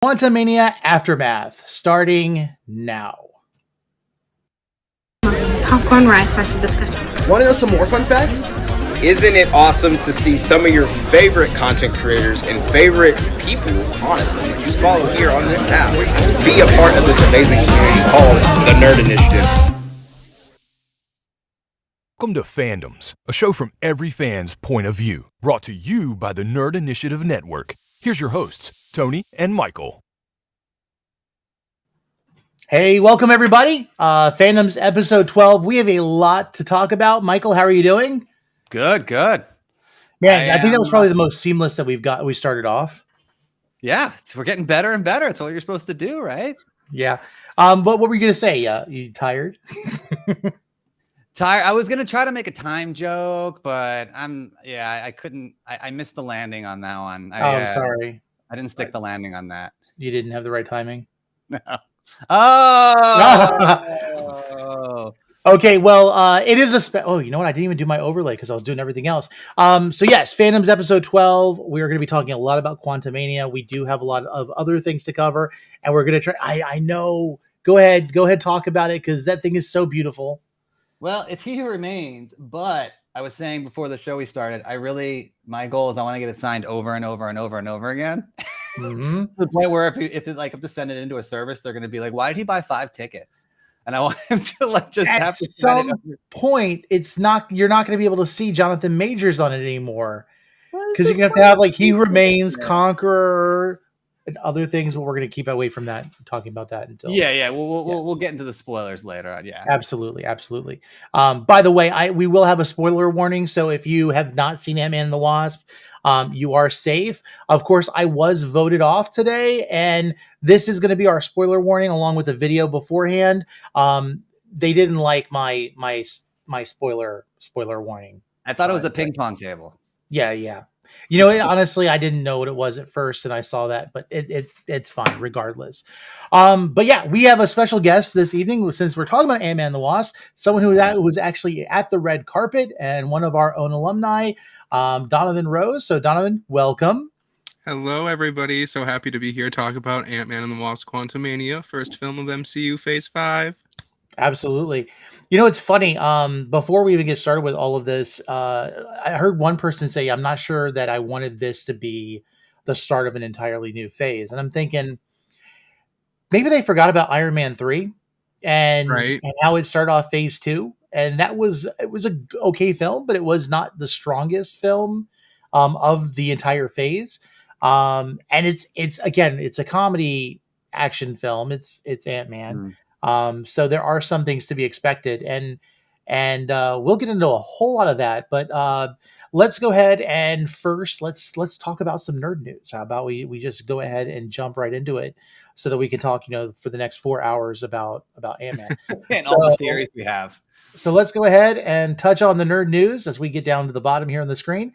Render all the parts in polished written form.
Quantumania Aftermath, starting now. Popcorn rice after discussion. Want to know some more fun facts? Isn't it awesome to see some of your favorite content creators and favorite people, honestly, you follow here on this app, be a part of this amazing community called the Nerd Initiative? Welcome to Fandoms, a show from every fan's point of view, brought to you by the Nerd Initiative Network. Here's your hosts, Tony and Michael. Hey, welcome everybody. Fandoms episode 12. We have a lot to talk about. Michael, how are you doing? Good. Man, I think that was probably the most seamless that we started off. Yeah, we're getting better and better. It's what you're supposed to do, right? Yeah. But what were you going to say? You tired? Tired. I was gonna try to make a time joke, but I couldn't. I missed the landing on that one. I'm sorry. I didn't stick the landing on that. You didn't have the right timing. No. Oh. Okay, well, it is a you know what? I didn't even do my overlay because I was doing everything else. So yes, Fandoms episode 12. We are going to be talking a lot about Quantumania. We do have a lot of other things to cover, and we're going to try. I know. Go ahead, talk about it because that thing is so beautiful. Well, it's He Who Remains, but I was saying before the show we started, my goal is I want to get it signed over and over and over and over again. Mm-hmm. To the point where if to send it into a service, they're going to be like, "Why did he buy 5 tickets?" And I want him to just have to. At some point, you're not going to be able to see Jonathan Majors on it anymore because you're going to have He Who Remains, Conqueror, and other things. But we're going to keep away from that, talking about that until. Yeah. We'll get into the spoilers later on. Yeah, absolutely. By the way, we will have a spoiler warning. So if you have not seen Ant-Man and the Wasp, you are safe. Of course, I was voted off today, and this is going to be our spoiler warning along with the video beforehand. They didn't like my spoiler warning. I thought it was a ping pong table. Yeah. You know, honestly, I didn't know what it was at first, and I saw that, but it's fine regardless. But yeah, we have a special guest this evening since we're talking about Ant-Man and the Wasp. Someone who was actually at the red carpet and one of our own alumni, Donavan Rose. So Donavan, welcome. Hello, everybody. So happy to be here to talk about Ant-Man and the Wasp: Quantumania, first film of MCU Phase 5. Absolutely. You know, it's funny. Before we even get started with all of this, I heard one person say, I'm not sure that I wanted this to be the start of an entirely new phase. And I'm thinking, maybe they forgot about Iron Man 3 and how it started off phase 2. And it was a okay film, but it was not the strongest film of the entire phase. And it's a comedy action film. It's Ant-Man. So there are some things to be expected, and we'll get into a whole lot of that. But let's go ahead and first let's talk about some nerd news. How about we just go ahead and jump right into it, so that we can talk, for the next 4 hours about Ant-Man and all the theories we have. So let's go ahead and touch on the nerd news as we get down to the bottom here on the screen.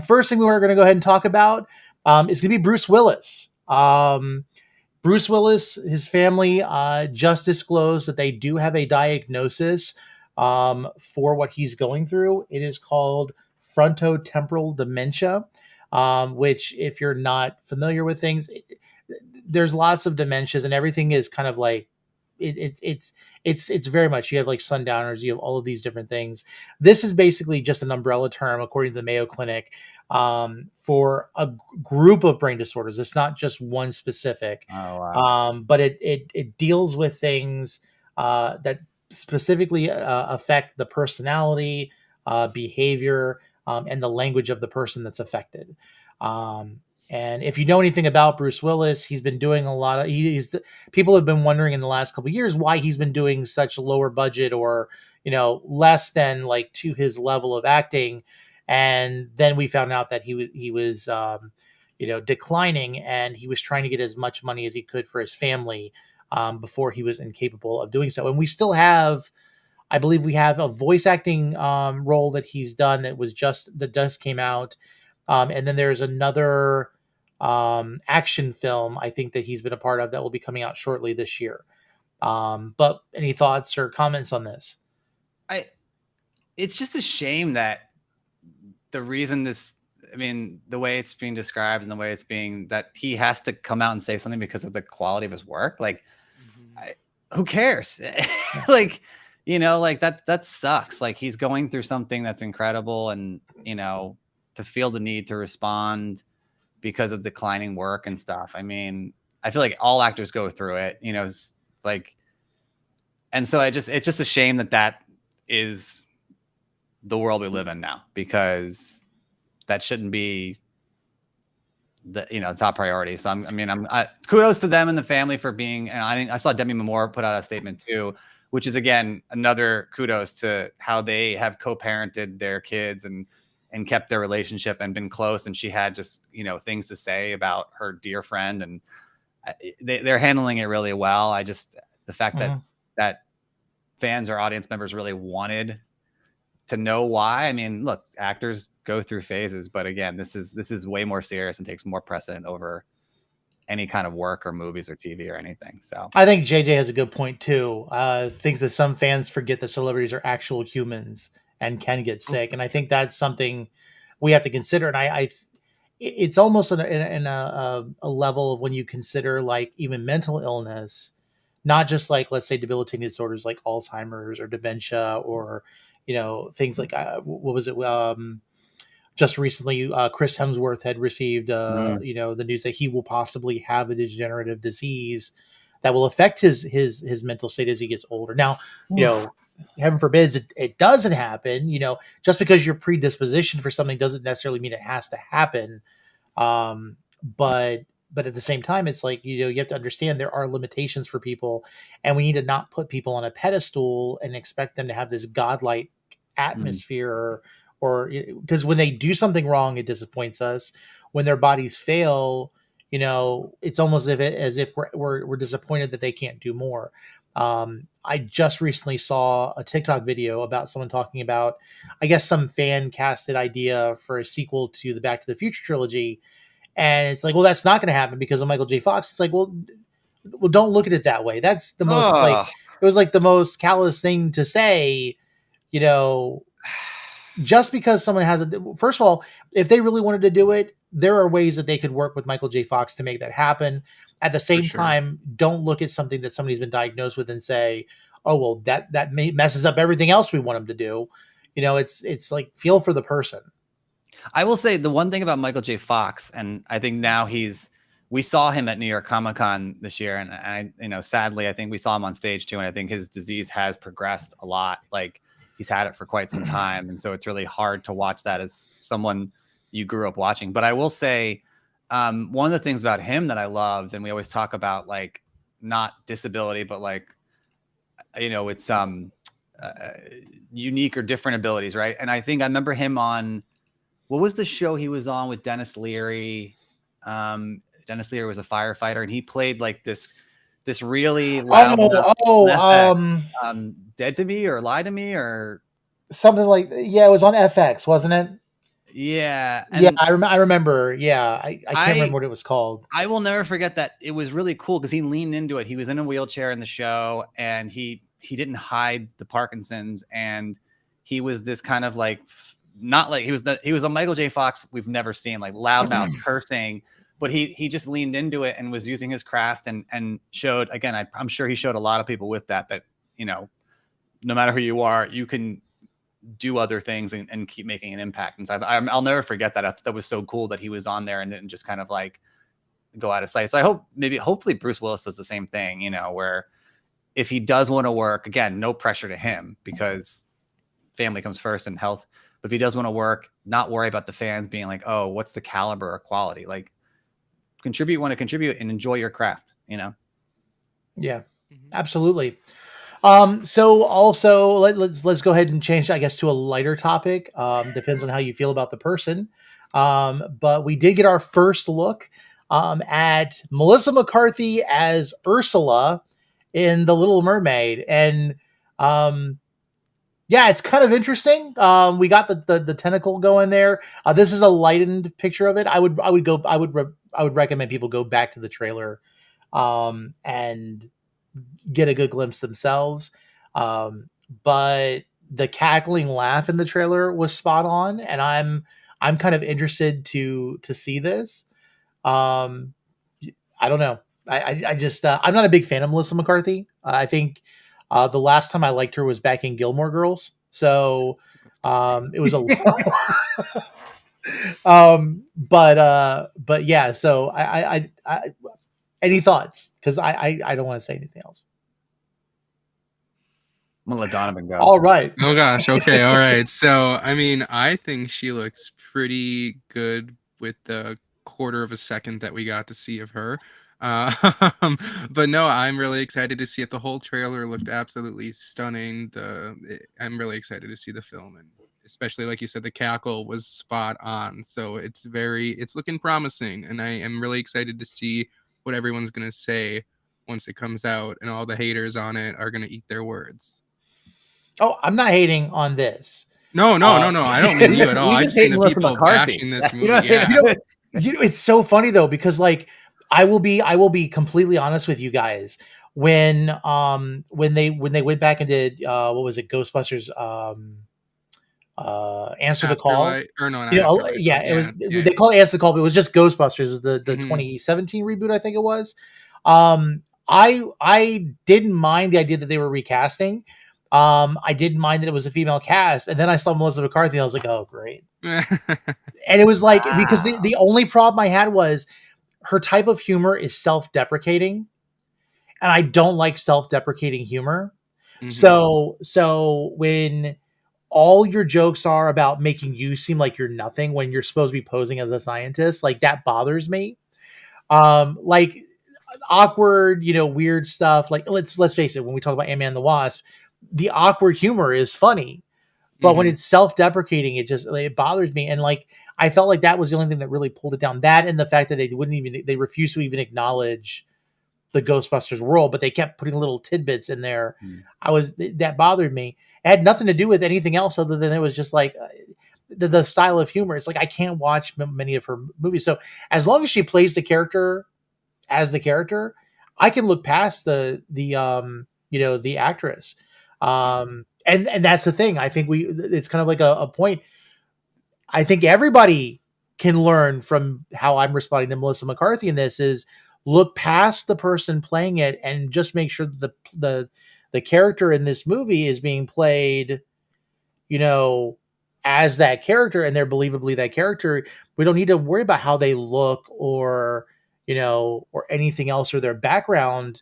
First thing we're going to go ahead and talk about is going to be Bruce Willis. Bruce Willis, his family just disclosed that they do have a diagnosis for what he's going through. It is called frontotemporal dementia, which, if you're not familiar with things, there's lots of dementias, and everything is kind of like it's very much, you have like sundowners, you have all of these different things. This is basically just an umbrella term, according to the Mayo Clinic, for a group of brain disorders. It's not just one specific, but it deals with things that specifically affect the personality, behavior, and the language of the person that's affected. And if you know anything about Bruce Willis, he's been doing a lot of. People have been wondering in the last couple of years why he's been doing such lower budget or less than like to his level of acting. And then we found out that he was declining, and he was trying to get as much money as he could for his family before he was incapable of doing so. And we still have, I believe we have a voice acting role that he's done that just came out. And then there's another action film, I think, that he's been a part of that will be coming out shortly this year. But any thoughts or comments on this? It's just a shame that the reason this I mean, the way it's being described and the way it's being that he has to come out and say something because of the quality of his work. Like, who cares? Like, like that sucks. Like, he's going through something that's incredible, and to feel the need to respond because of declining work and stuff. I mean, I feel like all actors go through it, like, and so it's just a shame that is the world we live in now, because that shouldn't be the top priority. So I'm kudos to them and the family for being. And I saw Demi Moore put out a statement too, which is again another kudos to how they have co-parented their kids and kept their relationship and been close. And she had just things to say about her dear friend, and they're handling it really well. I just the fact that fans or audience members really wanted to know why. I mean, look, actors go through phases, but again, this is way more serious and takes more precedent over any kind of work or movies or TV or anything. So I think JJ has a good point too. Thinks that some fans forget that celebrities are actual humans and can get sick, and I think that's something we have to consider. And it's almost in a level of when you consider like even mental illness, not just like, let's say, debilitating disorders like Alzheimer's or dementia, or things like what was it? Just recently, Chris Hemsworth had received the news that he will possibly have a degenerative disease that will affect his mental state as he gets older. Now, heaven forbids it doesn't happen. Just because you're predispositioned for something doesn't necessarily mean it has to happen. But at the same time, it's like, you have to understand there are limitations for people, and we need to not put people on a pedestal and expect them to have this godlike atmosphere, or because when they do something wrong, it disappoints us. When their bodies fail, it's almost as if we're disappointed that they can't do more. I just recently saw a TikTok video about someone talking about, I guess, some fan casted idea for a sequel to the Back to the Future trilogy. And it's like, well, that's not going to happen because of Michael J. Fox. It's like, well, don't look at it that way. That's the most it was like the most callous thing to say, just because someone has first of all, if they really wanted to do it, there are ways that they could work with Michael J. Fox to make that happen. At the same time, don't look at something that somebody's been diagnosed with and say, oh, well, that messes up everything else we want them to do. It's like, feel for the person. I will say the one thing about Michael J. Fox, and I think now we saw him at New York Comic Con this year, and I, sadly, I think we saw him on stage too, and I think his disease has progressed a lot. Like, he's had it for quite some time, and so it's really hard to watch that as someone you grew up watching. But I will say, one of the things about him that I loved, and we always talk about, like, not disability, but like, it's unique or different abilities, right? And I think I remember him on, what was the show he was on with Dennis Leary? Dennis Leary was a firefighter, and he played like this really loud, Dead to Me or Lie to Me or something like, it was on FX, wasn't it? Yeah. I remember. Yeah. I can't remember what it was called. I will never forget that. It was really cool because he leaned into it. He was in a wheelchair in the show, and he didn't hide the Parkinson's, and he was this kind of like, not like he was a Michael J. Fox we've never seen, like loudmouth cursing, but he just leaned into it and was using his craft and showed, again, I'm sure he showed a lot of people with that, no matter who you are, you can do other things and keep making an impact. And so I'll never forget that. That was so cool that he was on there and didn't just kind of like go out of sight. So I hope hopefully Bruce Willis does the same thing, where if he does want to work, again, no pressure to him because family comes first and health. But if he does want to work, not worry about the fans being like, oh, what's the caliber or quality? Like, want to contribute and enjoy your craft, Yeah, absolutely. So also let's go ahead and change, I guess, to a lighter topic. Depends on how you feel about the person. But we did get our first look at Melissa McCarthy as Ursula in The Little Mermaid. And yeah, it's kind of interesting. We got the tentacle going there. This is a lightened picture of it. I would recommend people go back to the trailer and get a good glimpse themselves. But the cackling laugh in the trailer was spot on, and I'm kind of interested to see this. I don't know. I just I'm not a big fan of Melissa McCarthy. I think the last time I liked her was back in Gilmore Girls. So it was a but yeah. So I any thoughts? Because I don't want to say anything else. I'm gonna let Donovan go. All right. Oh gosh. Okay. All right. So I mean, I think she looks pretty good with the quarter of a second that we got to see of her. But no, I'm really excited to see it. The whole trailer looked absolutely stunning. I'm really excited to see the film, and especially like you said, the cackle was spot on. So it's looking promising, and I am really excited to see what everyone's gonna say once it comes out, and all the haters on it are gonna eat their words. Oh, I'm not hating on this. No. I don't mean you at all. We I just just mean hate the Melissa people McCarthy. bashing this You movie. know what I mean? Yeah. It's so funny though, because like I will be completely honest with you guys. When they went back and did what was it, Ghostbusters Answer the Call. Afterlife, or no, not You know, Afterlife, yeah, but it was yeah. they call it Answer the Call, but it was just Ghostbusters, the Mhm. 2017 reboot, I think it was. I didn't mind the idea that they were recasting. I didn't mind that it was a female cast, and then I saw Melissa McCarthy, and I was like, oh great. And it was like, because the only problem I had was her type of humor is self-deprecating, and I don't like self-deprecating humor. Mhm. So when all your jokes are about making you seem like you're nothing when you're supposed to be posing as a scientist, like that bothers me. Like awkward, weird stuff. Like let's face it, when we talk about Ant-Man and the Wasp, the awkward humor is funny, but when Mhm. it's self-deprecating, it bothers me. And like I felt like that was the only thing that really pulled it down. That and the fact that they refused to even acknowledge the Ghostbusters world, but they kept putting little tidbits in there. That bothered me. It had nothing to do with anything else other than it was just like the style of humor. It's like I can't watch many of her movies. So as long as she plays the character as the character, I can look past the actress. And that's the thing. I think it's kind of like a point. I think everybody can learn from how I'm responding to Melissa McCarthy in this is look past the person playing it and just make sure that the character in this movie is being played, as that character, and they're believably that character. We don't need to worry about how they look or anything else or their background.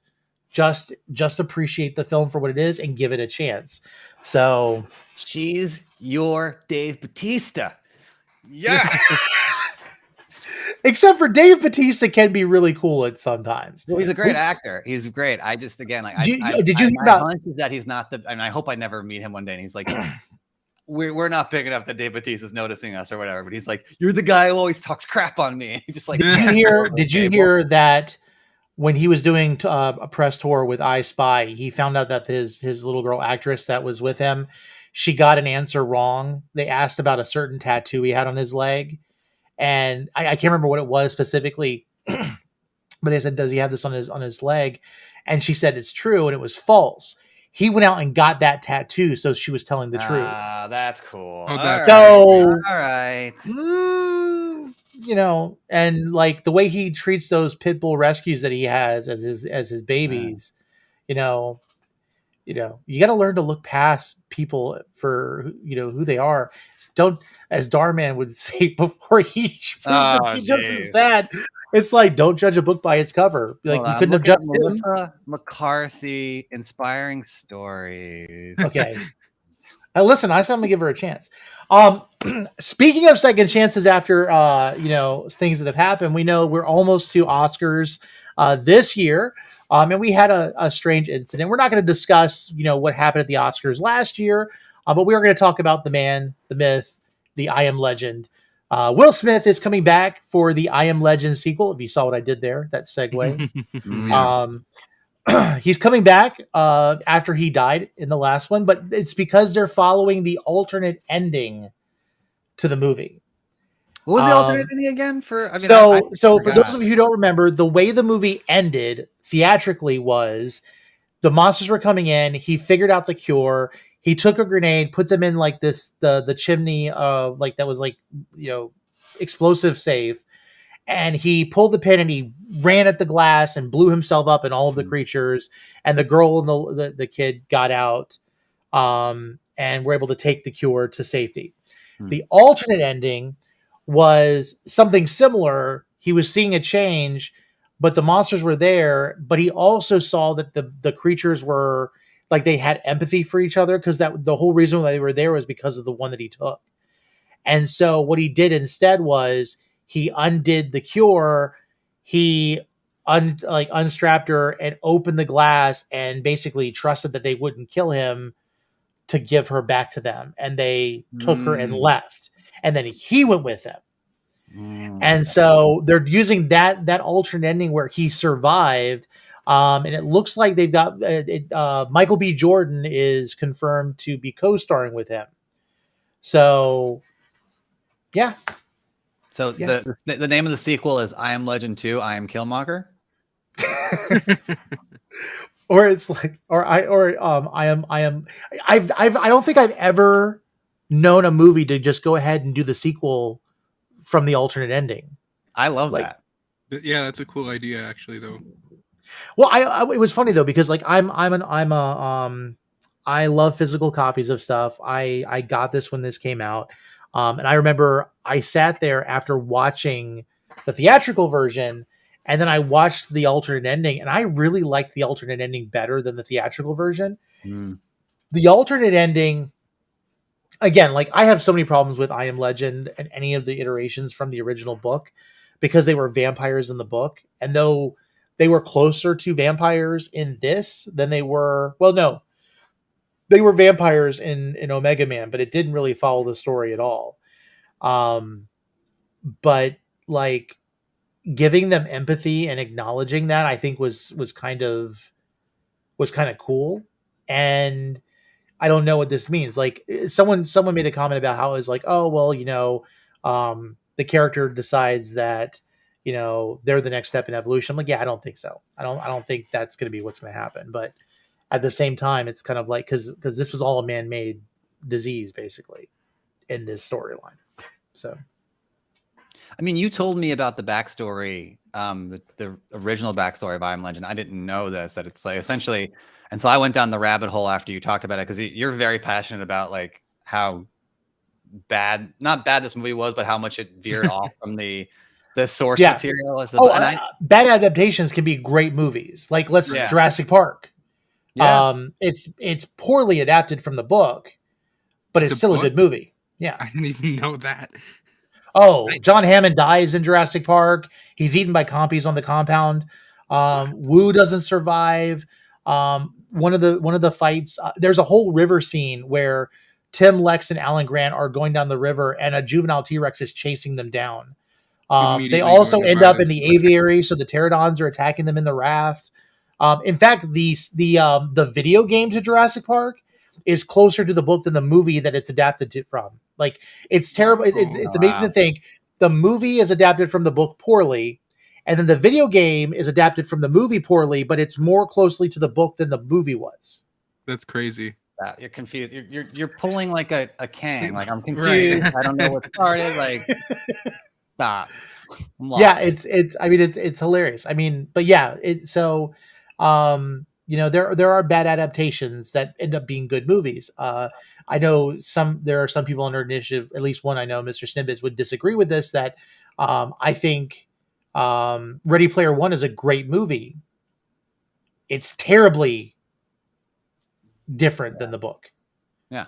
Just appreciate the film for what it is and give it a chance. So She's your Dave Bautista. Yeah. except for Dave Bautista can be really cool at sometimes. Well, he's a great actor. He's great. I just, again, like, Did you my hear about? hunch is that he's not and I hope I never meet him one day. And he's like, we're not big enough that Dave Bautista's noticing us or whatever. But he's like, you're the guy who always talks crap on me. He just like, Did you hear that when he was doing a press tour with I Spy, he found out that his little girl actress that was with him, she got an answer wrong. They asked about a certain tattoo he had on his leg, and I can't remember what it was specifically, but they said, "Does he have this on his leg?" And she said it's true, and it was false. He went out and got that tattoo, so she was telling the truth. Ah, that's cool. Oh, that's So, all right. And like the way he treats those pit bull rescues that he has as his babies, you got to learn to look past people for who they are. Don't, as Darman would say before he just as bad. It's like, don't judge a book by its cover. Like, you couldn't have judged Melissa McCarthy inspiring stories. Okay. Listen, I said I'm gonna give her a chance. Speaking of second chances after things that have happened, we know we're almost to Oscars this year. And we had a strange incident. We're not going to discuss, what happened at the Oscars last year, but we are going to talk about the man, the myth, the I Am Legend. Will Smith is coming back for the I Am Legend sequel. If you saw what I did there, that segue. He's coming back after he died in the last one, but it's because they're following the alternate ending to the movie. What was the alternate ending again? For those of you who don't remember, the way the movie ended theatrically was the monsters were coming in. He figured out the cure. He took a grenade, put them in like the chimney of like that was like, explosive safe, and he pulled the pin and he ran at the glass and blew himself up and all of the creatures, and the girl and the kid got out, and were able to take the cure to safety. The alternate ending was something similar. He was seeing a change, but the monsters were there, but he also saw that the creatures were like they had empathy for each other, because that the whole reason why they were there was because of the one that he took. And so what he did instead was he undid the cure. He unstrapped her and opened the glass and basically trusted that they wouldn't kill him to give her back to them. And they took her and left. And then he went with them. And so they're using that alternate ending where he survived. And it looks like they've got Michael B. Jordan is confirmed to be co-starring with him. So, yeah. So the name of the sequel is I Am Legend 2, I Am Killmonger. Or it's like, I don't think I've ever known a movie to just go ahead and do the sequel from the alternate ending. I love that. Yeah, that's a cool idea, actually, though. Well, it was funny though, because like I love physical copies of stuff. I got this when this came out, and I remember I sat there after watching the theatrical version, and then I watched the alternate ending, and I really liked the alternate ending better than the theatrical version. The alternate ending, again, like I have so many problems with I Am Legend and any of the iterations from the original book, because they were vampires in the book, and though they were closer to vampires in this than they were. Well, no, they were vampires in Omega Man, but it didn't really follow the story at all. But like giving them empathy and acknowledging that, I think was kind of cool. And I don't know what this means. Like someone made a comment about how it was like, oh, well, the character decides that, they're the next step in evolution. I'm like, yeah, I don't think so. I don't think that's going to be what's going to happen. But at the same time, it's kind of like, because this was all a man-made disease basically in this storyline. So, I mean, you told me about the backstory, the original backstory of I Am Legend. I didn't know this, that it's like essentially, and so I went down the rabbit hole after you talked about it, because you're very passionate about like how not bad this movie was, but how much it veered off from the source material. Bad adaptations can be great movies. Like Jurassic Park. Yeah. It's poorly adapted from the book, but it's still a good movie. Yeah. I didn't even know that. Oh, John Hammond dies in Jurassic Park. He's eaten by compies on the compound. Wu doesn't survive. One of the fights, there's a whole river scene where Tim, Lex, and Alan Grant are going down the river, and a juvenile T-Rex is chasing them down. They also end up in the aviary, so the pterodons are attacking them in the raft. In fact, the video game to Jurassic Park is closer to the book than the movie that it's adapted from. Like, it's terrible. It's amazing to think the movie is adapted from the book poorly, and then the video game is adapted from the movie poorly, but it's more closely to the book than the movie was. That's crazy. You're confused. You're pulling like a Kang. Like, I'm confused. Right. I don't know what started. Like, stop. Yeah, it's hilarious. I mean, but yeah, there are bad adaptations that end up being good movies. I know there are some people on our initiative, at least one I know, Mr. Snippets, would disagree with this, that I think Ready Player One is a great movie. It's terribly different than the book. Yeah.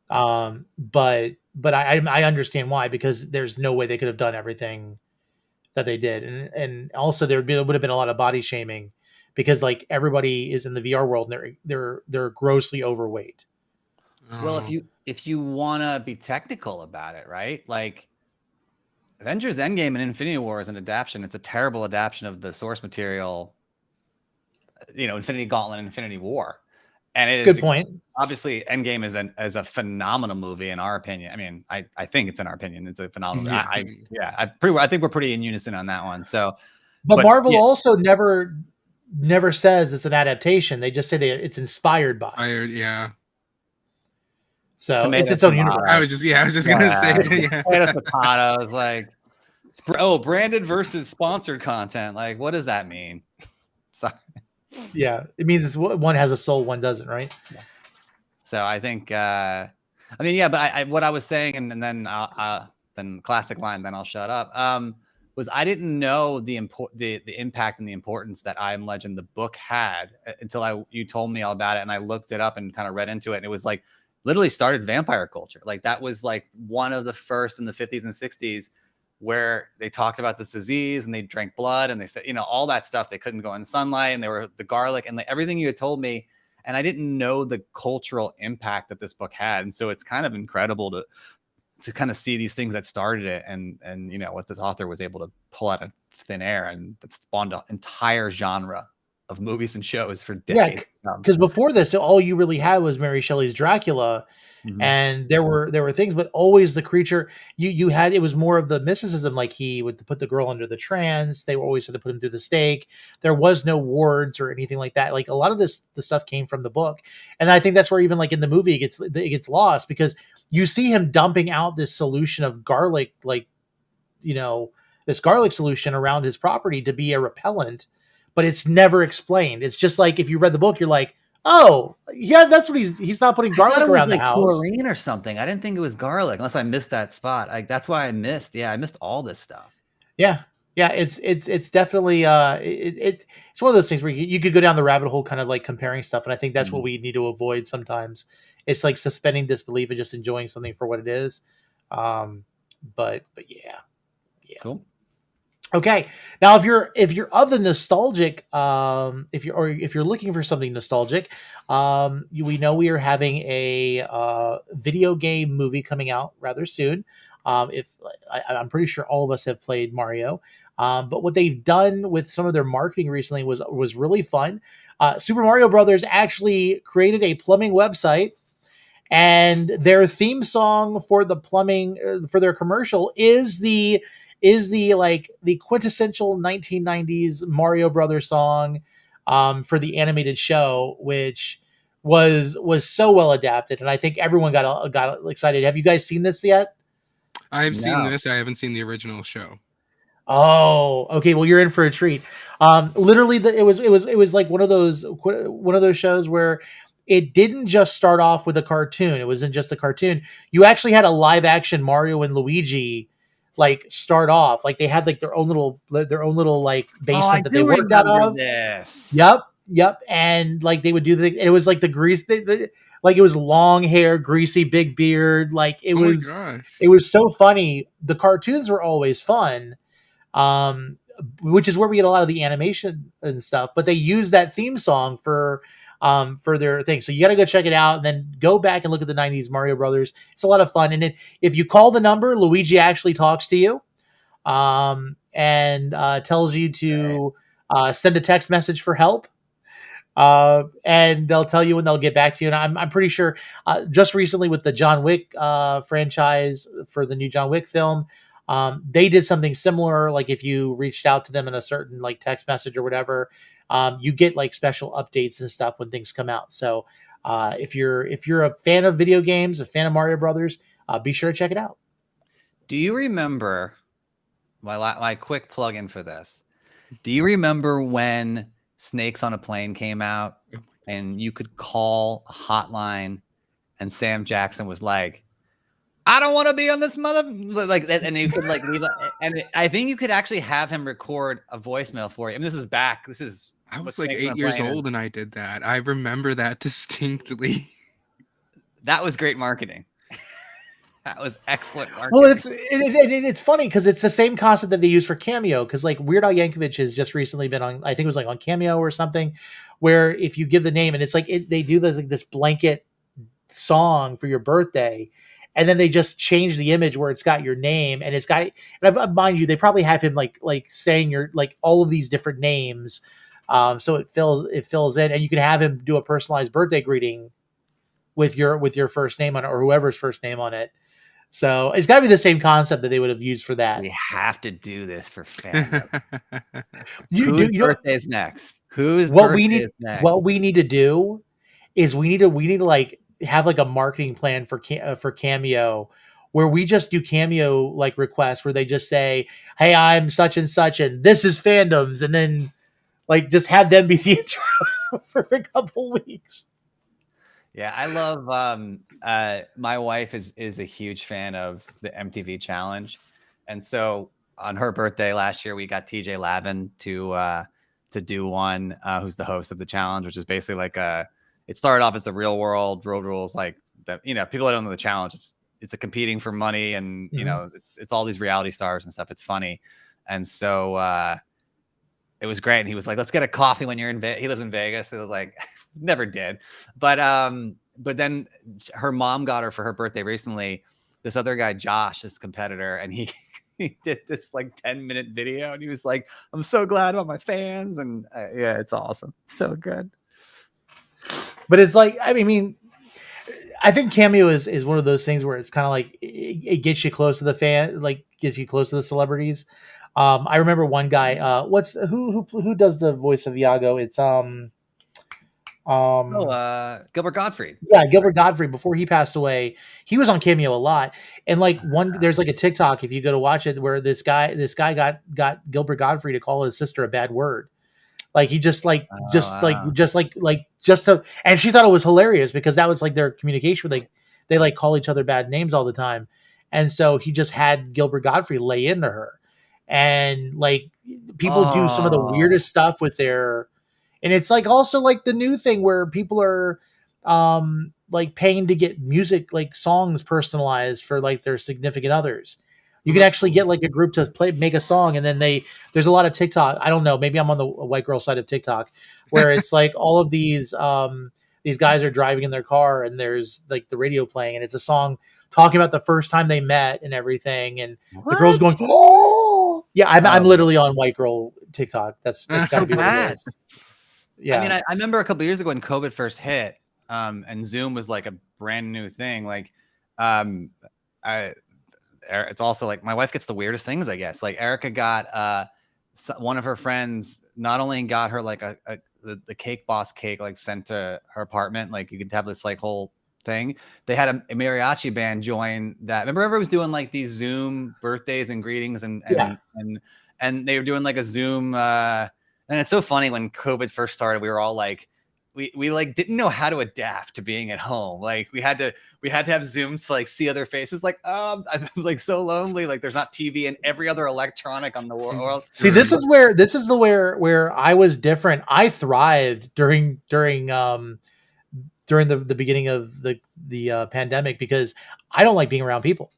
But I understand why, because there's no way they could have done everything that they did. And also would have been a lot of body shaming, because like everybody is in the VR world and they're grossly overweight. Well, if you want to be technical about it, right? Like Avengers Endgame and Infinity War is an adaptation. It's a terrible adaptation of the source material, Infinity Gauntlet and Infinity War. And it is good point. Obviously, Endgame is a phenomenal movie in our opinion. I mean, I think it's in our opinion. It's a phenomenal. Yeah. I think we're pretty in unison on that one. So, but Marvel also never says it's an adaptation. They just say it's inspired by. Yeah. So it's Tomato, its own tomato. universe. I was just gonna say, yeah. Tomato, potatoes, like branded versus sponsored content. Like, what does that mean? Sorry. Yeah, it means it's one has a soul, one doesn't, right? So I think, I mean, yeah, but I what I was saying, and then then classic line, then I'll shut up. Was I didn't know the impact and the importance that I Am Legend the book had until you told me all about it, and I looked it up and kind of read into it, and it was like literally started vampire culture. Like that was like one of the first in the 50s and 60s where they talked about this disease and they drank blood and they said, you know, all that stuff. They couldn't go in sunlight and they were the garlic and everything you had told me. And I didn't know the cultural impact that this book had. And so it's kind of incredible to kind of see these things that started it and you know, what this author was able to pull out of thin air, and that spawned an entire genre of movies and shows for decades. Yeah, because before this, all you really had was Mary Shelley's Dracula, and there were things, but always the creature you had. It was more of the mysticism, like he would put the girl under the trance. They always had to put him through the stake. There was no wards or anything like that. Like a lot of the stuff came from the book, and I think that's where even like in the movie it gets lost, because you see him dumping out this solution of garlic, like, you know, this garlic solution around his property to be a repellent, but it's never explained. It's just like if you read the book, you're like, oh yeah, that's what he's not putting garlic around the house. Chlorine or something. I didn't think it was garlic, unless I missed that spot. That's why I missed. Yeah, I missed all this stuff. Yeah, it's definitely it's one of those things where you could go down the rabbit hole, kind of like comparing stuff, and I think that's what we need to avoid sometimes. It's like suspending disbelief and just enjoying something for what it is. But yeah. Cool. Okay, now if you're of the nostalgic, if you're looking for something nostalgic, we know we are having a video game movie coming out rather soon. I'm pretty sure all of us have played Mario, but what they've done with some of their marketing recently was really fun. Super Mario Brothers actually created a plumbing website, and their theme song for the plumbing for their commercial is the quintessential 1990s Mario Brothers song for the animated show, which was so well adapted, and I think everyone got excited. Have you guys seen this yet? I've seen this. I haven't seen the original show. Oh, okay. Well, you're in for a treat. Literally, it was like one of those shows where it didn't just start off with a cartoon. It wasn't just a cartoon. You actually had a live action Mario and Luigi like start off. Like they had like their own little like basement that they worked out of. This. Yep. And like they would do it was like the grease. Like it was long hair, greasy, big beard. Like it was so funny. The cartoons were always fun, which is where we get a lot of the animation and stuff. But they use that theme song for their thing. So you got to go check it out, and then go back and look at the 90s Mario Brothers. It's a lot of fun. And if you call the number, Luigi actually talks to you, and tells you to send a text message for help. And they'll tell you when they'll get back to you. And I'm pretty sure just recently with the John Wick franchise for the new John Wick film, they did something similar. Like if you reached out to them in a certain like text message or whatever, you get like special updates and stuff when things come out. So if you're a fan of video games, a fan of Mario Brothers, be sure to check it out. Do you remember my quick plug-in for this? Do you remember when Snakes on a Plane came out and you could call a hotline and Sam Jackson was like, I don't want to be on this mother, like, and you could like leave, and I think you could actually have him record a voicemail for you. I mean, I was like 8 years old and I did that. I remember that distinctly. That was great marketing. That was excellent marketing. Well, it's funny because it's the same concept that they use for Cameo. Because like Weird Al Yankovic has just recently been on, I think it was like on Cameo or something, where if you give the name and it's like they do this blanket song for your birthday, and then they just change the image where it's got your name and it's got. And mind you, they probably have him like saying your like all of these different names, so it fills in, and you can have him do a personalized birthday greeting with your first name on it, or whoever's first name on it. So it's got to be the same concept that they would have used for that. We have to do this for fandom. Whose birthday is next? Whose what birthday we need? is next? What we need to do is we need to like have like a marketing plan for Cameo, where we just do Cameo like requests where they just say, "Hey, I'm such and such, and this is Fandoms," and then like just have them be the intro for a couple weeks. Yeah, I love my wife is a huge fan of the MTV Challenge. And so on her birthday last year, we got TJ Lavin to do one, who's the host of the challenge, which is basically like it started off as the real world road rules, like that, you know, people that don't know the challenge, it's a competing for money, and you know, it's all these reality stars and stuff. It's funny. And so it was great. And he was like, let's get a coffee when you're in Vegas. He lives in Vegas. It was like, never did. But then her mom got her for her birthday recently, this other guy, Josh, this competitor, and he did this like 10-minute video, and he was like, I'm so glad about my fans. And yeah, it's awesome. So good. But it's like, I mean, I think Cameo is one of those things where it's kind of like it gets you close to the fan, like gets you close to the celebrities. I remember one guy. Who does the voice of Iago? It's Gilbert Gottfried. Yeah, Gilbert Gottfried. Before he passed away, he was on Cameo a lot. And like there's like a TikTok if you go to watch it where this guy got Gilbert Gottfried to call his sister a bad word. Like he just to, and she thought it was hilarious because that was like their communication. They like call each other bad names all the time. And so he just had Gilbert Gottfried lay into her. And like people do some of the weirdest stuff with their, and it's like also like the new thing where people are like paying to get music, like songs personalized for like their significant others. You can actually get like a group to make a song, and then there's a lot of TikTok. I don't know, maybe I'm on the white girl side of TikTok, where it's like all of these guys are driving in their car, and there's like the radio playing, and it's a song talking about the first time they met and everything, and the girl's going, "Oh, yeah." I'm literally on white girl TikTok. That's gotta so be what it is. Yeah, I mean, I remember a couple years ago when COVID first hit, and Zoom was like a brand new thing. Like, it's also like my wife gets the weirdest things, I guess. Like Erica got one of her friends not only got her like the Cake Boss cake like sent to her apartment, like you could have this like whole thing. They had a mariachi band join that. Remember everyone was doing like these Zoom birthdays and greetings and they were doing like a Zoom and it's so funny when COVID first started, we were all like we like didn't know how to adapt to being at home. Like we had to have Zooms to like see other faces. Like, I'm like so lonely. Like there's not TV and every other electronic on the world. See, this is where I was different. I thrived during the beginning of the pandemic because I don't like being around people.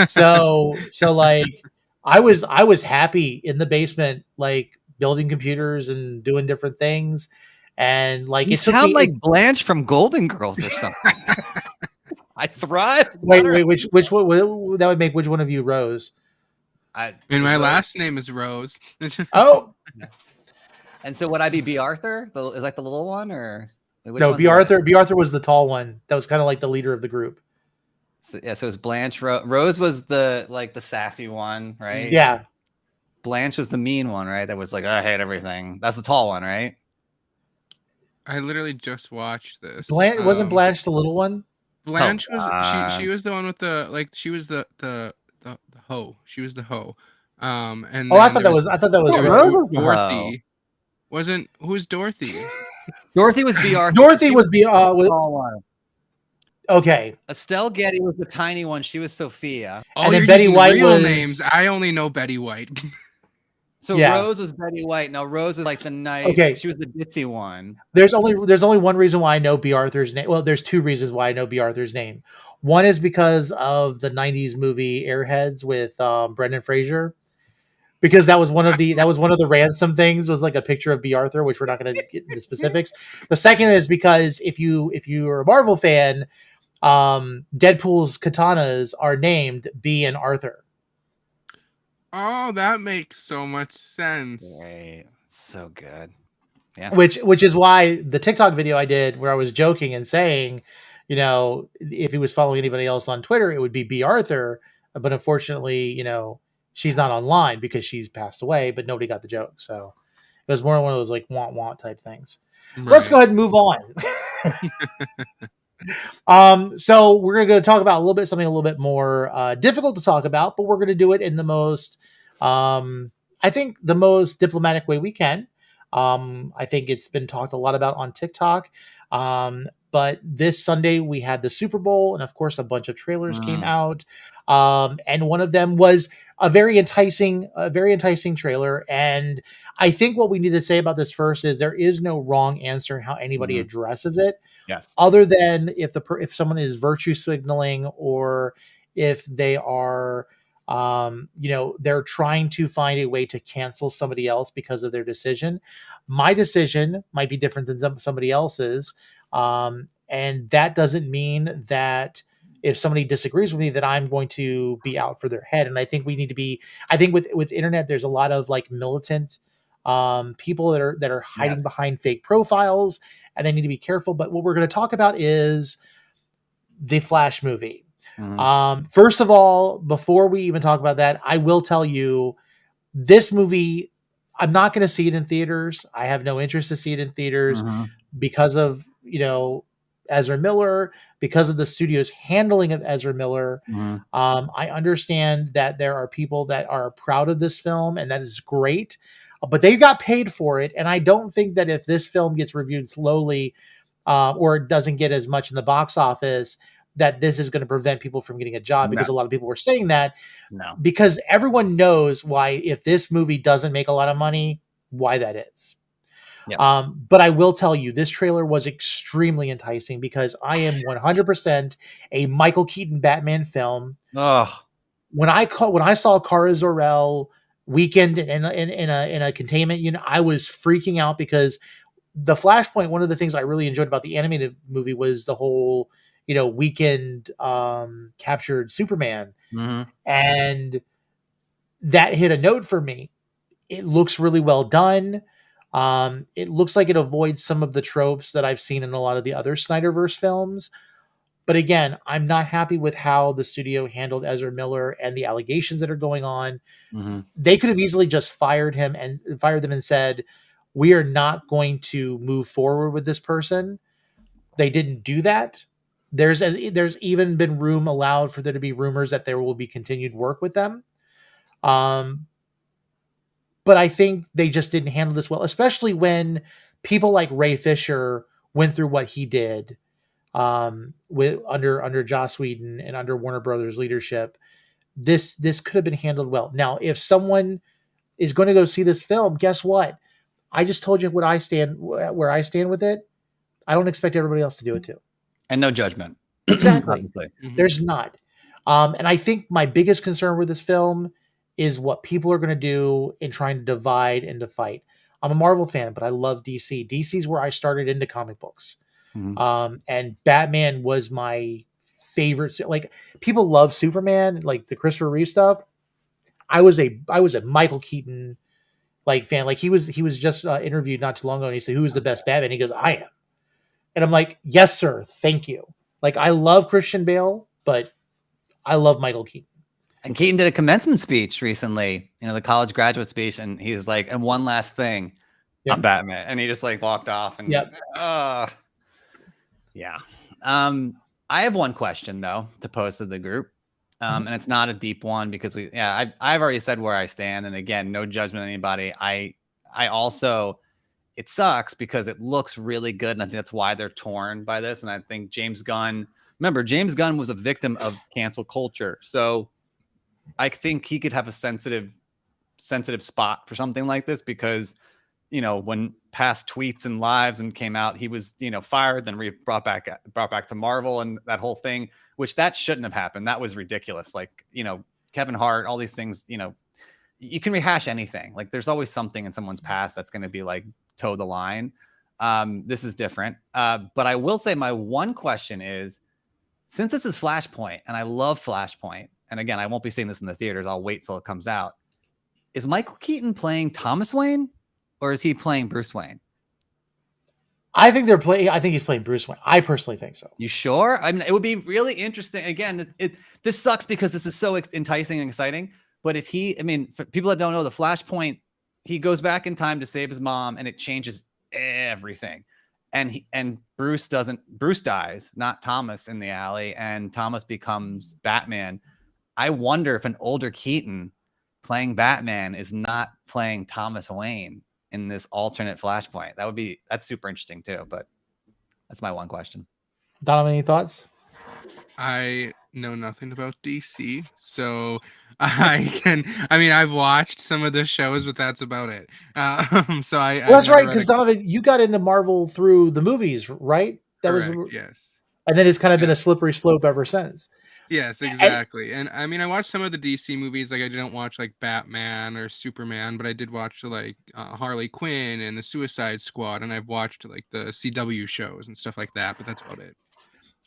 So like I was happy in the basement, like building computers and doing different things. And like you sound like Blanche from Golden Girls or something. I thrive. Wait, which one that would make which one of you Rose? My last name is Rose. Oh, and so would I be B. Arthur? Is like the little one, or no? B. Arthur. B. Arthur was the tall one. That was kind of like the leader of the group. So, yeah, so it was Blanche. Rose was the sassy one, right? Yeah. Blanche was the mean one, right? That was like, I hate everything. That's the tall one, right? I literally just watched this. Wasn't Blanche the little one? Blanche was she was the one with the she was the hoe. She was the hoe. And I thought that was Dorothy. Wasn't who's Dorothy? Dorothy was B. Arthur. Dorothy was B. Okay. Estelle Getty was the tiny one. She was Sophia. Oh, and then Betty White real names. I only know Betty White. So yeah. Rose was Betty White. Now Rose was like the nice. Okay. She was the ditzy one. There's only one reason why I know B. Arthur's name. Well, there's two reasons why I know B. Arthur's name. One is because of the '90s movie Airheads with Brendan Fraser, because that was one of the ransom things was like a picture of B. Arthur, which we're not going to get into specifics. The second is because if you're a Marvel fan, Deadpool's katanas are named B and Arthur. Oh, that makes so much sense. Great. So good. Yeah. Which is why the TikTok video I did where I was joking and saying, you know, if he was following anybody else on Twitter, it would be B. Arthur. But unfortunately, you know, she's not online because she's passed away, but nobody got the joke. So it was more one of those like want type things. Right. Let's go ahead and move on. So we're going to go talk about something a little bit more difficult to talk about, but we're going to do it in the most, I think, the most diplomatic way we can. I think it's been talked a lot about on TikTok. But this Sunday we had the Super Bowl, and of course, a bunch of trailers came out. And one of them was a very enticing trailer. And I think what we need to say about this first is there is no wrong answer in how anybody addresses it. Yes. Other than if someone is virtue signaling, or if they are, they're trying to find a way to cancel somebody else because of their decision. My decision might be different than somebody else's. And that doesn't mean that if somebody disagrees with me, that I'm going to be out for their head. And I think we need to be, I think with internet, there's a lot of like militant, people that are hiding behind fake profiles, and they need to be careful. But what we're going to talk about is the Flash movie. First of all, before we even talk about that, I will tell you this movie, I'm not going to see it in theaters. I have no interest to see it in theaters because of, Ezra Miller, because of the studio's handling of Ezra Miller. I understand that there are people that are proud of this film, and that is great, but they got paid for it. And I don't think that if this film gets reviewed slowly, or it doesn't get as much in the box office, that this is going to prevent people from getting a job, because a lot of people were saying that. No. Because everyone knows why, if this movie doesn't make a lot of money, why that is. Yes. But I will tell you, this trailer was extremely enticing, because I am 100% a Michael Keaton Batman film. When I saw Kara Zor-El weekend in a containment unit, I was freaking out, because the Flashpoint, one of the things I really enjoyed about the animated movie was the whole, weekend captured Superman. And that hit a note for me. It looks really well done. It looks like it avoids some of the tropes that I've seen in a lot of the other Snyderverse films. But again, I'm not happy with how the studio handled Ezra Miller and the allegations that are going on. They could have easily just fired them and said, we are not going to move forward with this person. They didn't do that. There's even been room allowed for there to be rumors that there will be continued work with them. But I think they just didn't handle this well, especially when people like Ray Fisher went through what he did, with under Joss Whedon and under Warner Brothers leadership. This could have been handled well. Now, if someone is going to go see this film, guess what? I just told you where I stand with it. I don't expect everybody else to do it too. And no judgment. Exactly. There's not. And I think my biggest concern with this film is what people are going to do in trying to divide and to fight. I'm a Marvel fan, but I love DC. DC's where I started into comic books. And Batman was my favorite. Like, people love Superman, like the Christopher Reeve stuff. I was a Michael Keaton fan. Like, he was just interviewed not too long ago, and he said, "Who is the best Batman?" He goes, "I am." And I'm like, "Yes, sir. Thank you." Like, I love Christian Bale, but I love Michael Keaton. And Keaton did a commencement speech recently, the college graduate speech, and he's like, "And one last thing, I'm Batman," and he just like walked off. And yeah. I have one question though to pose to the group, and it's not a deep one, because I've already said where I stand, and again, no judgment on anybody. I also, it sucks because it looks really good, and I think that's why they're torn by this. And I think James Gunn was a victim of cancel culture, so I think he could have a sensitive spot for something like this, because when past tweets and lives and came out, he was fired, then brought back to Marvel, and that whole thing, which that shouldn't have happened. That was ridiculous. Like, Kevin Hart, all these things, you can rehash anything. Like, there's always something in someone's past that's going to be like toe the line. This is different. But I will say my one question is, since this is Flashpoint, and I love Flashpoint, and again, I won't be seeing this in the theaters, I'll wait till it comes out. Is Michael Keaton playing Thomas Wayne, or is he playing Bruce Wayne? I think he's playing Bruce Wayne. I personally think so. You sure? I mean, it would be really interesting. Again, this sucks because this is so enticing and exciting. But if for people that don't know, the Flashpoint, he goes back in time to save his mom, and it changes everything. and Bruce dies, not Thomas, in the alley, and Thomas becomes Batman. I wonder if an older Keaton playing Batman is not playing Thomas Wayne in this alternate Flashpoint. That's super interesting too, but that's my one question. Donovan, any thoughts? I know nothing about DC, so I've watched some of the shows, but that's about it. So Well, that's right, because Donovan, you got into Marvel through the movies, right? Correct, yes. And then it's kind of been a slippery slope ever since. Yes, exactly. And I mean, I watched some of the DC movies. Like, I didn't watch like Batman or Superman, but I did watch like Harley Quinn and the Suicide Squad, and I've watched like the CW shows and stuff like that. But that's about it.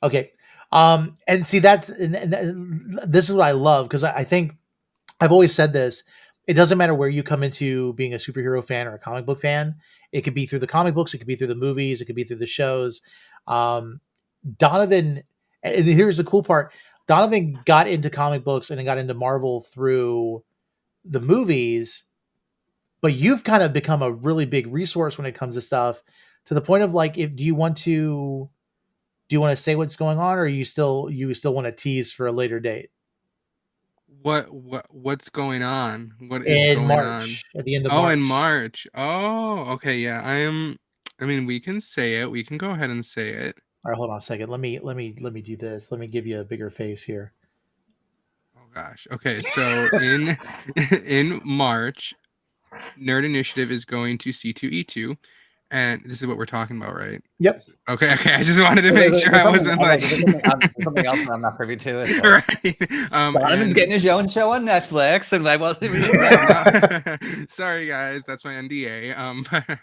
Okay. And see, and this is what I love, because I think I've always said this. It doesn't matter where you come into being a superhero fan or a comic book fan. It could be through the comic books. It could be through the movies. It could be through the shows. Donovan, and here's the cool part. Donovan got into comic books and then got into Marvel through the movies, but you've kind of become a really big resource when it comes to stuff, to the point of like, do you want to say what's going on, or you still want to tease for a later date? What's going on? What is in going March, on? at the end of March. In March. Oh, okay. Yeah, I mean, we can say it. We can go ahead and say it. All right, hold on a second. Let me do this. Let me give you a bigger face here. Oh gosh. Okay, so in March, Nerd Initiative is going to C2E2, and this is what we're talking about, right? Yep. Okay. I just wanted to make sure I wasn't like something else I'm not privy to. It's like, right. Donovan's getting his own show on Netflix, and I wasn't. Sorry, guys, that's my NDA.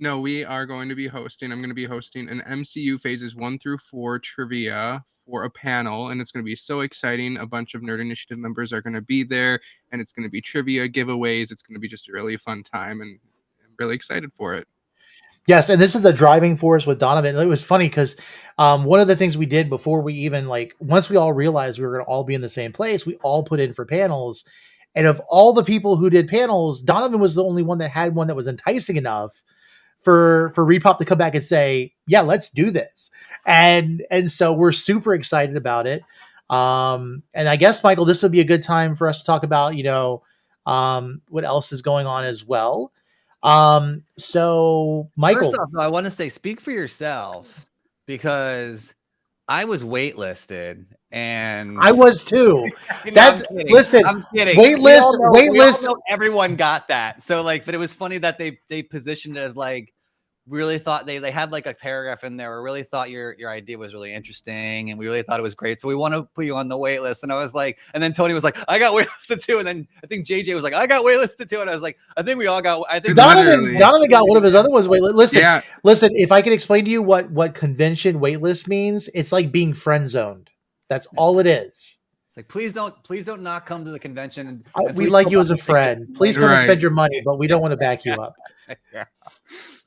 No, we are going to be hosting. I'm going to be hosting an MCU phases 1 through 4 trivia for a panel, and it's going to be so exciting. A bunch of Nerd Initiative members are going to be there, and it's going to be trivia giveaways. It's going to be just a really fun time, and I'm really excited for it. Yes, and this is a driving force with Donovan. It was funny because one of the things we did before we even, like, once we all realized we were going to all be in the same place, we all put in for panels. And of all the people who did panels, Donovan was the only one that had one that was enticing enough for Repop to come back and say, yeah, let's do this. And so we're super excited about it. And I guess, Michael, this would be a good time for us to talk about, what else is going on as well. So Michael, first off, I want to say, speak for yourself, because I was waitlisted, and I was too. I'm kidding. Waitlist. Everyone got that. So like, but it was funny that they positioned it as like, really thought they had like a paragraph in there where really thought your idea was really interesting, and we really thought it was great, so we want to put you on the wait list. And I was like, and then Tony was like, I got waitlisted too, and then I think JJ was like, I got waitlisted too, and I was like, I think we all got. I think Donovan got one of his other ones waitlisted. Listen, if I could explain to you what convention waitlist means, it's like being friend zoned. That's all it is. It's like, please don't not come to the convention. And we like you as a friend. Please come and spend your money, but we don't want to back you up. Yeah.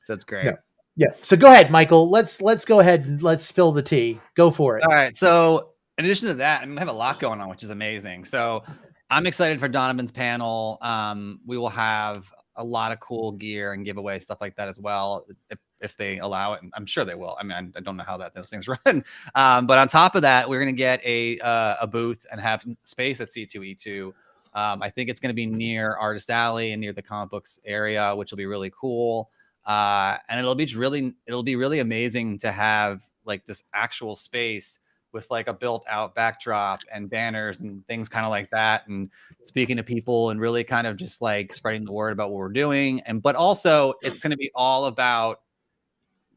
So that's great. Yeah. So go ahead, Michael. Let's go ahead and let's spill the tea. Go for it. All right. So in addition to that, I mean, we have a lot going on, which is amazing. So I'm excited for Donovan's panel. We will have a lot of cool gear and giveaway stuff like that as well, if they allow it. I'm sure they will. I mean, I don't know how those things run. But on top of that, we're going to get a booth and have space at C2E2. I think it's going to be near Artist Alley and near the comic books area, which will be really cool. And it'll be really amazing to have like this actual space with like a built out backdrop and banners and things kind of like that, and speaking to people and really kind of just like spreading the word about what we're doing. But also it's going to be all about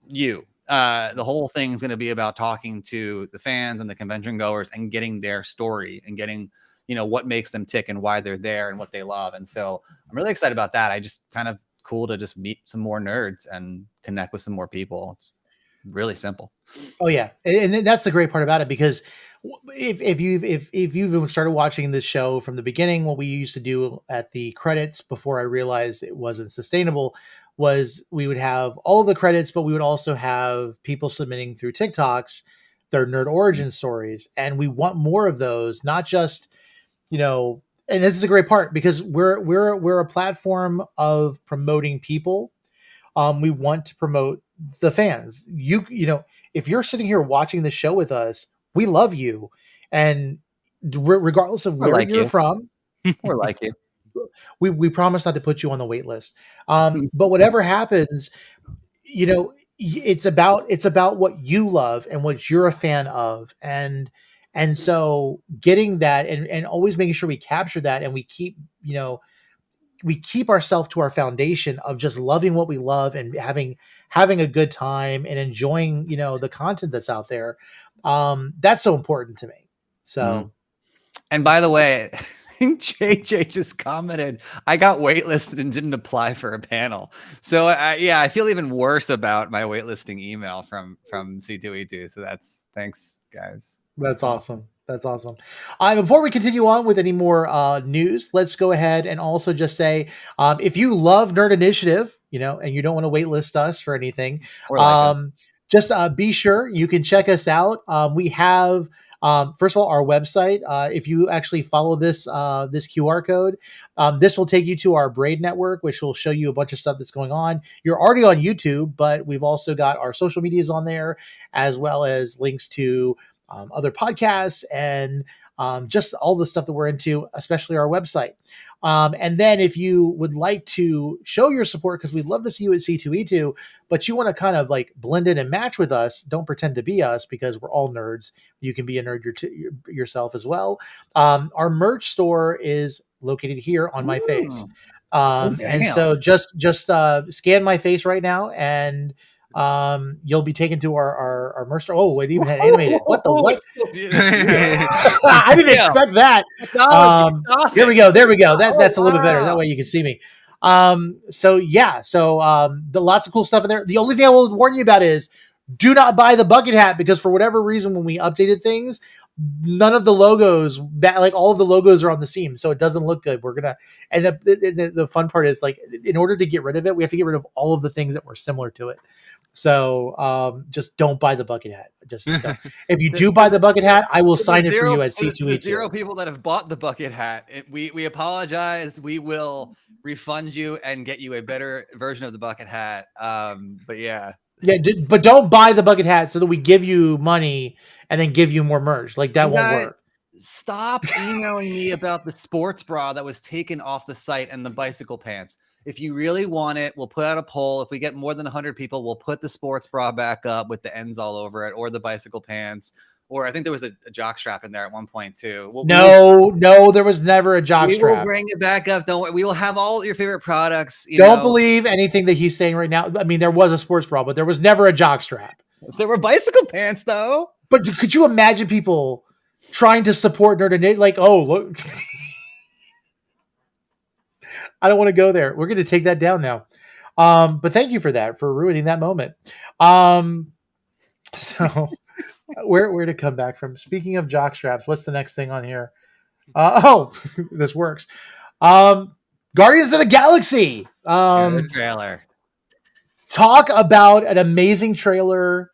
you. The whole thing is going to be about talking to the fans and the convention goers and getting their story and getting, what makes them tick and why they're there and what they love. And so I'm really excited about that. I just kind of cool to just meet some more nerds and connect with some more people. It's really simple. Oh yeah, and that's the great part about it, because if you've started watching this show from the beginning, what we used to do at the credits before I realized it wasn't sustainable was we would have all of the credits, but we would also have people submitting through TikToks their nerd origin stories, and we want more of those, not just and this is a great part, because we're a platform of promoting people. We want to promote the fans. You know, if you're sitting here watching the show with us, we love you, and regardless of Or where like you're you. from, Or like you. we promise not to put you on the wait list. But whatever happens, you know, it's about what you love and what you're a fan of, and so getting that and always making sure we capture that, and we keep, you know, we keep ourselves to our foundation of just loving what we love and having a good time and enjoying, you know, the content that's out there. That's so important to me. So And by the way, JJ just commented, I got waitlisted and didn't apply for a panel. So yeah, I feel even worse about my waitlisting email from C2E2. So thanks guys. that's awesome. That's awesome. Before we continue on with any more news, let's go ahead and also just say, if you love Nerd Initiative, you know, and you don't want to waitlist us for anything, Or like it. just be sure you can check us out. We have, first of all, our website. If you actually follow this QR code, this will take you to our Braid network, which will show you a bunch of stuff that's going on. You're already on YouTube, but we've also got our social medias on there, as well as links to other podcasts and just all the stuff that we're into, especially our website. And then if you would like to show your support, because we'd love to see you at C2E2, but you want to kind of like blend in and match with us, don't pretend to be us, because we're all nerds. You can be a nerd yourself as well. Our merch store is located here on my face. And so just scan my face right now, and you'll be taken to our merch store. Oh, it even had animated. What the what? I didn't expect that. Here we go. There we go. That's a little bit better. That way you can see me. So yeah. So the lots of cool stuff in there. The only thing I will warn you about is do not buy the bucket hat, because for whatever reason, when we updated things, none of the logos, like all of the logos are on the seam, so it doesn't look good. We're gonna, and the fun part is, like, in order to get rid of it, we have to get rid of all of the things that were similar to it. So just don't buy the bucket hat. Just don't. If you do buy the bucket hat, I will sign it for you at C2E2. Zero people that have bought the bucket hat. We apologize. We will refund you and get you a better version of the bucket hat. But yeah. Yeah, but don't buy the bucket hat so that we give you money and then give you more merch. Like, that won't work. Stop emailing me about the sports bra that was taken off the site and the bicycle pants. If you really want it, we'll put out a poll. If we get more than 100 people, we'll put the sports bra back up with the ends all over it, or the bicycle pants. Or I think there was a jock strap in there at one point too. No, there was never a jock strap. We will bring it back up. Don't worry. We will have all your favorite products. Don't believe anything that he's saying right now. I mean, there was a sports bra, but there was never a jock strap. There were bicycle pants though. But could you imagine people trying to support Nerd and Nate? Like, oh, look. I don't want to go there. We're going to take that down now. But thank you for that, for ruining that moment. So where to come back from? Speaking of jock straps, what's the next thing on here? This works. Guardians of the Galaxy. Good trailer. Talk about an amazing trailer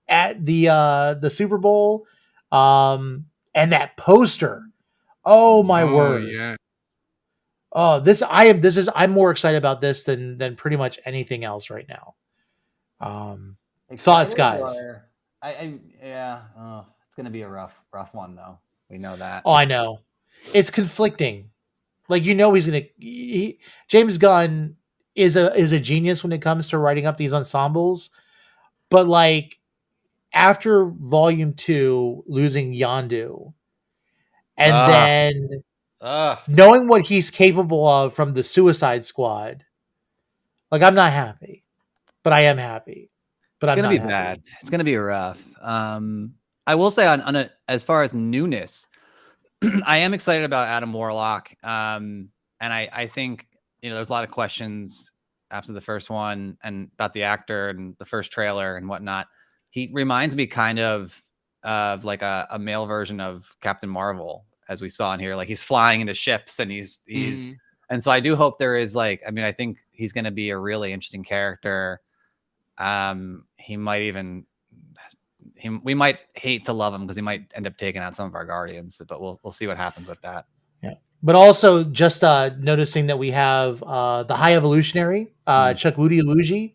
at the Super Bowl. And that poster. Oh my word. Yeah. Oh, I'm more excited about this than pretty much anything else right now. Thoughts, guys? Yeah. Oh, it's gonna be a rough one though. We know that. Oh, I know. It's conflicting. Like, you know, James Gunn is a genius when it comes to writing up these ensembles, but like after Volume 2 losing Yondu, and then knowing what he's capable of from the Suicide Squad, like, I'm not happy, but I am happy. But it's going to be bad. It's going to be rough. I will say on as far as newness, I am excited about Adam Warlock. And I think, you know, there's a lot of questions after the first one and about the actor and the first trailer and whatnot. He reminds me kind of like a male version of Captain Marvel, as we saw in here. Like, he's flying into ships and he's and so I do hope there is, like, I mean, I think he's going to be a really interesting character. We might hate to love him because he might end up taking out some of our Guardians, but we'll see what happens with that. Yeah. But also just noticing that we have the High Evolutionary, Chukwudi Iluji,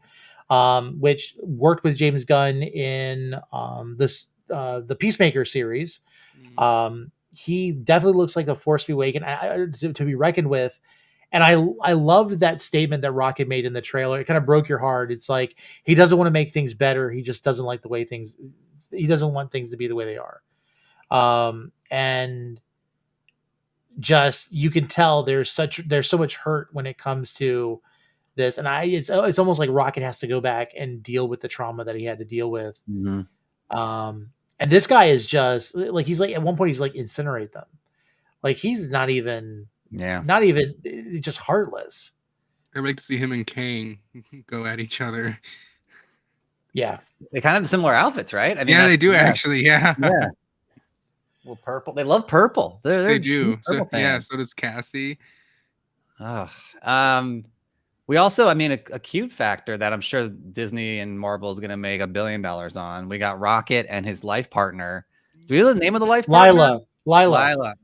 which worked with James Gunn in the Peacemaker series. He definitely looks like a force to be awakened, to be reckoned with. And I loved that statement that Rocket made in the trailer. It kind of broke your heart. It's like he doesn't want to make things better. He just doesn't like the way things. He doesn't want things to be the way they are. And just you can tell there's so much hurt when it comes to this, and it's almost like Rocket has to go back and deal with the trauma that he had to deal with. And this guy is just like he's like at one point he's like incinerate them, like he's not even just heartless. I'd like to see him and Kang go at each other. Yeah, they kind of have similar outfits, right? I mean, yeah, they do actually. Yeah. Well, purple. They love purple. They do. So, yeah. So does Cassie. Oh, we also, I mean, a cute factor that I'm sure Disney and Marvel is going to make $1 billion on. We got Rocket and his life partner. Do you know the name of the life partner? Lila. Lila.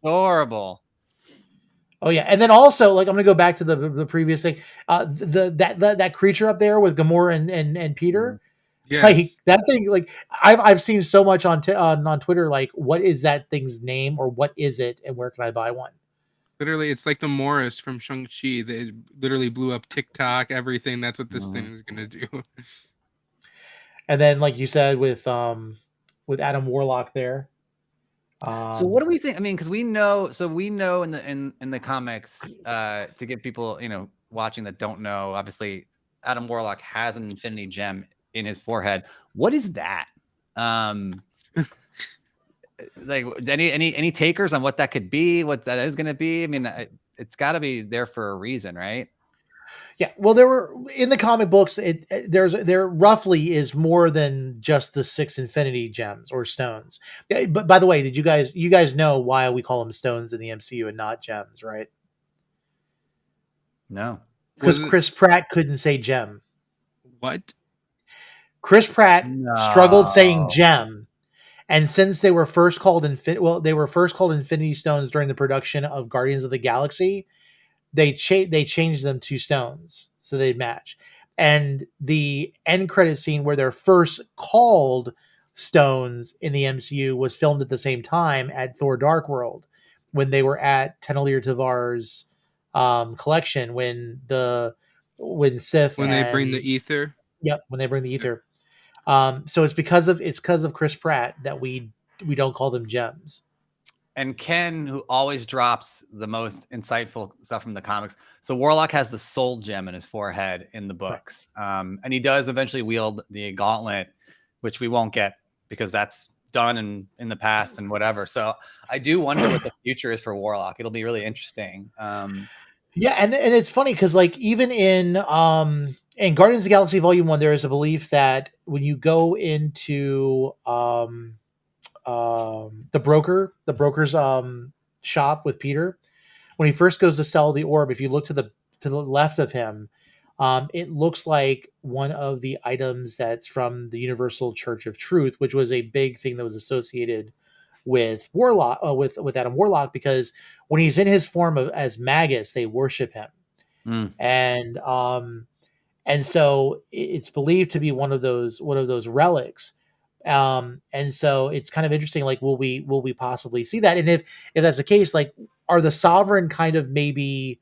Adorable. Oh yeah, and then also like I'm gonna go back to the previous thing. That creature up there with Gamora and Peter. Yes. Like that thing, like I've seen so much on Twitter. Like, what is that thing's name, or what is it, and where can I buy one? Literally, it's like the Morris from Shang-Chi. They literally blew up TikTok, everything. That's what this thing is gonna do. And then, like you said, with Adam Warlock there. So what do we think? I mean, because we know in the comics, to get people watching that don't know, obviously Adam Warlock has an Infinity Gem in his forehead. What is that? Like any takers on what that could be, what that is going to be? I mean, it's got to be there for a reason, right? Yeah, well, there were in the comic books. There roughly is more than just the 6 Infinity Gems or stones. But by the way, you guys know why we call them stones in the MCU and not gems, right? No, because Chris Pratt couldn't say gem. What? Chris Pratt struggled saying gem, and since they were first called Infinity Stones during the production of Guardians of the Galaxy. They changed them to stones so they'd match. And the end credit scene where they're first called stones in the MCU was filmed at the same time at Thor Dark World when they were at Tenelir Tavar's collection when Sif when they bring the ether. Yep, when they bring the ether. So it's because of Chris Pratt that we don't call them gems. And Ken, who always drops the most insightful stuff from the comics. So Warlock has the soul gem in his forehead in the books. And he does eventually wield the gauntlet, which we won't get because that's done in the past and whatever. So I do wonder what the future is for Warlock. It'll be really interesting. Yeah, and it's funny because like even in Guardians of the Galaxy Volume 1, there is a belief that when you go into the broker's shop with Peter, when he first goes to sell the orb, if you look to the left of him, it looks like one of the items that's from the Universal Church of Truth, which was a big thing that was associated with Warlock, with Adam Warlock, because when he's in his form as Magus, they worship him, and so it's believed to be one of those relics. And so it's kind of interesting, like, will we possibly see that? And if that's the case, like, are the Sovereign kind of maybe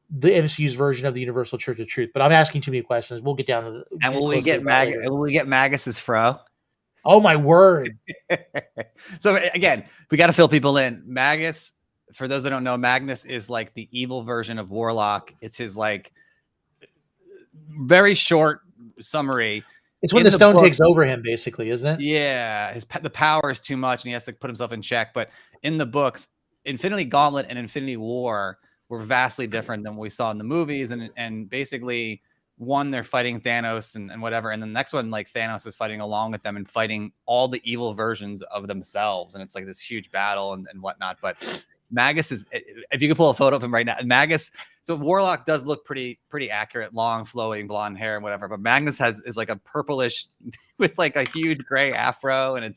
the MCU's version of the Universal Church of Truth? But I'm asking too many questions. We'll get down to and will we get Magus's fro? Oh my word. So again, we got to fill people in. Magus, for those that don't know, Magnus is like the evil version of Warlock. It's his like very short summary. It's when the stone takes over him, basically, isn't it? Yeah, the power is too much, and he has to put himself in check. But in the books, Infinity Gauntlet and Infinity War were vastly different than what we saw in the movies. And basically, one, they're fighting Thanos and whatever, and the next one, like Thanos is fighting along with them and fighting all the evil versions of themselves, and it's like this huge battle and whatnot. But Magus is, if you could pull a photo of him right now, Magus. So Warlock does look pretty accurate, long, flowing blonde hair and whatever. But Magnus is like a purplish with like a huge gray afro, and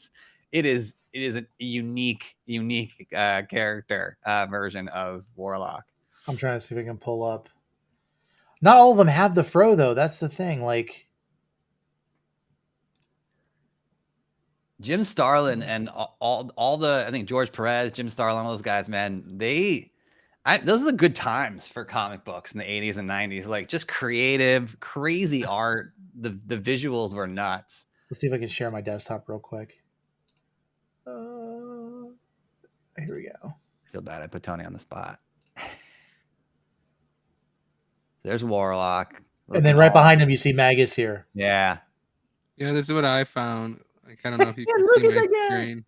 it is a unique character version of Warlock. I'm trying to see if I can pull up. Not all of them have the fro though. That's the thing. Like Jim Starlin and all the, I think George Perez, Jim Starlin, all those guys, man, those are the good times for comic books in the 80s and 90s. Like just creative, crazy art. The visuals were nuts. let's see if I can share my desktop real quick. Here we go. I feel bad I put Tony on the spot. There's Warlock. And then right behind him, you see Magus here. Yeah. Yeah, this is what I found. Like, I don't know if you can see my screen.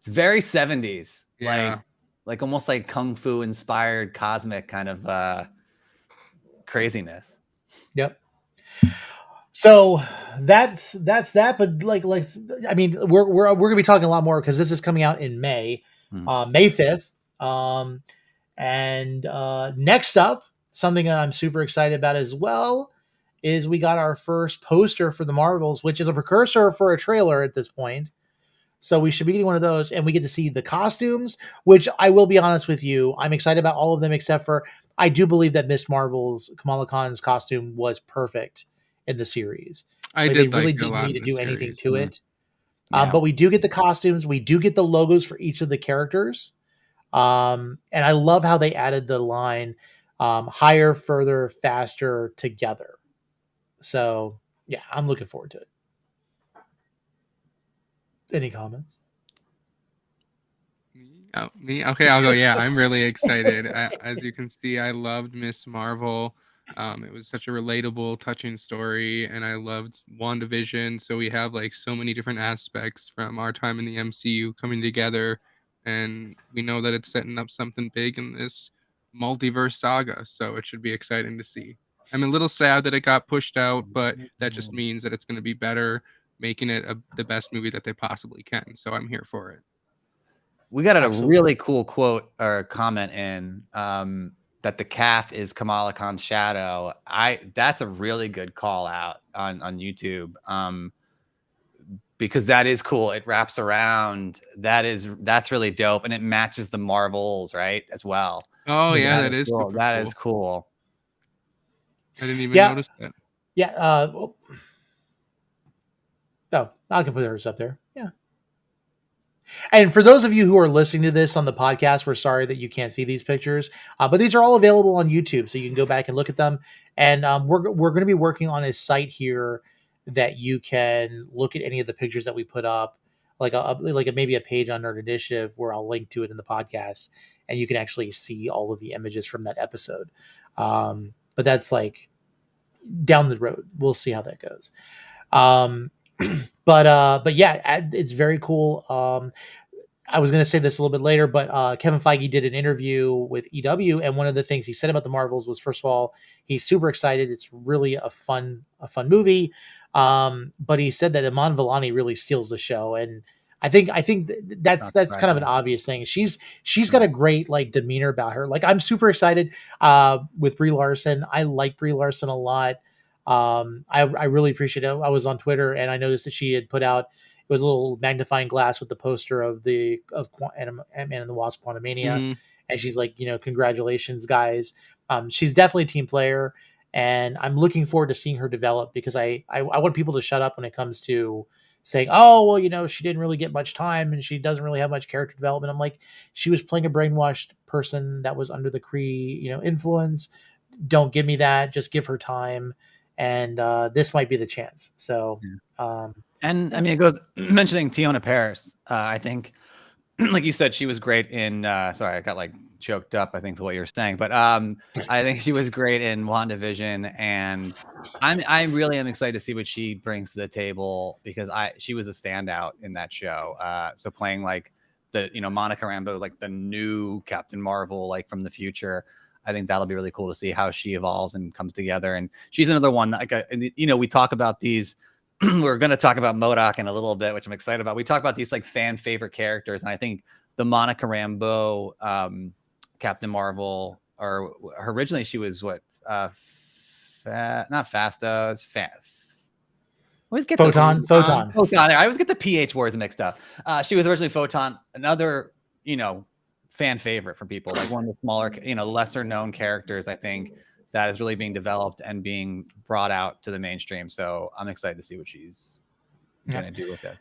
It's very 70s. Yeah. Like almost like Kung Fu inspired cosmic kind of craziness. Yep. So that's that. But like I mean, we're gonna be talking a lot more because this is coming out in May, May 5th. And next up, something that I'm super excited about as well is we got our first poster for the Marvels, which is a precursor for a trailer at this point. So we should be getting one of those, and we get to see the costumes, which I will be honest with you, I'm excited about all of them except for I do believe that Miss Marvel's Kamala Khan's costume was perfect in the series. I Like, did they really like it a didn't lot need in to the do anything series. to it. Yeah. But we do get the costumes. We do get the logos for each of the characters. And I love how they added the line higher, further, faster, together. So, yeah, I'm looking forward to it. Any comments? Oh, me? Okay, I'll go. Yeah, I'm really excited. As you can see, I loved Miss Marvel. It was such a relatable, touching story, and I loved WandaVision. So we have like so many different aspects from our time in the MCU coming together, and we know that it's setting up something big in this multiverse saga. So it should be exciting to see. I'm a little sad that it got pushed out, but that just means that it's going to be better, making it the best movie that they possibly can. So I'm here for it. We got a Absolutely. really cool quote or comment in that the calf is Kamala Khan's shadow. That's a really good call out on YouTube. Because that is cool. It wraps around. That's really dope. And it matches the Marvels, right? As well. Oh So yeah, that is cool. super That cool. is cool. I didn't even Yeah. notice that. Yeah. Oh, I can put hers up there. Yeah. And for those of you who are listening to this on the podcast, we're sorry that you can't see these pictures, but these are all available on YouTube, so you can go back and look at them. And we're going to be working on a site here that you can look at any of the pictures that we put up, like maybe a page on Nerd Initiative where I'll link to it in the podcast, and you can actually see all of the images from that episode. But that's like down the road. We'll see how that goes. But yeah, it's very cool. I was going to say this a little bit later, but Kevin Feige did an interview with EW, and one of the things he said about the Marvels was, first of all, he's super excited. It's really a fun movie. But he said that Iman Vellani really steals the show, and I think that's kind of an obvious thing. She's got a great like demeanor about her. Like, I'm super excited with Brie Larson. I like Brie Larson a lot. I really appreciate it. I was on Twitter and I noticed that she had put out, it was a little magnifying glass with the poster of Ant-Man and the Wasp Quantumania. Mhm. And she's like, congratulations guys. She's definitely a team player, and I'm looking forward to seeing her develop, because I want people to shut up when it comes to saying, oh, well, she didn't really get much time and she doesn't really have much character development. I'm like, she was playing a brainwashed person that was under the Kree, influence. Don't give me that. Just give her time. And this might be the chance. So, And I mean, it goes mentioning Tiona Paris. I think, like you said, she was great in. Sorry, I got like choked up, I think, to what you were saying. But I think she was great in WandaVision, and I really am excited to see what she brings to the table, because she was a standout in that show. So playing like the Monica Rambeau, like the new Captain Marvel, like from the future. I think that'll be really cool to see how she evolves and comes together. And she's another one. Like, we talk about these. We're going to talk about MODOK in a little bit, which I'm excited about. We talk about these like fan favorite characters, and I think the Monica Rambeau Captain Marvel, or originally she was what? Not Fasta. It's always get Photon. Photon. I always get the PH words mixed up. She was originally Photon, another fan favorite for people, like one of the smaller, lesser known characters, I think. that is really being developed and being brought out to the mainstream. So I'm excited to see what she's going to do with this.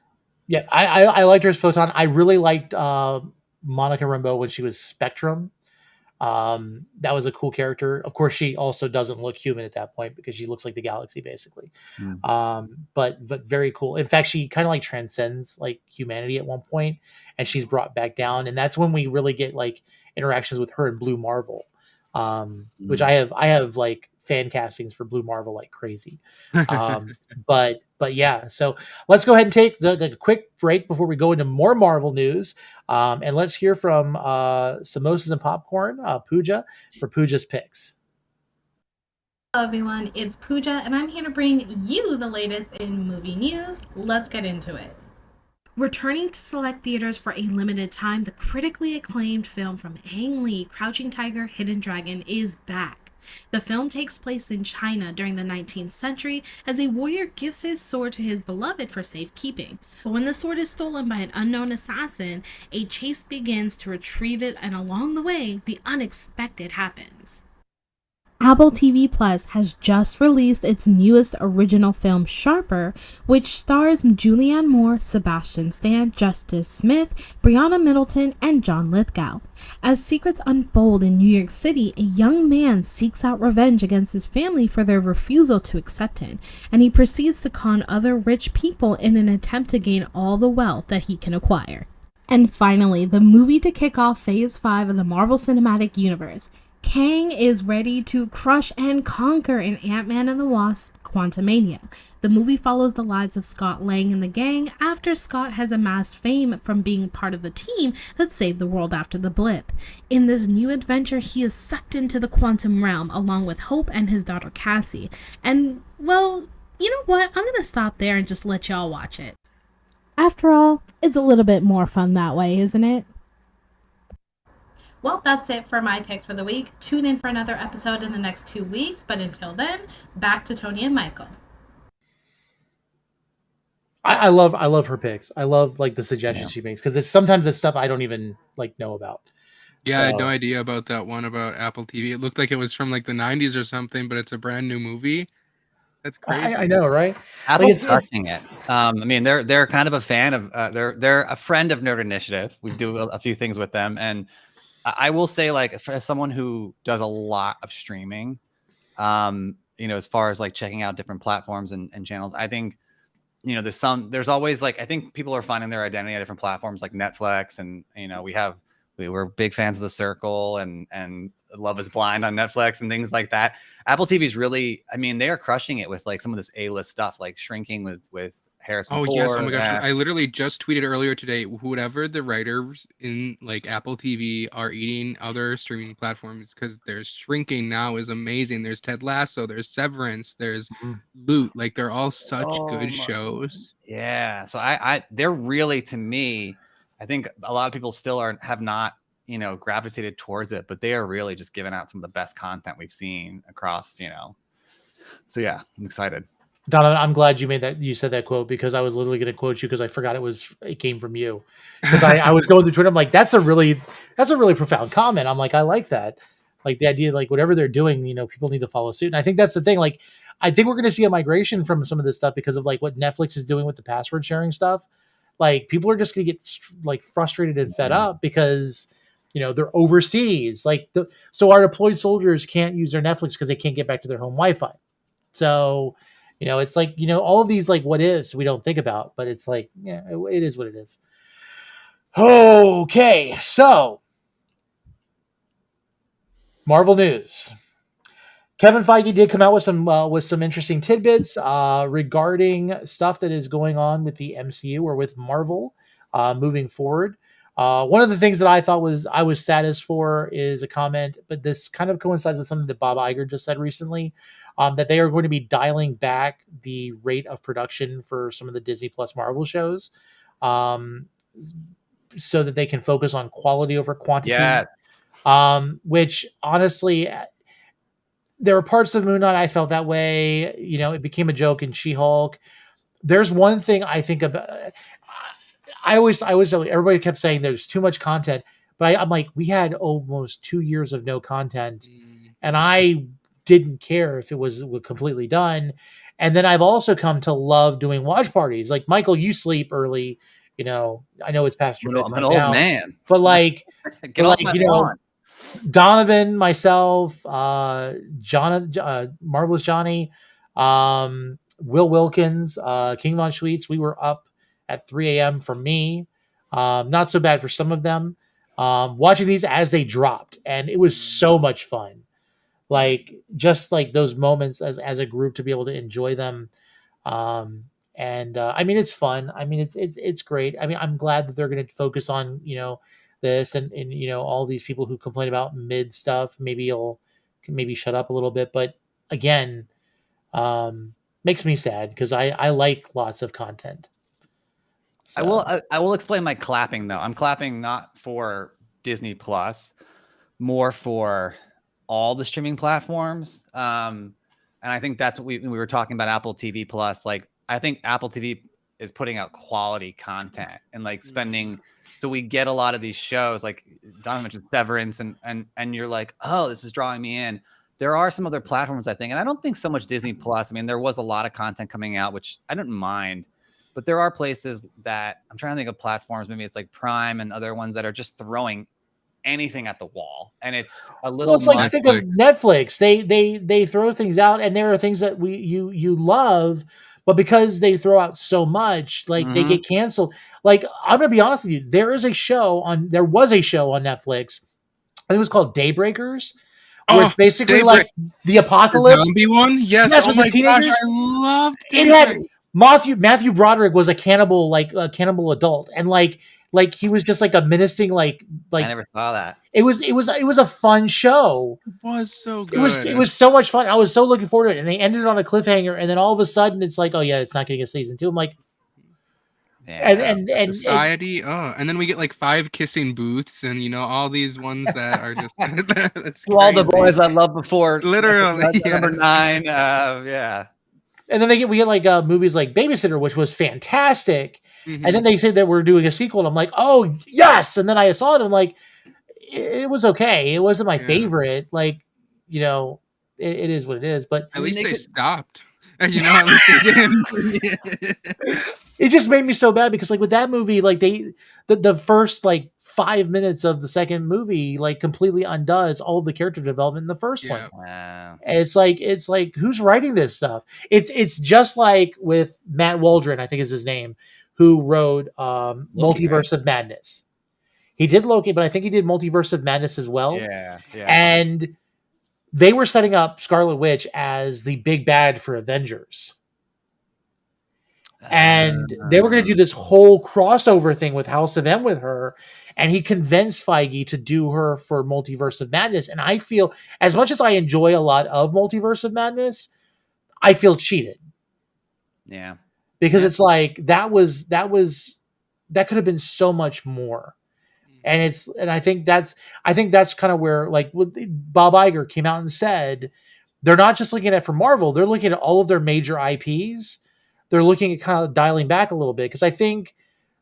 Yeah, I liked her as Photon. I really liked Monica Rambeau when she was Spectrum. That was a cool character. Of course, she also doesn't look human at that point because she looks like the galaxy basically. But very cool. In fact, she kind of like transcends like humanity at one point, and she's brought back down, and that's when we really get like interactions with her and Blue Marvel, which I have like fan castings for Blue Marvel like crazy. But yeah, so let's go ahead and take a quick break before we go into more Marvel news. And let's hear from Samosas and Popcorn, Pooja, for Pooja's picks. Hello everyone, it's Pooja, and I'm here to bring you the latest in movie news. Let's get into it. Returning to select theaters for a limited time, the critically acclaimed film from Ang Lee, Crouching Tiger, Hidden Dragon, is back. The film takes place in China during the 19th century as a warrior gives his sword to his beloved for safekeeping. But when the sword is stolen by an unknown assassin, a chase begins to retrieve it, and along the way, the unexpected happens. Apple TV Plus has just released its newest original film, Sharper, which stars Julianne Moore, Sebastian Stan, Justice Smith, Brianna Middleton, and John Lithgow. As secrets unfold in New York City, a young man seeks out revenge against his family for their refusal to accept him, and he proceeds to con other rich people in an attempt to gain all the wealth that he can acquire. And finally, the movie to kick off Phase 5 of the Marvel Cinematic Universe. Kang is ready to crush and conquer in Ant-Man and the Wasp: Quantumania. The movie follows the lives of Scott Lang and the gang after Scott has amassed fame from being part of the team that saved the world after the blip. In this new adventure, he is sucked into the quantum realm along with Hope and his daughter Cassie. And, well, you know what? I'm gonna stop there and just let y'all watch it. After all, it's a little bit more fun that way, isn't it? Well, that's it for my picks for the week. Tune in for another episode in the next 2 weeks. But until then, back to Tony and Michael. I love her picks. I love like the suggestions she makes because sometimes it's stuff I don't even like know about. Yeah, I had no idea about that one about Apple TV. It looked like it was from like the 90s or something, but it's a brand new movie. That's crazy. I know, right? Apple's crushing it. I mean, they're kind of a fan of they're a friend of Nerd Initiative. We do a few things with them, and I will say, like, for someone who does a lot of streaming, you know, as far as like checking out different platforms and channels, I think, you know, there's always like, I think people are finding their identity on different platforms like Netflix, and you know, we're big fans of The Circle and Love Is Blind on Netflix and things like that. Apple TV's really, I mean, they are crushing it with like some of this A-list stuff, like Shrinking with Harrison Ford. Yes, oh my gosh, I literally just tweeted earlier today, whoever the writers in like Apple TV are eating other streaming platforms, because there's Shrinking now is amazing. There's Ted Lasso, there's Severance, there's Loot. Like, they're all such good shows. Yeah, so they're really, to me, I think a lot of people still have not, you know, gravitated towards it, but they are really just giving out some of the best content we've seen across, you know. So yeah, I'm excited. Donovan, I'm glad you said that quote, because I was literally going to quote you because I forgot it came from you. Because I was going through Twitter, I'm like, that's a really profound comment. I'm like, I like that, like the idea, like whatever they're doing, you know, people need to follow suit. And I think that's the thing. Like, I think we're going to see a migration from some of this stuff because of like what Netflix is doing with the password sharing stuff. Like, people are just going to get like frustrated and fed up because, you know, they're overseas. Like, so our deployed soldiers can't use their Netflix because they can't get back to their home Wi-Fi. So, you know, it's like, you know, all of these like what ifs we don't think about, but it's like, yeah, it is what it is. Okay, so Marvel news. Kevin Feige did come out with some interesting tidbits regarding stuff that is going on with the MCU or with Marvel moving forward. One of the things that I thought I was saddest for is a comment, but this kind of coincides with something that Bob Iger just said recently, that they are going to be dialing back the rate of production for some of the Disney Plus Marvel shows, so that they can focus on quality over quantity. Yes. Which honestly, there were parts of Moon Knight I felt that way. You know, it became a joke in She-Hulk. There's one thing I think about. I always everybody kept saying there's too much content, but I'm like, we had almost 2 years of no content, and I didn't care if it was completely done. And then I've also come to love doing watch parties. Like, Michael, you sleep early. I know it's past your I'm bedtime an old now, man. but like, Get off my lawn. Donovan, myself, Marvelous Johnny, Will Wilkins, King Von Schweetz, we were up at 3 a.m. for me. Not so bad for some of them. Watching these as they dropped, and it was so much fun. Like, just like those moments as a group to be able to enjoy them. I mean, it's fun. I mean, it's great. I mean, I'm glad that they're going to focus on, this and all these people who complain about mid stuff. Maybe shut up a little bit, but again, makes me sad because I like lots of content. So. I will explain my clapping though. I'm clapping not for Disney Plus, more for all the streaming platforms. And I think that's what we were talking about Apple TV Plus. Like, I think Apple TV is putting out quality content and like spending. So we get a lot of these shows, like Don mentioned Severance, and you're like, oh, this is drawing me in. There are some other platforms, I think, and I don't think so much Disney Plus. I mean, there was a lot of content coming out, which I didn't mind, but there are places that I'm trying to think of platforms. Maybe it's like Prime and other ones that are just throwing anything at the wall, and it's a little. Well, it's like, think of Netflix. They throw things out, and there are things that you love, but because they throw out so much, like they get canceled. Like, I'm gonna be honest with you, there was a show on Netflix. I think it was called Daybreakers, where it's basically like the apocalypse. The zombie one? Yes. Oh my gosh, I loved it. It had Matthew Broderick was a cannibal, like a cannibal adult, and like he was just like a menacing, like I never saw that. It was a fun show. It was so good. It was so much fun. I was so looking forward to it, and they ended on a cliffhanger, and then all of a sudden it's like, oh yeah, it's not getting a season 2. I'm like, and society. And then we get like 5 kissing booths, and all these ones that are just that's all the boys I loved before. Literally, number 9. Yeah. And then we get like movies like Babysitter, which was fantastic. And then they said that we're doing a sequel, and I'm like, oh yes. And then I saw it, and I'm like, it was okay. It wasn't my favorite. Like, it is what it is. But at least they stopped. At least they didn't. It just made me so bad because, like, with that movie, like the first like 5 minutes of the second movie like completely undoes all of the character development in the first one. Wow. It's like who's writing this stuff? It's just like with Matt Waldron, I think is his name, who wrote Multiverse of Madness. He did Loki, but I think he did Multiverse of Madness as well. Yeah. And they were setting up Scarlet Witch as the big bad for Avengers. And they were going to do this whole crossover thing with House of M with her. And he convinced Feige to do her for Multiverse of Madness. And I feel, as much as I enjoy a lot of Multiverse of Madness, I feel cheated. Yeah. Because it's like, that could have been so much more. And I think that's kind of where, like, Bob Iger came out and said, they're not just looking at for Marvel, they're looking at all of their major IPs. They're looking at kind of dialing back a little bit. Because I think,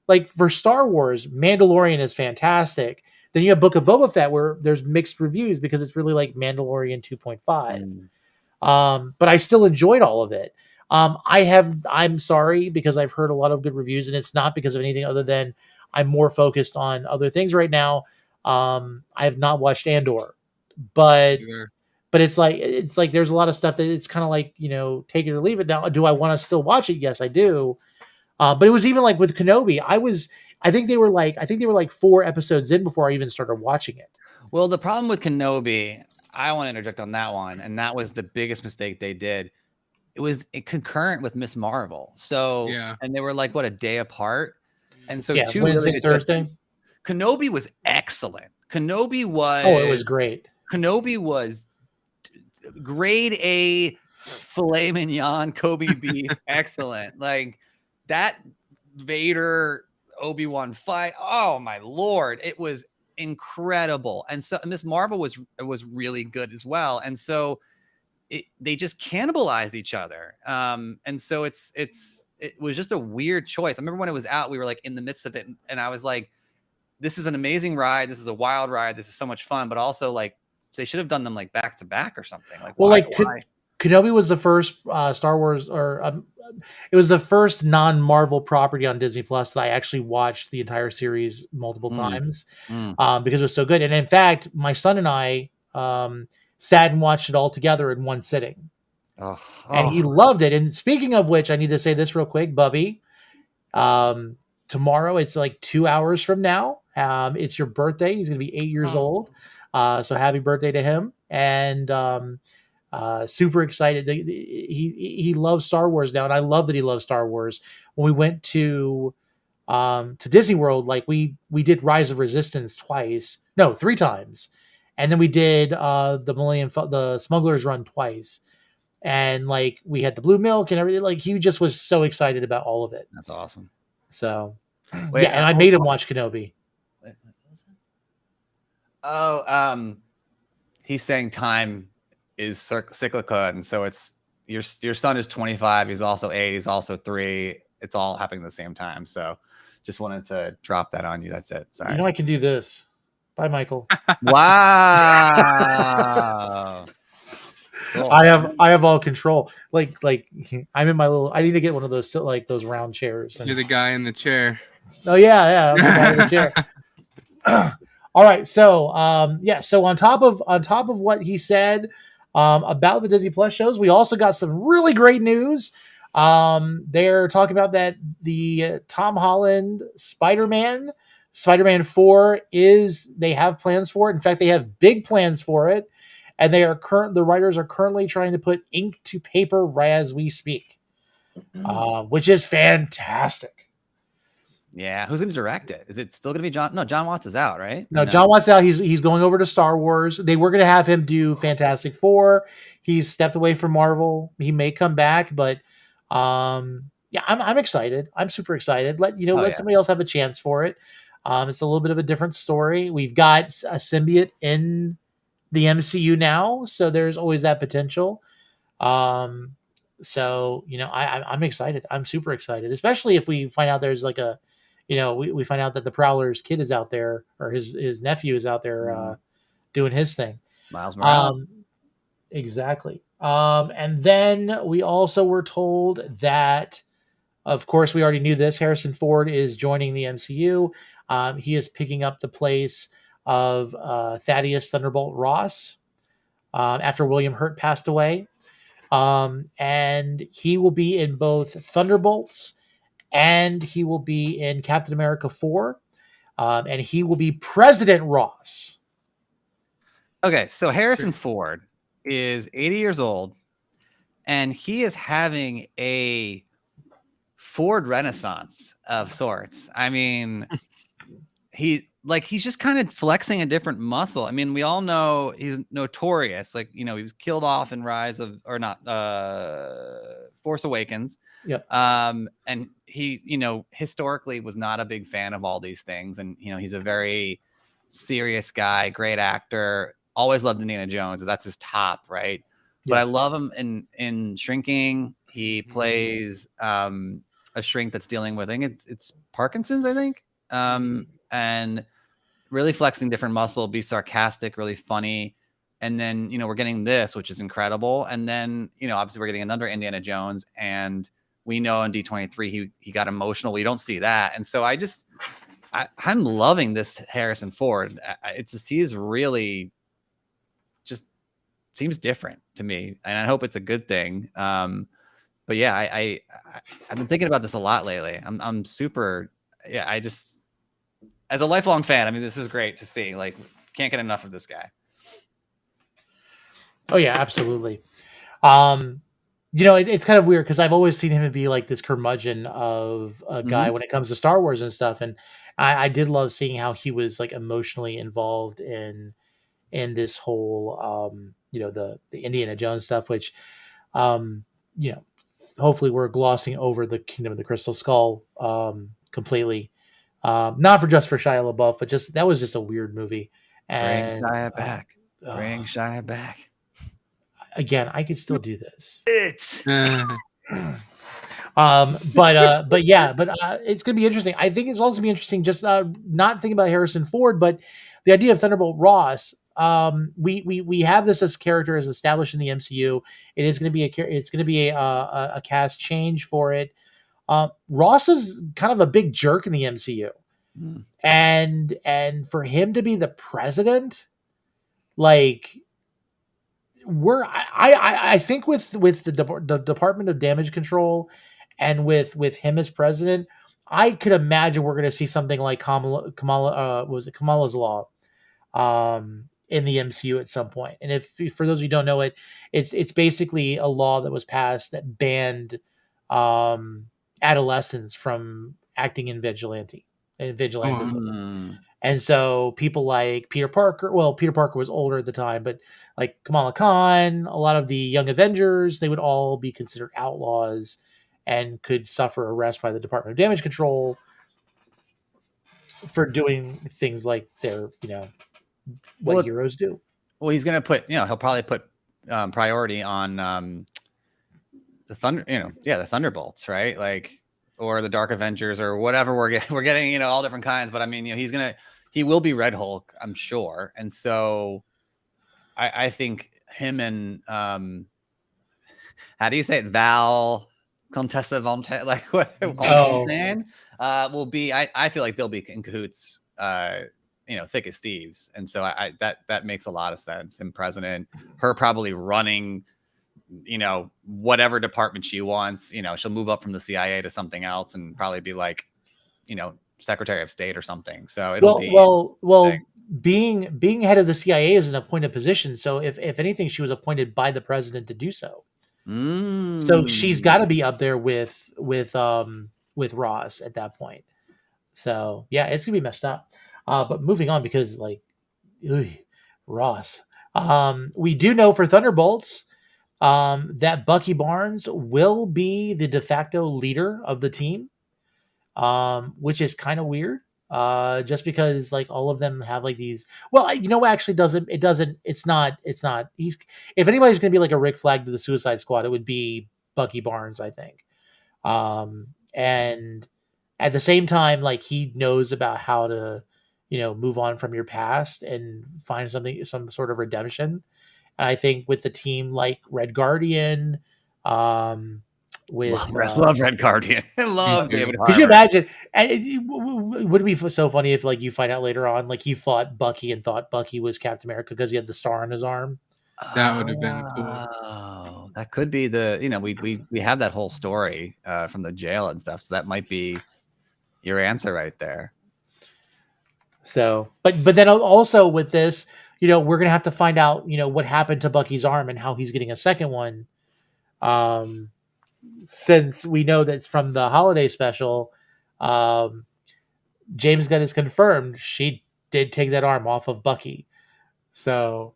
like, for Star Wars, Mandalorian is fantastic. Then you have Book of Boba Fett, where there's mixed reviews because it's really like Mandalorian 2.5. But I still enjoyed all of it. I'm sorry because I've heard a lot of good reviews, and it's not because of anything other than I'm more focused on other things right now. I have not watched Andor, but it's like there's a lot of stuff that it's kind of like, take it or leave it. Now, do I want to still watch it? Yes, I do. But it was even like with Kenobi. I think they were like 4 episodes in before I even started watching it. Well, the problem with Kenobi, I want to interject on that one, and that was the biggest mistake they did. It was concurrent with Miss Marvel. So, and they were like, what, a day apart? And so Wednesday, Thursday. Kenobi was excellent. Kenobi was... Oh, it was great. Kenobi was grade A filet mignon, Kobe beef, excellent. Like, that Vader Obi-Wan fight, oh my Lord, it was incredible. And so Miss Marvel was really good as well. And so they just cannibalized each other. And so it was just a weird choice. I remember when it was out, we were like in the midst of it, and I was like, this is an amazing ride. This is a wild ride. This is so much fun, but also like they should have done them like back to back or something. Like, Well, why? like Kenobi was the first Star Wars, or it was the first non-Marvel property on Disney Plus that I actually watched the entire series multiple times because it was so good. And in fact, my son and I sat and watched it all together in one sitting. And he loved it. And speaking of which, I need to say this real quick, Bubby. Tomorrow, it's like 2 hours from now. It's your birthday. He's going to be 8 years old. So happy birthday to him. And super excited. He loves Star Wars now. And I love that he loves Star Wars. When we went to Disney World, like we did Rise of Resistance three times. And then we did the Smuggler's Run twice. And like we had the blue milk and everything. Like he just was so excited about all of it. That's awesome. So and I made him watch Kenobi. He's saying time is cyclical, and so it's your son is 25. He's also 8. He's also 3. It's all happening at the same time. So just wanted to drop that on you. That's it. Sorry. I can do this. Bye, Michael. Wow. Cool. I have all control. Like I'm in my little. I need to get one of those those round chairs. You're the guy in the chair. Oh yeah, I'm the guy in the chair. All right, so so on top of what he said about the Disney Plus shows, we also got some really great news. They're talking about that the Tom Holland Spider-Man 4 they have plans for it. In fact, they have big plans for it. And the writers are currently trying to put ink to paper as we speak, which is fantastic. Yeah, who's going to direct it? Is it still going to be John? No, John Watts is out, right? No, John Watts out. He's going over to Star Wars. They were going to have him do Fantastic Four. He's stepped away from Marvel. He may come back, but I'm excited. I'm super excited. Let somebody else have a chance for it. It's a little bit of a different story. We've got a symbiote in the MCU now, so there's always that potential. I'm excited. I'm super excited, especially if we find out there's like we find out that the Prowler's kid is out there, or his nephew is out there doing his thing. Miles Morales. Exactly. And then we also were told that, of course, we already knew this. Harrison Ford is joining the MCU. He is picking up the place of Thaddeus Thunderbolt Ross after William Hurt passed away. And he will be in both Thunderbolts and he will be in Captain America 4. And he will be President Ross. Okay, so Harrison Ford is 80 years old and he is having a Ford Renaissance of sorts. I mean, he's just kind of flexing a different muscle. I mean, we all know he's notorious. Like, he was killed off in Force Awakens. Yep. And he, historically was not a big fan of all these things. And, he's a very serious guy, great actor, always loved Indiana Jones. That's his top, right? Yeah. But I love him in Shrinking. He plays a shrink that's dealing with, I think it's Parkinson's, I think. And really flexing different muscle, be sarcastic, really funny. And then, we're getting this, which is incredible. And then, obviously we're getting another Indiana Jones, and we know in D23, he got emotional. We don't see that. And so I'm loving this Harrison Ford. He is really just seems different to me. And I hope it's a good thing. But yeah, I've been thinking about this a lot lately. I'm super, as a lifelong fan, I mean, this is great to see. Like, can't get enough of this guy. Oh yeah, absolutely. It's kind of weird because I've always seen him be like this curmudgeon of a guy when it comes to Star Wars and stuff. And I did love seeing how he was like emotionally involved in this whole, the Indiana Jones stuff, which, hopefully we're glossing over the Kingdom of the Crystal Skull completely. Not just for Shia LaBeouf, but that was just a weird movie. And Bring Shia back. Bring Shia back. Again, I could still do this. It's it's gonna be interesting. I think it's also gonna be interesting just not thinking about Harrison Ford, but the idea of Thunderbolt Ross. we have this as character as established in the MCU. It is going to be a cast change for it. Ross is kind of a big jerk in the MCU, and for him to be the president, like I think with the Department of Damage Control and with him as president, I could imagine we're going to see something like Kamala's Law in the MCU at some point. And if for those who don't know it, it's basically a law that was passed that banned adolescents from acting in vigilantism. And so people like Peter Parker was older at the time, but like Kamala Khan, a lot of the Young Avengers, they would all be considered outlaws and could suffer arrest by the Department of Damage Control for doing things like what heroes do. Well, he's going to he'll probably put priority on the Thunderbolts, right? Like, or the Dark Avengers or whatever we're getting, all different kinds. But I mean, he will be Red Hulk, I'm sure. And so I think him and how do you say it? Contessa Von like what will be. I feel like they'll be in cahoots, thick as thieves. And so that makes a lot of sense. Him president, her probably running, whatever department she wants. She'll move up from the CIA to something else and probably be like, Secretary of State or something. So being head of the CIA is an appointed position. So if anything, she was appointed by the president to do so. So she's got to be up there with Ross at that point. So yeah, it's gonna be messed up. But moving on, because Ross, we do know for Thunderbolts that Bucky Barnes will be the de facto leader of the team, which is kind of weird. Just because like all of them have like these, it's not, if anybody's going to be like a Rick Flag to the Suicide Squad, it would be Bucky Barnes, I think. And at the same time, like he knows about how to, move on from your past and find some sort of redemption. And I think with the team like Red Guardian, love Red Guardian. I love David Harbour. Could you imagine? Would it be so funny if like you find out later on, like he fought Bucky and thought Bucky was Captain America because he had the star on his arm? That would have been cool. Oh, that could be we have that whole story from the jail and stuff. So that might be your answer right there. So, but then also with this, we're gonna have to find out, what happened to Bucky's arm and how he's getting a second one. Since we know that's from the holiday special, James Gunn has confirmed she did take that arm off of Bucky. So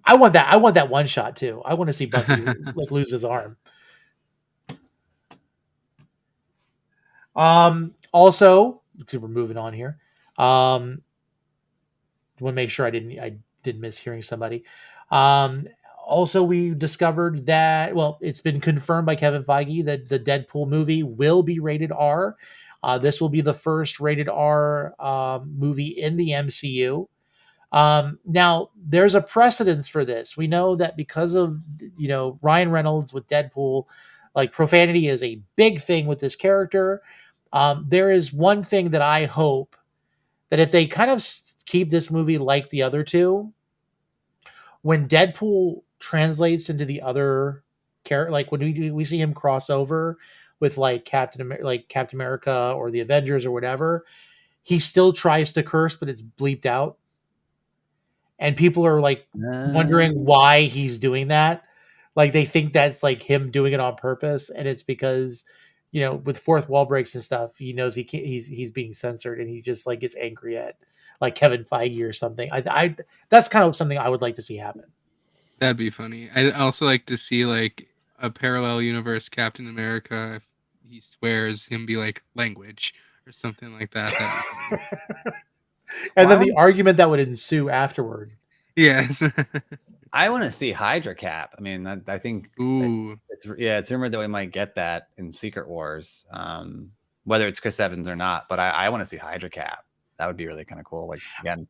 I want that one shot too. I want to see Bucky like lose his arm. Also, we're moving on here. Want to make sure I didn't miss hearing somebody. Also, we discovered that, it's been confirmed by Kevin Feige that the Deadpool movie will be rated R. This will be the first rated R movie in the MCU. Now, there's a precedence for this. We know that because of, Ryan Reynolds with Deadpool, like profanity is a big thing with this character. There is one thing that I hope that if they kind of keep this movie like the other two, when Deadpool translates into the other character, like when we see him cross over with like Captain America or the Avengers or whatever, he still tries to curse, but it's bleeped out. And people are like wondering why he's doing that. Like they think that's like him doing it on purpose. And it's because, with fourth wall breaks and stuff, he knows he's being censored and he just like gets angry at like Kevin Feige or something. I that's kind of something I would like to see happen. That'd be funny. I'd also like to see like a parallel universe Captain America. If he swears, him be like language or something like that. And then the argument that would ensue afterward. Yes. I want to see Hydra Cap. I mean, I think it's rumored that we might get that in Secret Wars, whether it's Chris Evans or not. But I want to see Hydra Cap. That would be really kind of cool. Like again,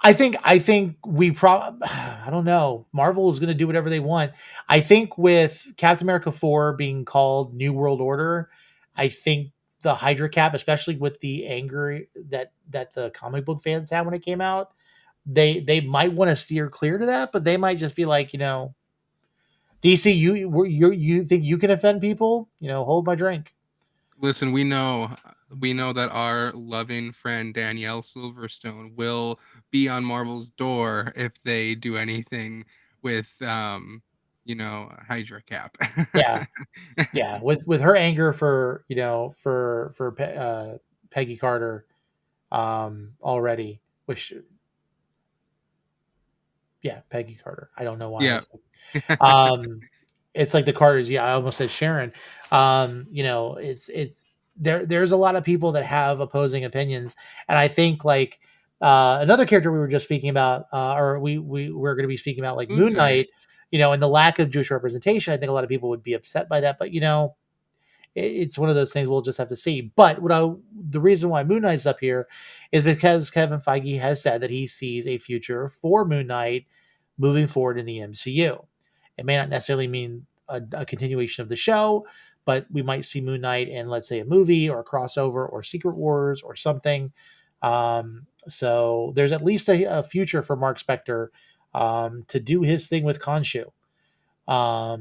I think I don't know. Marvel is going to do whatever they want. I think with Captain America 4 being called New World Order, I think the Hydra Cap, especially with the anger that the comic book fans had when it came out, they might want to steer clear to that, but they might just be like, DC, you think you can offend people? Hold my drink. Listen, we know that our loving friend Danielle Silverstone will be on Marvel's door if they do anything with Hydra Cap. Yeah, yeah. With her anger for Peggy Carter, already, which yeah, Peggy Carter. I don't know why I Yeah. was it's like the Carters. Yeah, I almost said Sharon. It's there's a lot of people that have opposing opinions, and I think like another character we were just speaking about, or we're going to be speaking about, like Moon Moon Knight. Knight, and the lack of Jewish representation. I think a lot of people would be upset by that, but it's one of those things we'll just have to see. But the reason why Moon Knight's up here is because Kevin Feige has said that he sees a future for Moon Knight moving forward in the MCU. It may not necessarily mean a continuation of the show, but we might see Moon Knight in, let's say, a movie or a crossover or Secret Wars or something. So there's at least a future for Mark Spector to do his thing with Khonshu. That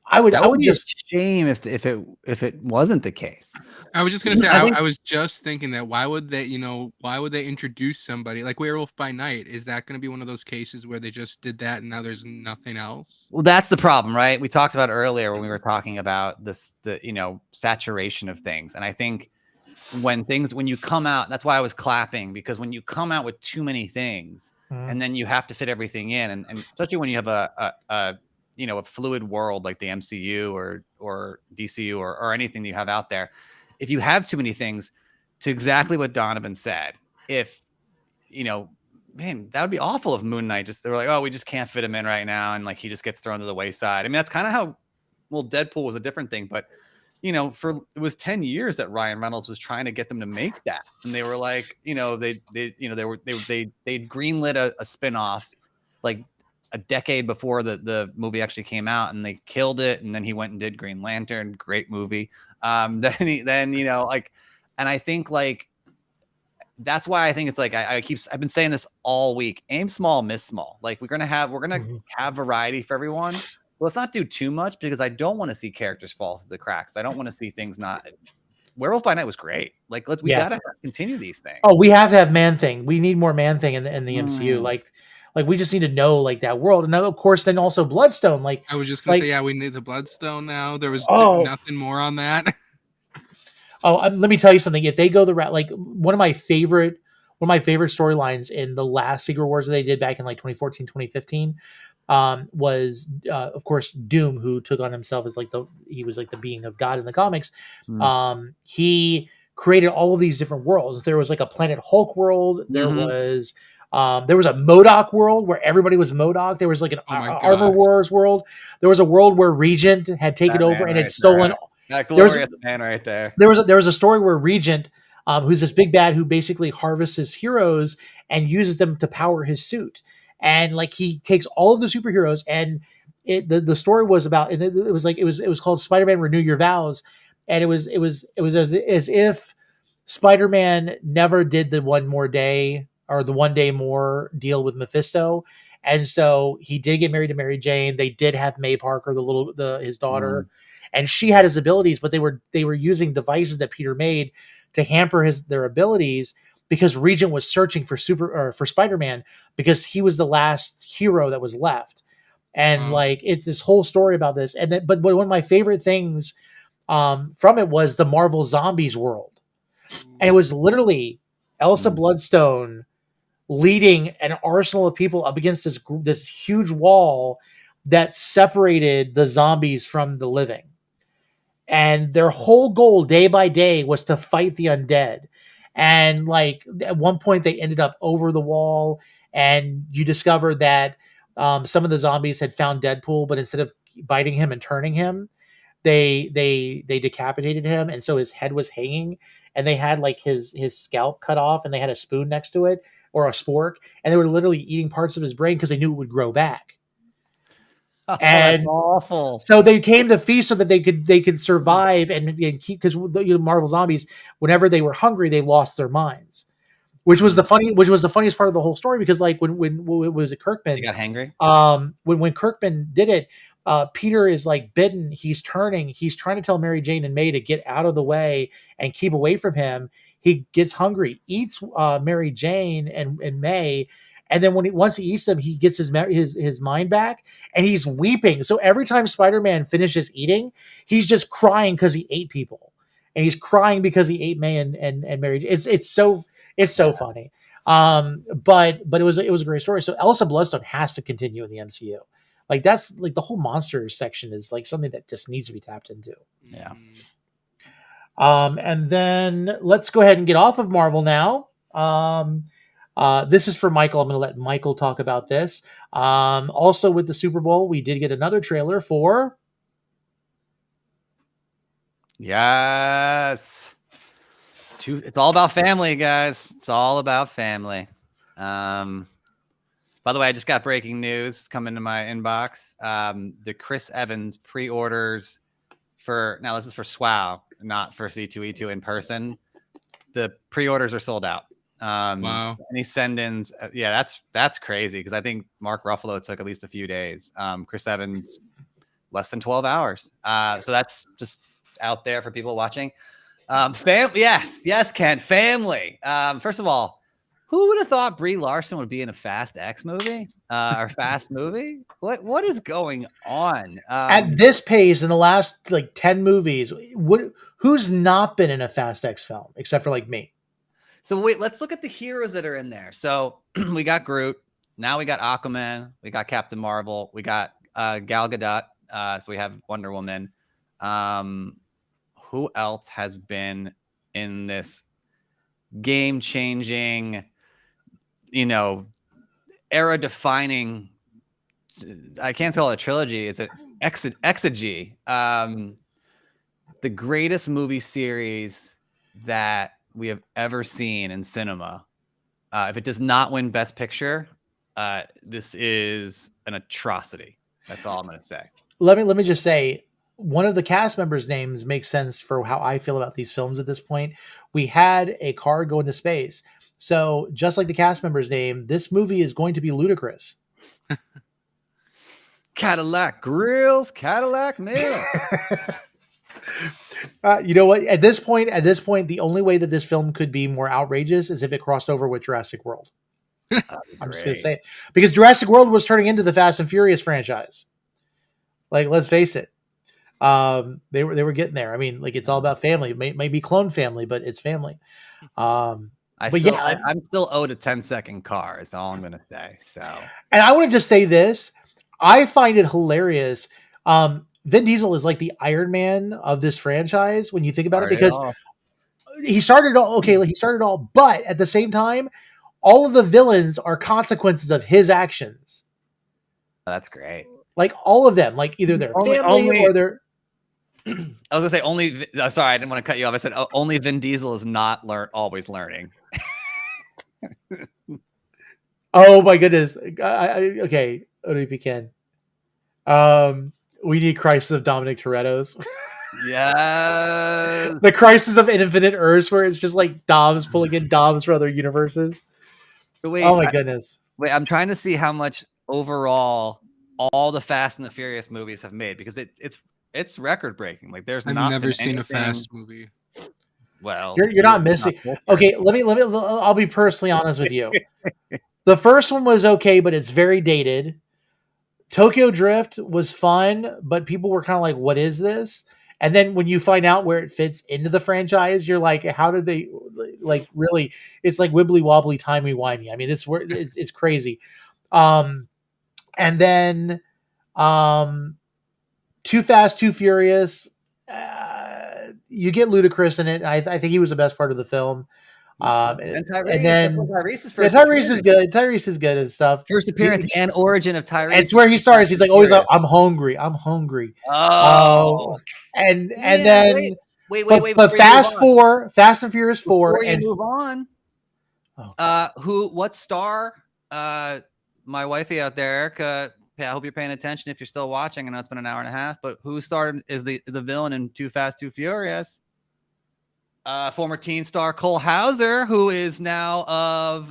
I would would be a just shame if it wasn't the case. I was just gonna say, I think I was just thinking that why would they introduce somebody like Werewolf by Night? Is that gonna be one of those cases where they just did that and now there's nothing else? Well, that's the problem, right? We talked about earlier when we were talking about the saturation of things. And I think when you come out, that's why I was clapping, because when you come out with too many things and then you have to fit everything in, and especially when you have a fluid world like the MCU or DCU or anything that you have out there, if you have too many things, to exactly what Donovan said, if man, that would be awful if Moon Knight they were like, oh, we just can't fit him in right now, and like he just gets thrown to the wayside. I mean, that's kind of how, well, Deadpool was a different thing, but it was 10 years that Ryan Reynolds was trying to get them to make that, and they were like, they'd greenlit a spinoff like a decade before the movie actually came out, and they killed it, and then he went and did Green Lantern, great movie. And I think like that's why I think it's like I've been saying this all week. Aim small, miss small. Like we're gonna have variety for everyone. Let's not do too much, because I don't want to see characters fall through the cracks. I don't want to see things not. Werewolf by Night was great. Like we gotta continue these things. Oh, we have to have Man Thing. We need more Man Thing in the MCU. Like we just need to know like that world, and then, of course, then also Bloodstone. Like I was just gonna say, yeah, we need the Bloodstone now. There was nothing more on that. Let me tell you something. If they go the route, like one of my favorite storylines in the last Secret Wars that they did back in like 2014, 2015, was of course Doom, who took on himself as he was like the being of God in the comics. He created all of these different worlds. There was like a Planet Hulk world. There was a MODOK world where everybody was MODOK. There was like an Armor Wars world. There was a world where Regent had taken over and had stolen. That glorious man right there. There was a story where Regent, who's this big bad who basically harvests his heroes and uses them to power his suit. And like he takes all of the superheroes, and the story was about, and it was called Spider-Man Renew Your Vows, and it was as if Spider-Man never did the one more day or the one day more deal with Mephisto. And so he did get married to Mary Jane. They did have May Parker, his daughter, and she had his abilities, but they were using devices that Peter made to hamper their abilities, because Regent was searching for Spider-Man, because he was the last hero that was left. And like it's this whole story about this. And then, but one of my favorite things from it was the Marvel Zombies world. And it was literally Elsa Bloodstone leading an arsenal of people up against this huge wall that separated the zombies from the living. And their whole goal day by day was to fight the undead. And like at one point they ended up over the wall, and you discover that some of the zombies had found Deadpool, but instead of biting him and turning him, they decapitated him, and so his head was hanging, and they had like his scalp cut off, and they had a spoon next to it, or a spork, and they were literally eating parts of his brain because they knew it would grow back. Oh, And that's awful. so they came to feast so that they could survive and keep, because Marvel Zombies, whenever they were hungry, they lost their minds. Which was the funniest part of the whole story, because like when was it Kirkman? You got hangry? When Kirkman did it, Peter is like bitten. He's turning. He's trying to tell Mary Jane and May to get out of the way and keep away from him. He gets hungry, eats Mary Jane and May, and then once he eats them, he gets his mind back, and he's weeping. So every time Spider-Man finishes eating, he's just crying because he ate people, and he's crying because he ate May and Mary. It's so funny. But it was a great story. So Elsa Bloodstone has to continue in the MCU. Like that's like the whole monsters section is like something that just needs to be tapped into. Yeah. And then let's go ahead and get off of Marvel now. This is for Michael. I'm going to let Michael talk about this. Also with the Super Bowl, we did get another trailer for. Yes. It's all about family, guys. It's all about family. By the way, I just got breaking news come into my inbox. The Chris Evans pre-orders now this is for SWOW, not for C2E2 in person. The pre-orders are sold out. Wow. Any send-ins? Yeah, that's crazy, because I think Mark Ruffalo took at least a few days. Chris Evans, less than 12 hours. So that's just out there for people watching. Yes, Ken. Family. First of all, who would have thought Brie Larson would be in a Fast X movie or Fast movie? What is going on? At this pace, in the last like 10 movies, who's not been in a Fast X film except for like me? So wait, let's look at the heroes that are in there. So we got Groot. Now we got Aquaman. We got Captain Marvel. We got Gal Gadot. So we have Wonder Woman. Who else has been in this game-changing, era-defining? I can't call it a trilogy. It's an exegy. The greatest movie series that we have ever seen in cinema. If it does not win Best Picture, this is an atrocity. That's all I'm going to say. Let me just say, one of the cast members' names makes sense for how I feel about these films at this point. We had a car go into space. So just like the cast member's name, this movie is going to be ludicrous. Cadillac Grills, Cadillac Milk. You know what? At this point, the only way that this film could be more outrageous is if it crossed over with Jurassic World. I'm just going to say it. Because Jurassic World was turning into the Fast and Furious franchise. Like, let's face it. They were getting there. I mean, like, it's all about family. It may be clone family, but it's family. I'm still owed a 10-second car is all I'm going to say. So, and I want to just say this. I find it hilarious. Vin Diesel is like the Iron Man of this franchise when you think about it, because he started it all. Okay, he started it all, but at the same time, all of the villains are consequences of his actions. That's great. Like all of them, like either their family or their. I was gonna say only. Sorry, I didn't want to cut you off. I said only Vin Diesel is not always learning. Oh my goodness. Okay, ODP Ken. We need Crisis of Dominic Toretto's. Yes. The Crisis of Infinite Earths, where it's just like Doms pulling in Doms for other universes. Wait, oh my goodness. Wait, I'm trying to see how much overall all the Fast and the Furious movies have made, because it's record breaking. Like I've never seen a Fast movie. Well, you're not missing. Okay, let me. I'll be personally honest with you. The first one was okay, but it's very dated. Tokyo Drift was fun, but people were kind of like, "What is this?" And then when you find out where it fits into the franchise, you're like, "How did they like really?" It's like wibbly wobbly, timey wimey. I mean, it's crazy. And then Too Fast, Too Furious. You get Ludacris in it. I think he was the best part of the film. And Tyrese, Tyrese is good. Tyrese is good and stuff. First appearance and origin of Tyrese. It's where he starts. He's like always like, I'm hungry. Oh. And then wait. But Fast and Furious 4. Before you move on, What star? My wifey out there, Erica. I hope you're paying attention if you're still watching. I know it's been an hour and a half, but who starred is the villain in Too Fast, Too Furious? Former teen star Cole Hauser, who is now of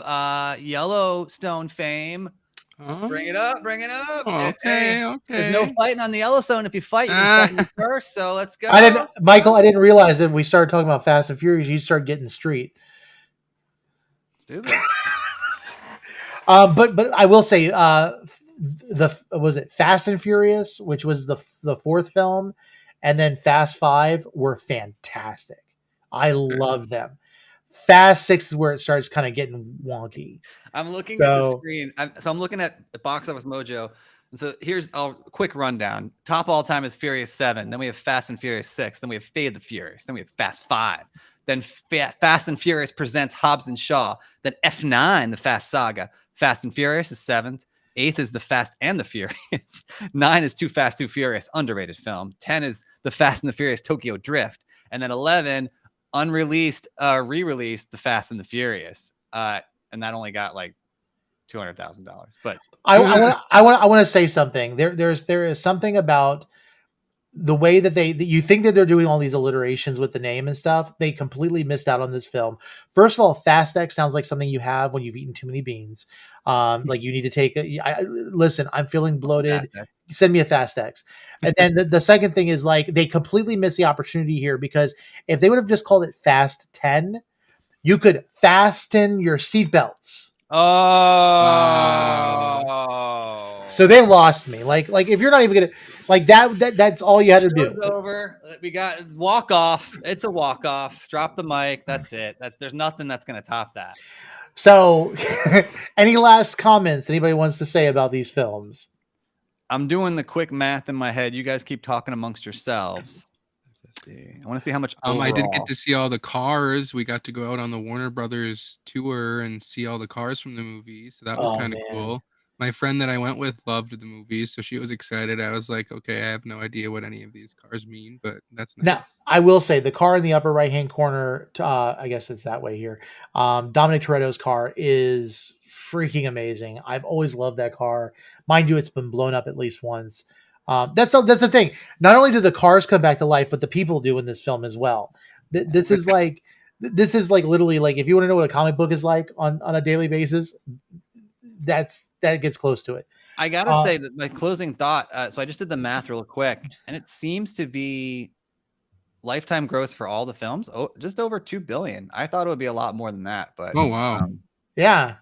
Yellowstone fame. Oh, Bring it up. Okay, Hey, okay. There's no fighting on the Yellowstone. If you fight, you've been fighting first. So let's go. I didn't realize that we started talking about Fast and Furious. You started getting street. Let's do this. But I will say, was it Fast and Furious, which was the fourth film, and then Fast 5 were fantastic. I love them. Fast 6 is where it starts kind of getting wonky. I'm looking at the screen. I'm looking at the Box Office Mojo. And so here's a quick rundown. Top all time is Furious 7. Then we have Fast and Furious 6. Then we have Fate of the Furious. Then we have Fast 5. Then Fast and Furious presents Hobbs and Shaw. Then F9, the Fast Saga. Fast and Furious is 7th. 8th is the Fast and the Furious. 9 is Too Fast, Too Furious, underrated film. 10 is the Fast and the Furious Tokyo Drift. And then 11, unreleased, re-released, the Fast and the Furious. And that only got like $200,000. But I want to say something. There is something about the way that you think that they're doing all these alliterations with the name and stuff. They completely missed out on this film. First of all, Fast X sounds like something you have when you've eaten too many beans. Like you need to take listen, I'm feeling bloated. Send me a Fast X. And then the second thing is like they completely missed the opportunity here, because if they would have just called it Fast 10, you could fasten your seatbelts. Oh, so they lost me. Like if you're not even gonna like that's all you had to do. Over. We got walk off. It's a walk off. Drop the mic. That's it. There's nothing that's gonna top that. So, any last comments anybody wants to say about these films? I'm doing the quick math in my head. You guys keep talking amongst yourselves. I want to see how much. I did get to see all the cars. We got to go out on the Warner Brothers tour and see all the cars from the movie. So that was kind of cool. My friend that I went with loved the movie, so she was excited. I was like, okay, I have no idea what any of these cars mean, but that's nice. Now, I will say the car in the upper right-hand corner, I guess it's that way here. Dominic Toretto's car is freaking amazing. I've always loved that car. Mind you, it's been blown up at least once. That's the thing. Not only do the cars come back to life, but the people do in this film as well. This is like literally like if you want to know what a comic book is like on a daily basis, that gets close to it. I gotta say that my closing thought. So I just did the math real quick, and it seems to be lifetime gross for all the films. Just over $2 billion. I thought it would be a lot more than that, but oh wow, yeah.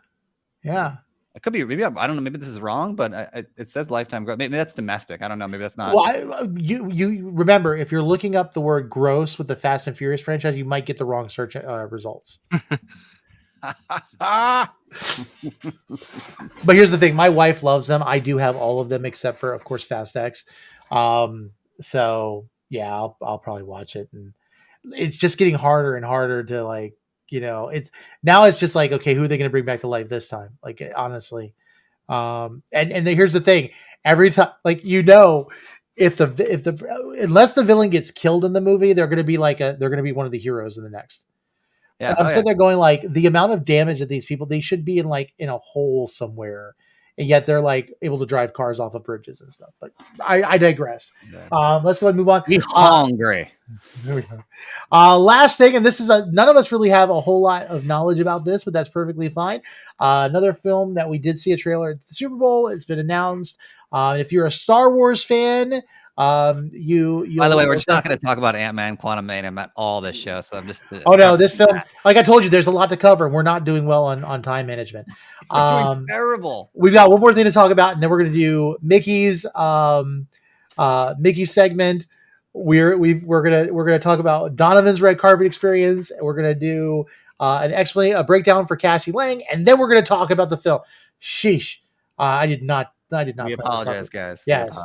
It could be. Maybe I don't know. Maybe this is wrong, but it says lifetime growth. Maybe that's domestic. I don't know. Maybe that's not. Well, you remember, if you're looking up the word gross with the Fast and Furious franchise, you might get the wrong search results. But here's the thing: my wife loves them. I do have all of them except for, of course, Fast X. So yeah, I'll probably watch it, and it's just getting harder and harder to like. It's just like, okay, who are they going to bring back to life this time? Like, honestly. And here's the thing. Every time, like, if unless the villain gets killed in the movie, they're going to be one of the heroes in the next. Yeah. And I'm sitting there going like, the amount of damage that these people, they should be in a hole somewhere. And yet they're like able to drive cars off of bridges and stuff. But I digress. Let's go ahead and move on. Be hungry. There we go. Last thing, and this is none of us really have a whole lot of knowledge about this, but that's perfectly fine. Another film that we did see a trailer at the Super Bowl. It's been announced. If you're a Star Wars fan, by the way, we're just not going to talk about Ant-Man, Quantumania about all this show. So I'm just. Oh no, this film, like I told you, there's a lot to cover, and we're not doing well on time management. We're doing terrible. We've got one more thing to talk about, and then we're going to do Mickey's segment. We're gonna talk about Donovan's red carpet experience. And we're gonna do a breakdown for Cassie Lang, and then we're gonna talk about the film. Sheesh, I did not. We apologize, guys. Yes,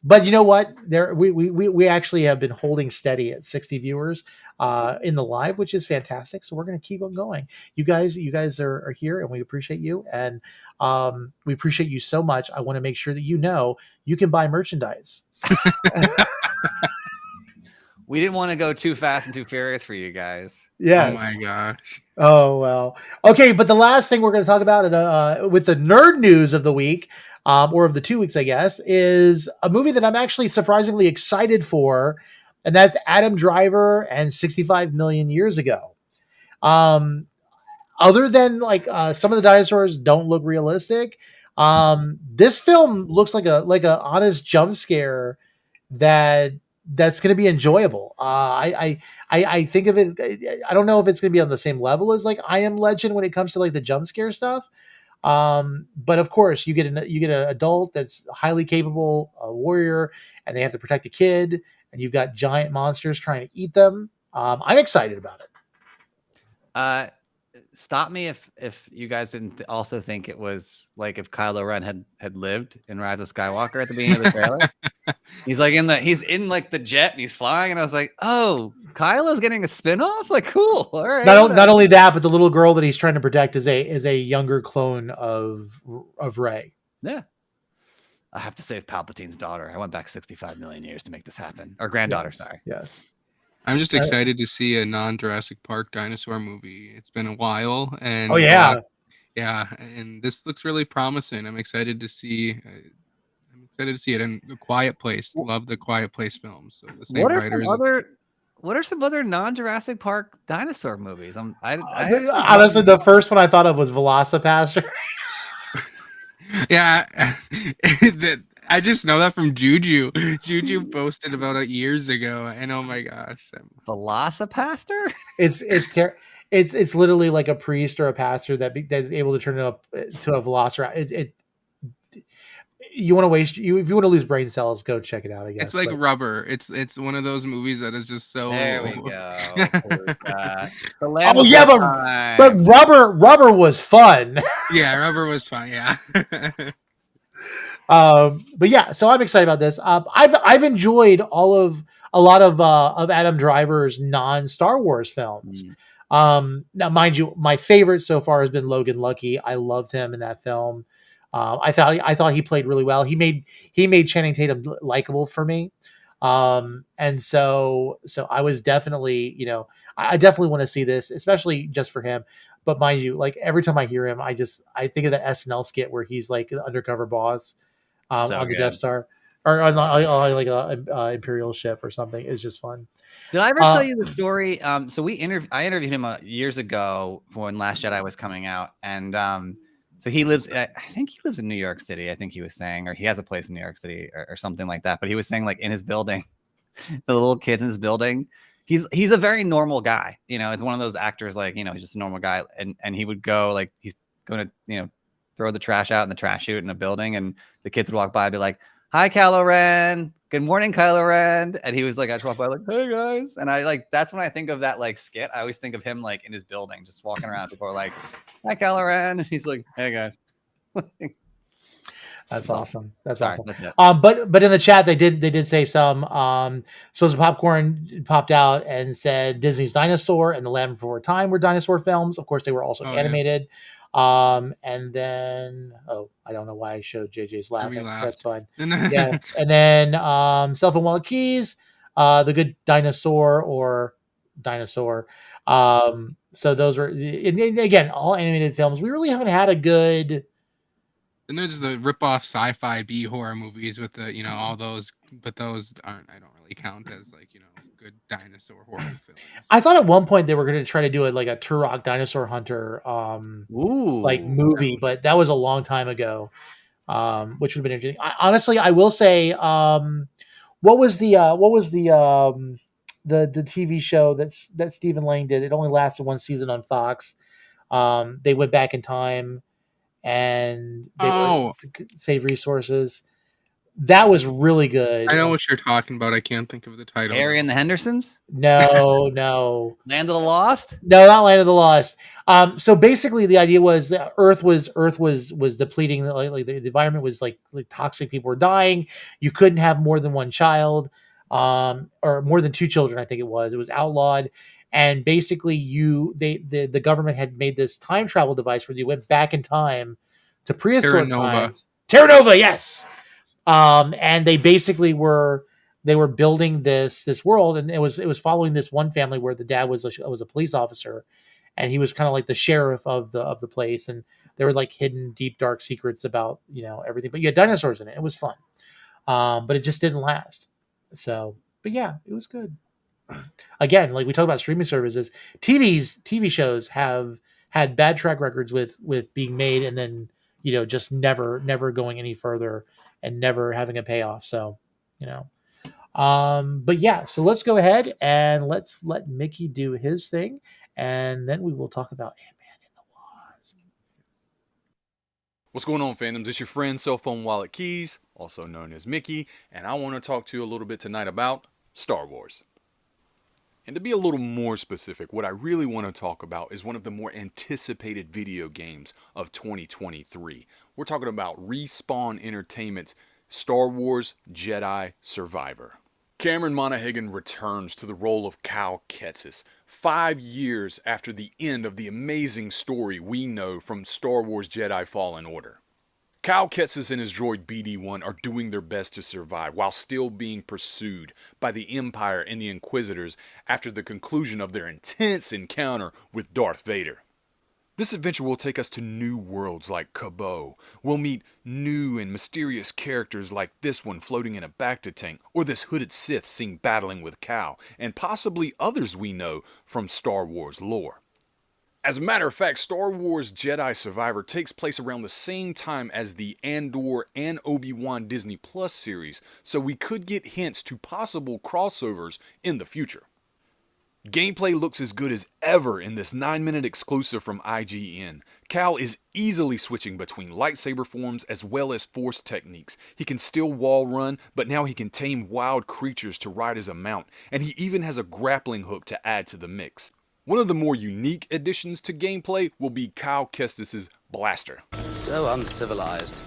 but you know what? We actually have been holding steady at 60 viewers in the live, which is fantastic. So we're gonna keep on going. You guys are here, and we appreciate you, and we appreciate you so much. I want to make sure that you can buy merchandise. We didn't want to go too fast and too furious for you guys. Yes. Oh my gosh. Oh well. Okay, but the last thing we're going to talk about with the nerd news of the week, or of the 2 weeks, I guess, is a movie that I'm actually surprisingly excited for, and that's Adam Driver and 65 Million Years Ago. Other than like some of the dinosaurs don't look realistic, this film looks like a honest jump scare that's going to be enjoyable. I think of it. I don't know if it's going to be on the same level as like I Am Legend when it comes to like the jump scare stuff. But of course, you get an adult that's highly capable, a warrior, and they have to protect a kid, and you've got giant monsters trying to eat them. I'm excited about it. Stop me if you guys didn't also think it was like if Kylo Ren had lived in Rise of Skywalker at the beginning of the trailer. He's in like the jet and he's flying, and I was like, oh, Kylo's getting a spinoff? Like, cool. All right. Not only that, but the little girl that he's trying to protect is a younger clone of Rey. Yeah. I have to save Palpatine's daughter. I went back 65 million years to make this happen. Or granddaughter, Yes. sorry. Yes. I'm just excited to see a non-Jurassic Park dinosaur movie. It's been a while, and Oh yeah. yeah, and this looks really promising. I'm excited to see. I'm excited to see it. And The Quiet Place. Love the Quiet Place films. So the same What are some other non-Jurassic Park dinosaur movies? Honestly, the first one I thought of was Velocipaster. Yeah, I just know that from Juju. Juju posted about it years ago, and oh my gosh, Velocipaster? It's literally like a priest or a pastor that's able to turn it up to a velociraptor. You want to if you want to lose brain cells, go check it out. I guess it's like Rubber. It's one of those movies that is just so. There we go. Oh yeah, but Rubber was fun. Yeah, Rubber was fun. Yeah. But yeah, so I'm excited about this. I've enjoyed a lot of Adam Driver's non-Star Wars films. Now, mind you, my favorite so far has been Logan Lucky. I loved him in that film. I thought he played really well. He made Channing Tatum likable for me. And so I was definitely, I definitely want to see this, especially just for him. But mind you, like every time I hear him, I think of the SNL skit where he's like the undercover boss on the Death Star or on like a Imperial ship or something. It's just fun. Did I ever tell you the story? So I interviewed him years ago when Last Jedi was coming out, and so he lives. I think he lives in New York City. I think he was saying, or he has a place in New York City, or something like that. But he was saying, like in his building, the little kids in his building. He's a very normal guy. It's one of those actors, like he's just a normal guy, and he would go like he's going to throw the trash out in the trash chute in a building, and the kids would walk by and be like, "Hi, Kylo Ren. Good morning, Kylo Ren." And he was like, I just walk by like, "Hey guys." And that's when I think of that like skit. I always think of him like in his building, just walking around. People are like, "Hi, Kylo Ren." And he's like, "Hey guys." That's awesome. That's Sorry, awesome. But in the chat they did say some. So some popcorn popped out and said Disney's Dinosaur and The Land Before Time were dinosaur films. Of course, they were also animated. Yeah. And then I don't know why I showed JJ's laughing. That's fine. Yeah. And then Self and Wild Keys, The Good Dinosaur or Dinosaur. So those were, and again, all animated films. We really haven't had a good. And there's the rip-off sci-fi B horror movies with the all those, but those I don't really count as like good dinosaur horror films. I thought at one point they were going to try to do it like a Turok Dinosaur Hunter like movie, but that was a long time ago, which would have been interesting. Honestly, I will say, what was the TV show that Stephen Lang did? It only lasted one season on Fox. They went back in time and they were to save resources. That was really good. I know what you're talking about. I can't think of the title. Harry and the Hendersons? No. Land of the Lost? No, not Land of the Lost. So basically, the idea was that Earth was depleting. Like the environment was like toxic. People were dying. You couldn't have more than one child, or more than two children. I think it was. It was outlawed. And basically, the government had made this time travel device where you went back in time to prehistoric times. Terra Nova, yes. And they basically were they were building this world, and it was following this one family where the dad was a police officer, and he was kind of like the sheriff of the place, and there were like hidden deep dark secrets about everything. But you had dinosaurs in it. It was fun, but it just didn't last. So, but yeah, it was good. Again, like we talk about streaming services, TV shows have had bad track records with being made and then just never going any further and never having a payoff. So but yeah, so let's go ahead and let's let Mickey do his thing, and then we will talk about Ant-Man and the Wasp. What's going on, fandoms? It's your friend Cell Phone Wallet Keys, also known as Mickey, and I want to talk to you a little bit tonight about Star Wars. And to be a little more specific, what I really want to talk about is one of the more anticipated video games of 2023. We're talking about Respawn Entertainment's Star Wars Jedi Survivor. Cameron Monaghan returns to the role of Cal Kestis 5 years after the end of the amazing story we know from Star Wars Jedi Fallen Order. Cal Kestis and his droid BD-1 are doing their best to survive while still being pursued by the Empire and the Inquisitors after the conclusion of their intense encounter with Darth Vader. This adventure will take us to new worlds like Cabo. We'll meet new and mysterious characters like this one floating in a Bacta tank, or this hooded Sith seen battling with Cal, and possibly others we know from Star Wars lore. As a matter of fact, Star Wars Jedi Survivor takes place around the same time as the Andor and Obi-Wan Disney Plus series, so we could get hints to possible crossovers in the future. Gameplay looks as good as ever in this 9-minute exclusive from IGN. Cal is easily switching between lightsaber forms as well as force techniques. He can still wall run, but now he can tame wild creatures to ride as a mount, and he even has a grappling hook to add to the mix. One of the more unique additions to gameplay will be Cal Kestis' blaster. So uncivilized.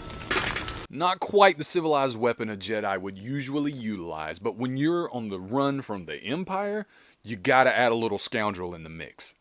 Not quite the civilized weapon a Jedi would usually utilize, but when you're on the run from the Empire, you gotta add a little scoundrel in the mix.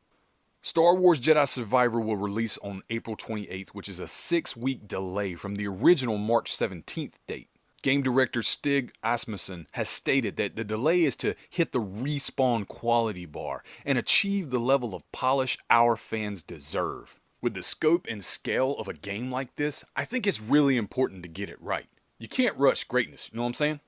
Star Wars Jedi Survivor will release on April 28th, which is a 6-week delay from the original March 17th date. Game director Stig Asmussen has stated that the delay is to hit the Respawn quality bar and achieve the level of polish our fans deserve. With the scope and scale of a game like this, I think it's really important to get it right. You can't rush greatness, you know what I'm saying?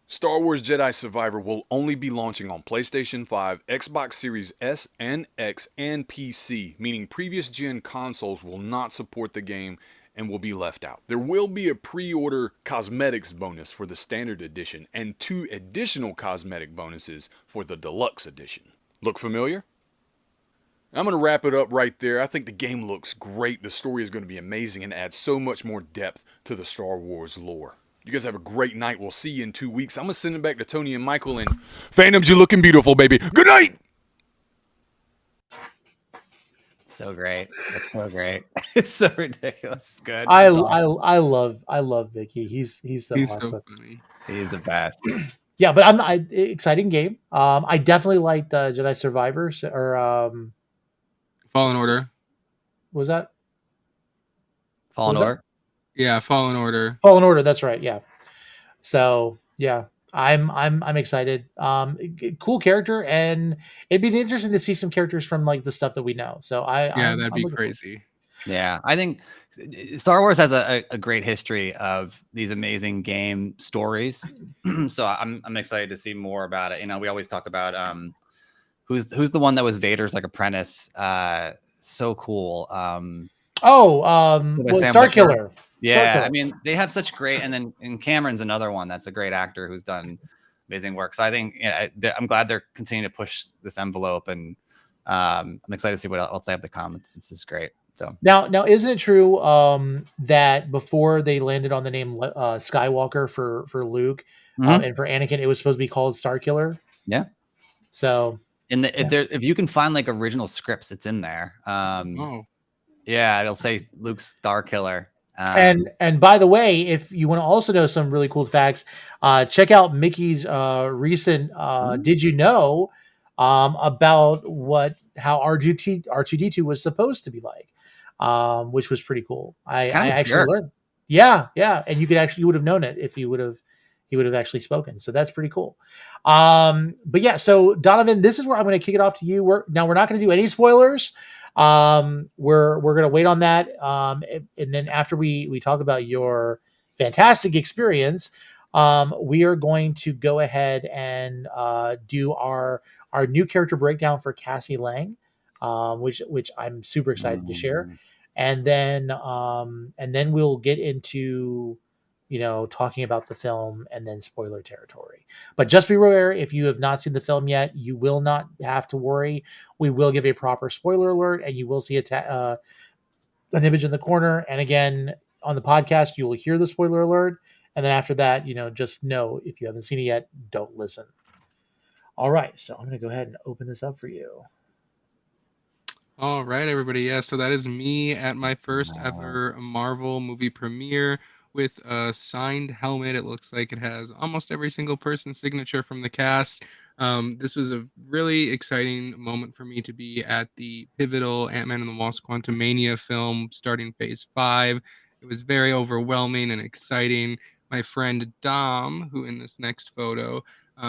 Star Wars Jedi Survivor will only be launching on PlayStation 5, Xbox Series S and X, and PC, meaning previous gen consoles will not support the game and will be left out. There will be a pre-order cosmetics bonus for the standard edition and 2 additional cosmetic bonuses for the deluxe edition. Look familiar? I'm going to wrap it up right there. I think the game looks great. The story is going to be amazing and adds so much more depth to the Star Wars lore. You guys have a great night. We'll see you in 2 weeks. I'm going to send it back to Tony and Michael, and Fandoms, you're looking beautiful, baby. Good night! So great. It's so great. It's so ridiculous. It's good. I It's awesome. love Mickey. He's so He's awesome. so funny. He's the best. Yeah, but exciting game. I definitely liked Jedi Survivor or Fallen Order. what was that Fallen What was Order. Yeah, Fallen Order. Fallen Order? That's right. Yeah. So yeah, I'm excited. Cool character, and it'd be interesting to see some characters from like the stuff that we know. So Yeah, that'd I'm be looking forward. crazy. Yeah, I think Star Wars has a great history of these amazing game stories. So I'm excited to see more about it. You know, we always talk about who's the one that was Vader's like apprentice. So cool. Well, Star Killer. Yeah, I mean, they have such great, and Cameron's another one that's a great actor who's done amazing work. So I think I'm glad they're continuing to push this envelope, and I'm excited to see what else they have to come. It's just great. So Now, isn't it true that before they landed on the name Skywalker for Luke and for Anakin, it was supposed to be called Star Killer? Yeah. So if you can find like original scripts, it's in there. Yeah, it'll say Luke Star Killer. And by the way, if you want to also know some really cool facts, check out Mickey's recent "Did You Know" about how R2D2 was supposed to be like, which was pretty cool. I actually learned. Yeah, and you would have known it if you would have he would have actually spoken. So that's pretty cool. But yeah, so Donovan, this is where I'm going to kick it off to you. We're not going to do any spoilers. We're going to wait on that. And then after we talk about your fantastic experience, we are going to go ahead and do our new character breakdown for Cassie Lang, which I'm super excited to share. And then we'll get into talking about the film and then spoiler territory. But just be aware, if you have not seen the film yet, you will not have to worry. We will give a proper spoiler alert, and you will see an image in the corner. And again, on the podcast, you will hear the spoiler alert. And then after that, just know if you haven't seen it yet, don't listen. All right, so I'm going to go ahead and open this up for you. All right, everybody. Yeah, so that is me at my first ever Marvel movie premiere with a signed helmet. It looks like it has almost every single person's signature from the cast. This was a really exciting moment for me to be at the pivotal Ant-Man and the Wasp Quantumania film starting phase 5. It was very overwhelming and exciting. My friend Dom, who in this next photo,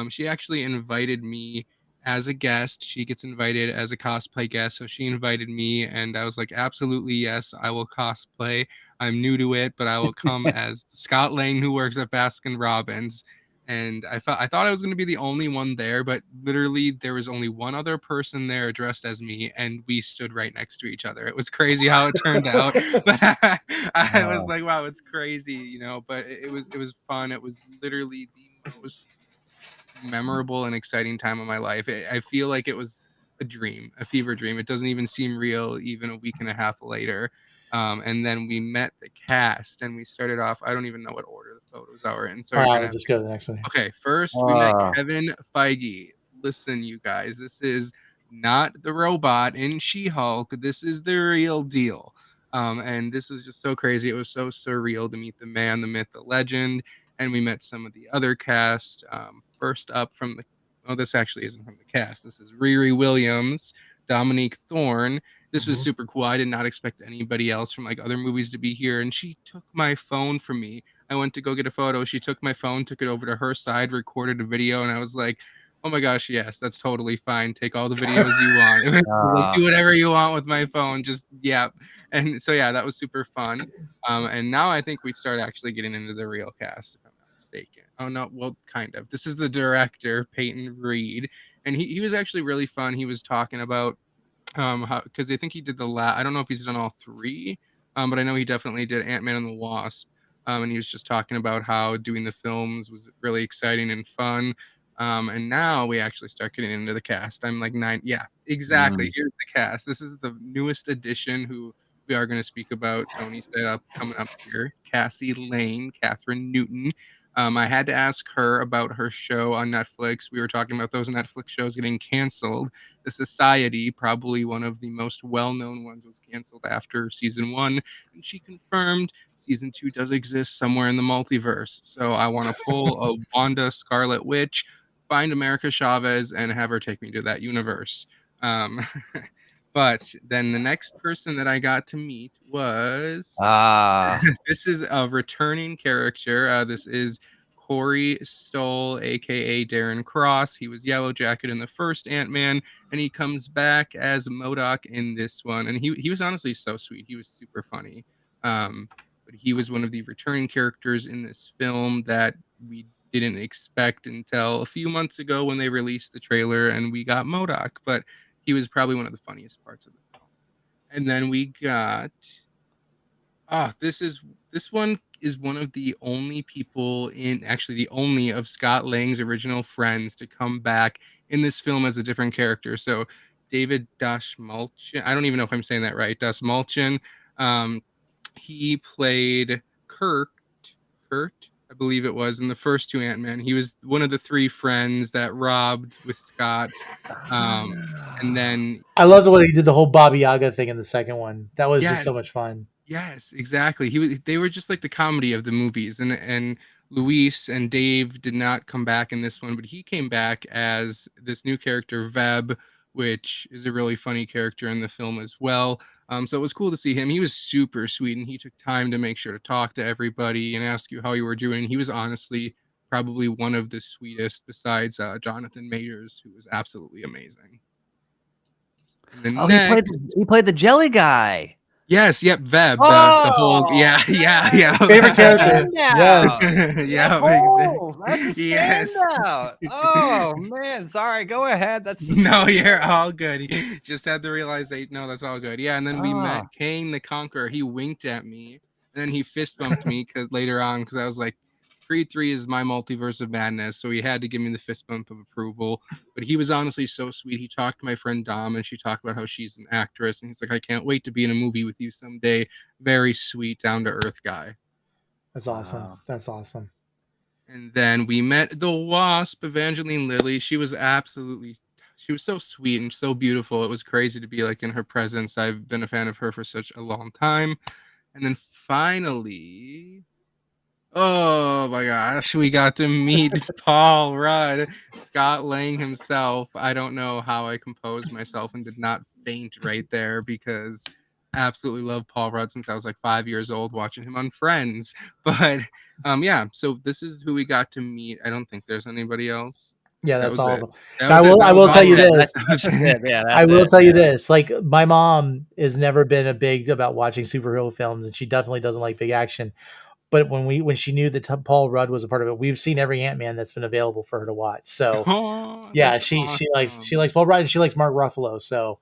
she actually invited me as a guest. She gets invited as a cosplay guest. So she invited me, and I was like, absolutely, yes, I will cosplay. I'm new to it, but I will come as Scott Lang, who works at Baskin Robbins. And I thought I was going to be the only one there, but literally there was only one other person there dressed as me, and we stood right next to each other. It was crazy how it turned out, but I was like, wow, it's crazy, But it was fun. It was literally the most memorable and exciting time of my life. I feel like it was a dream, a fever dream. It doesn't even seem real even a week and a half later. And then we met the cast, and we started off. I don't even know what order the photos are in. So All you're right, gonna I'll just go to the next one. Okay, first we met Kevin Feige. Listen, you guys, this is not the robot in She-Hulk. This is the real deal. And this was just so crazy. It was so surreal to meet the man, the myth, the legend. And we met some of the other cast. First up from this actually isn't from the cast. This is Riri Williams, Dominique Thorne. This was super cool. I did not expect anybody else from like other movies to be here. And she took my phone from me. I went to go get a photo. She took my phone, took it over to her side, recorded a video, and I was like, oh my gosh, yes, that's totally fine. Take all the videos you want. Like, do whatever you want with my phone. Just, yeah. And so, yeah, that was super fun. And now I think we start actually getting into the real cast, if I'm not mistaken. Oh, no, well, kind of. This is the director, Peyton Reed. And he was actually really fun. He was talking about because I think he did I don't know if he's done all 3, but I know he definitely did Ant-Man and the Wasp. And he was just talking about how doing the films was really exciting and fun. And now we actually start getting into the cast. I'm like 9. Yeah, exactly. Here's the cast. This is the newest addition who we are going to speak about. Tony said coming up here, Cassie Lane, Catherine Newton. I had to ask her about her show on Netflix. We were talking about those Netflix shows getting canceled. The Society, probably one of the most well-known ones, was canceled after season 1, and she confirmed season 2 does exist somewhere in the multiverse. So I want to pull a Wanda Scarlet Witch, find America Chavez, and have her take me to that universe. But then the next person that I got to meet was this is a returning character. This is Corey Stoll, aka Darren Cross. He was Yellow Jacket in the first Ant-Man, and he comes back as MODOK in this one. And he was honestly so sweet. He was super funny. But he was one of the returning characters in this film that we didn't expect until a few months ago when they released the trailer and we got MODOK. But he was probably one of the funniest parts of the film. And then we got this one is one of the only people actually the only of Scott Lang's original friends to come back in this film as a different character. So David Dashmalchian, I don't even know if I'm saying that right. Dashmalchian, he played Kurt, I believe it was, in the first 2 Ant-Man. He was one of the 3 friends that robbed with Scott. And then I loved when he did the whole Baba Yaga thing in the second one. That was just so much fun. Yes, exactly. They were just like the comedy of the movies, and Luis and Dave did not come back in this one, but he came back as this new character, Veb, which is a really funny character in the film as well. So it was cool to see him. He was super sweet, and he took time to make sure to talk to everybody and ask you how you were doing. He was honestly probably one of the sweetest besides Jonathan Majors, who was absolutely amazing. And then Oh, next, he played the jelly guy. yes, yep, Veb, the whole, yeah, Favorite character. Yes. yeah, Holes. That's a yes. standout. Oh man, sorry. Go ahead. That's just No, you're all good. Just had to realize that. No, that's all good. Yeah, and then we met Kane the Conqueror. He winked at me, and then he fist bumped me because later on, because I was like, Creed 3 is my multiverse of madness, so he had to give me the fist bump of approval. But he was honestly so sweet. He talked to my friend Dom, and she talked about how she's an actress, and he's like, I can't wait to be in a movie with you someday. Very sweet, down to earth guy. That's awesome. Wow. That's awesome. And then we met the Wasp, Evangeline Lilly. She was so sweet and so beautiful. It was crazy to be like in her presence. I've been a fan of her for such a long time. And then finally, oh my gosh, we got to meet Paul Rudd, Scott Lang himself. I don't know how I composed myself and did not faint right there because I absolutely love Paul Rudd since I was like 5 years old watching him on Friends. But yeah, so this is who we got to meet. I don't think there's anybody else. Yeah, That that's was all it. of them. That I was it. will. That I was will all tell you of it. this. That's just it. Yeah, I that's will it. tell you Yeah. this. Like, my mom has never been a big about watching superhero films, and she definitely doesn't like big action. But when she knew that Paul Rudd was a part of it, we've seen every Ant-Man that's been available for her to watch. So Oh, yeah, that's she awesome. likes Paul Rudd, and she likes Mark Ruffalo. So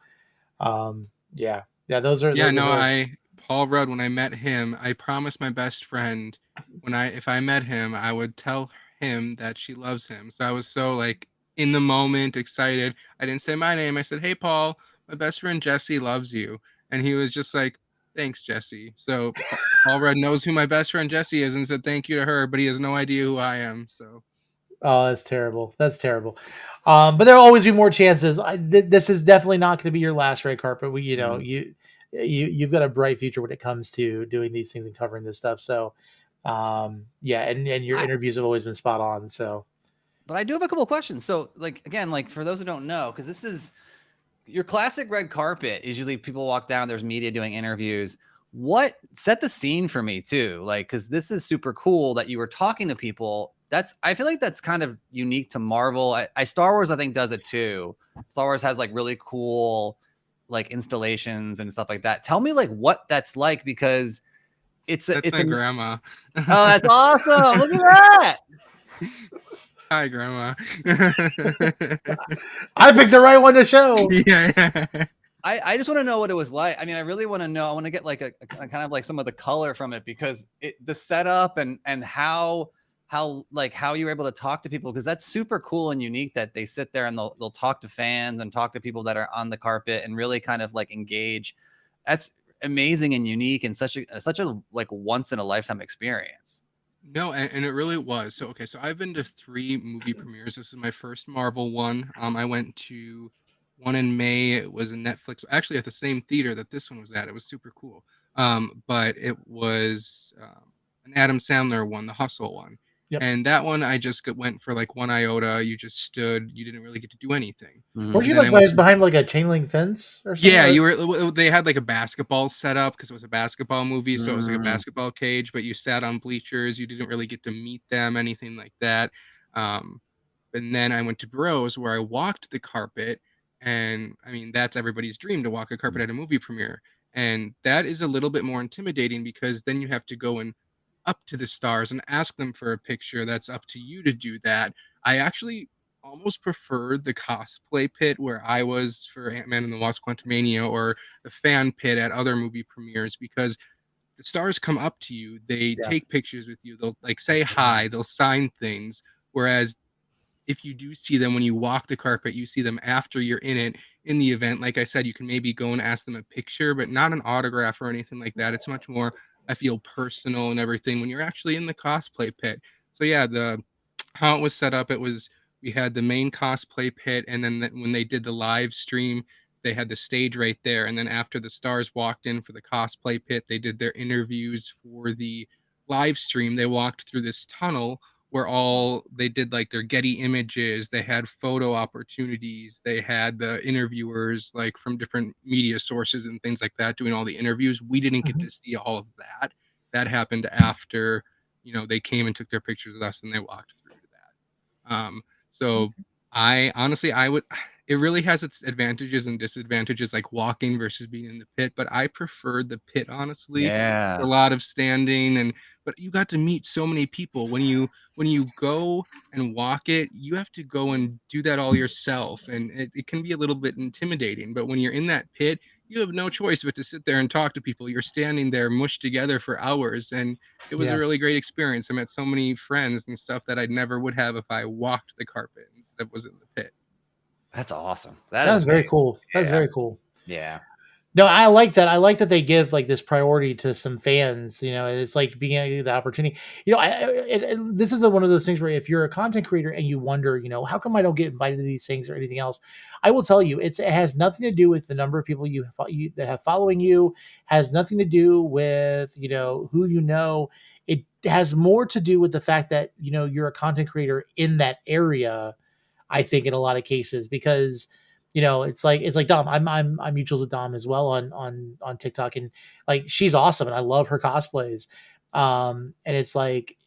yeah, those are Yeah, those are no, her. Paul Rudd, when I met him, I promised my best friend if I met him, I would tell him that she loves him. So I was so like in the moment, excited. I didn't say my name. I said, "Hey, Paul, my best friend Jesse loves you," and he was just like, "Thanks, Jesse." So Paul Rudd knows who my best friend Jesse is and said thank you to her, but he has no idea who I am. So Oh, that's terrible. That's terrible. But there'll always be more chances. This is definitely not going to be your last red carpet. You've got a bright future when it comes to doing these things and covering this stuff. So, yeah, and your interviews have always been spot on. So, But I do have a couple of questions. So, like again, like for those who don't know, because this is your classic red carpet is usually people walk down, there's media doing interviews. What set the scene for me too? Like, because this is super cool that you were talking to people. I feel like that's kind of unique to Marvel. Star Wars, I think, does it too. Star Wars has like really cool like installations and stuff like that. Tell me like what that's like because it's my grandma. Oh, that's awesome! Look at that. Hi, Grandma. I picked the right one to show. Yeah. I just want to know what it was like. I mean, I really want to know. I want to get like a kind of like some of the color from it because the setup and how you were able to talk to people because that's super cool and unique that they sit there and they'll talk to fans and talk to people that are on the carpet and really kind of like engage. That's amazing and unique and such a like once in a lifetime experience. No, and it really was. So I've been to 3 movie premieres. This is my first Marvel one. I went to one in May. It was a Netflix, actually at the same theater that this one was at. It was super cool. But it was an Adam Sandler one, the Hustle one. Yep. And that one I just went for like 1 iota. You just stood. You didn't really get to do anything. Weren't you like behind like a chain link fence or something? Yeah, you were. They had like a basketball set up because it was a basketball movie, so it was like a basketball cage. But you sat on bleachers. You didn't really get to meet them, anything like that. And then I went to Bros, where I walked the carpet, and I mean that's everybody's dream to walk a carpet at a movie premiere, and that is a little bit more intimidating because then you have to go and up to the stars and ask them for a picture. That's up to you to do that. I actually almost preferred the cosplay pit where I was for Ant-Man and the Wasp: Quantumania or the fan pit at other movie premieres because the stars come up to you, they take pictures with you, they'll like say hi, they'll sign things. Whereas if you do see them when you walk the carpet, you see them after you're in it in the event. Like I said, you can maybe go and ask them a picture, but not an autograph or anything like that. It's much more, I feel, personal and everything when you're actually in the cosplay pit. So yeah, how it was set up, we had the main cosplay pit, and then when they did the live stream, they had the stage right there. And then after the stars walked in for the cosplay pit, they did their interviews for the live stream. They walked through this tunnel where they did like their Getty images, they had photo opportunities, they had the interviewers like from different media sources and things like that doing all the interviews. We didn't get to see all of that. That happened after, they came and took their pictures with us and they walked through. So I honestly, I would. It really has its advantages and disadvantages, like walking versus being in the pit. But I prefer the pit, honestly. Yeah. A lot of standing, and but you got to meet so many people when you go and walk it. You have to go and do that all yourself, and it can be a little bit intimidating. But when you're in that pit, you have no choice but to sit there and talk to people. You're standing there mushed together for hours, and it was a Yeah. really great experience. I met so many friends and stuff that I never would have if I walked the carpet instead of was in the pit. That's awesome. That is was very cool. That's Yeah. very cool. Yeah. No, I like that. I like that they give like this priority to some fans. And it's like being the opportunity. And this is one of those things where if you're a content creator and you wonder, how come I don't get invited to these things or anything else, I will tell you, it has nothing to do with the number of people you that have following you. Has nothing to do with who you know. It has more to do with the fact that you're a content creator in that area. I think in a lot of cases because it's like Dom. I'm mutuals with Dom as well on TikTok, and like she's awesome and I love her cosplays. And it's like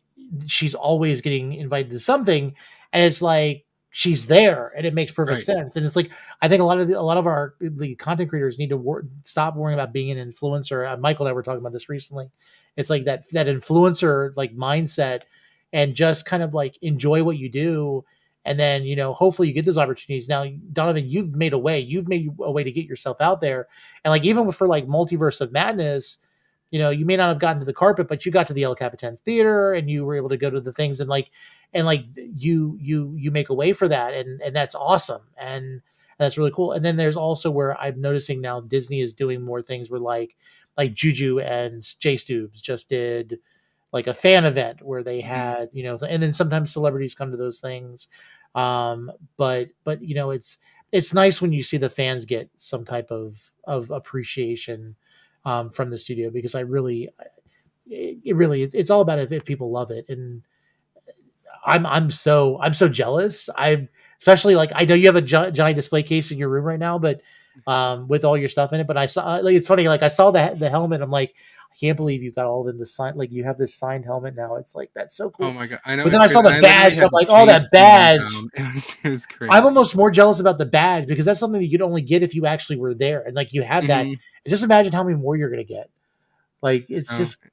she's always getting invited to something, and it's like she's there and it makes perfect sense. And it's like I think a lot of our the content creators need to stop worrying about being an influencer. Michael and I were talking about this recently. It's like that influencer like mindset, and just kind of like enjoy what you do. And then, hopefully you get those opportunities. Now, Donovan, you've made a way to get yourself out there. And like, even for like Multiverse of Madness, you may not have gotten to the carpet, but you got to the El Capitan Theater and you were able to go to the things and you make a way for that. And that's awesome. And that's really cool. And then there's also where I'm noticing now Disney is doing more things where like Juju and Jay Stubes just did like a fan event where they had, and then sometimes celebrities come to those things. But it's nice when you see the fans get some type of appreciation from the studio, because it's all about if people love it. And I'm so jealous. I'm especially like, I know you have a giant display case in your room right now, but with all your stuff in it. But I saw, like, it's funny, like I saw the helmet. I'm like, I can't believe you got all of them to sign. Like you have this signed helmet now. It's like, that's so cool. Oh my God. I know. But then I saw the badge. And I'm like, oh, that badge. It was crazy. I'm almost more jealous about the badge because that's something that you'd only get if you actually were there. And like you have that. And just imagine how many more you're going to get. Like it's just going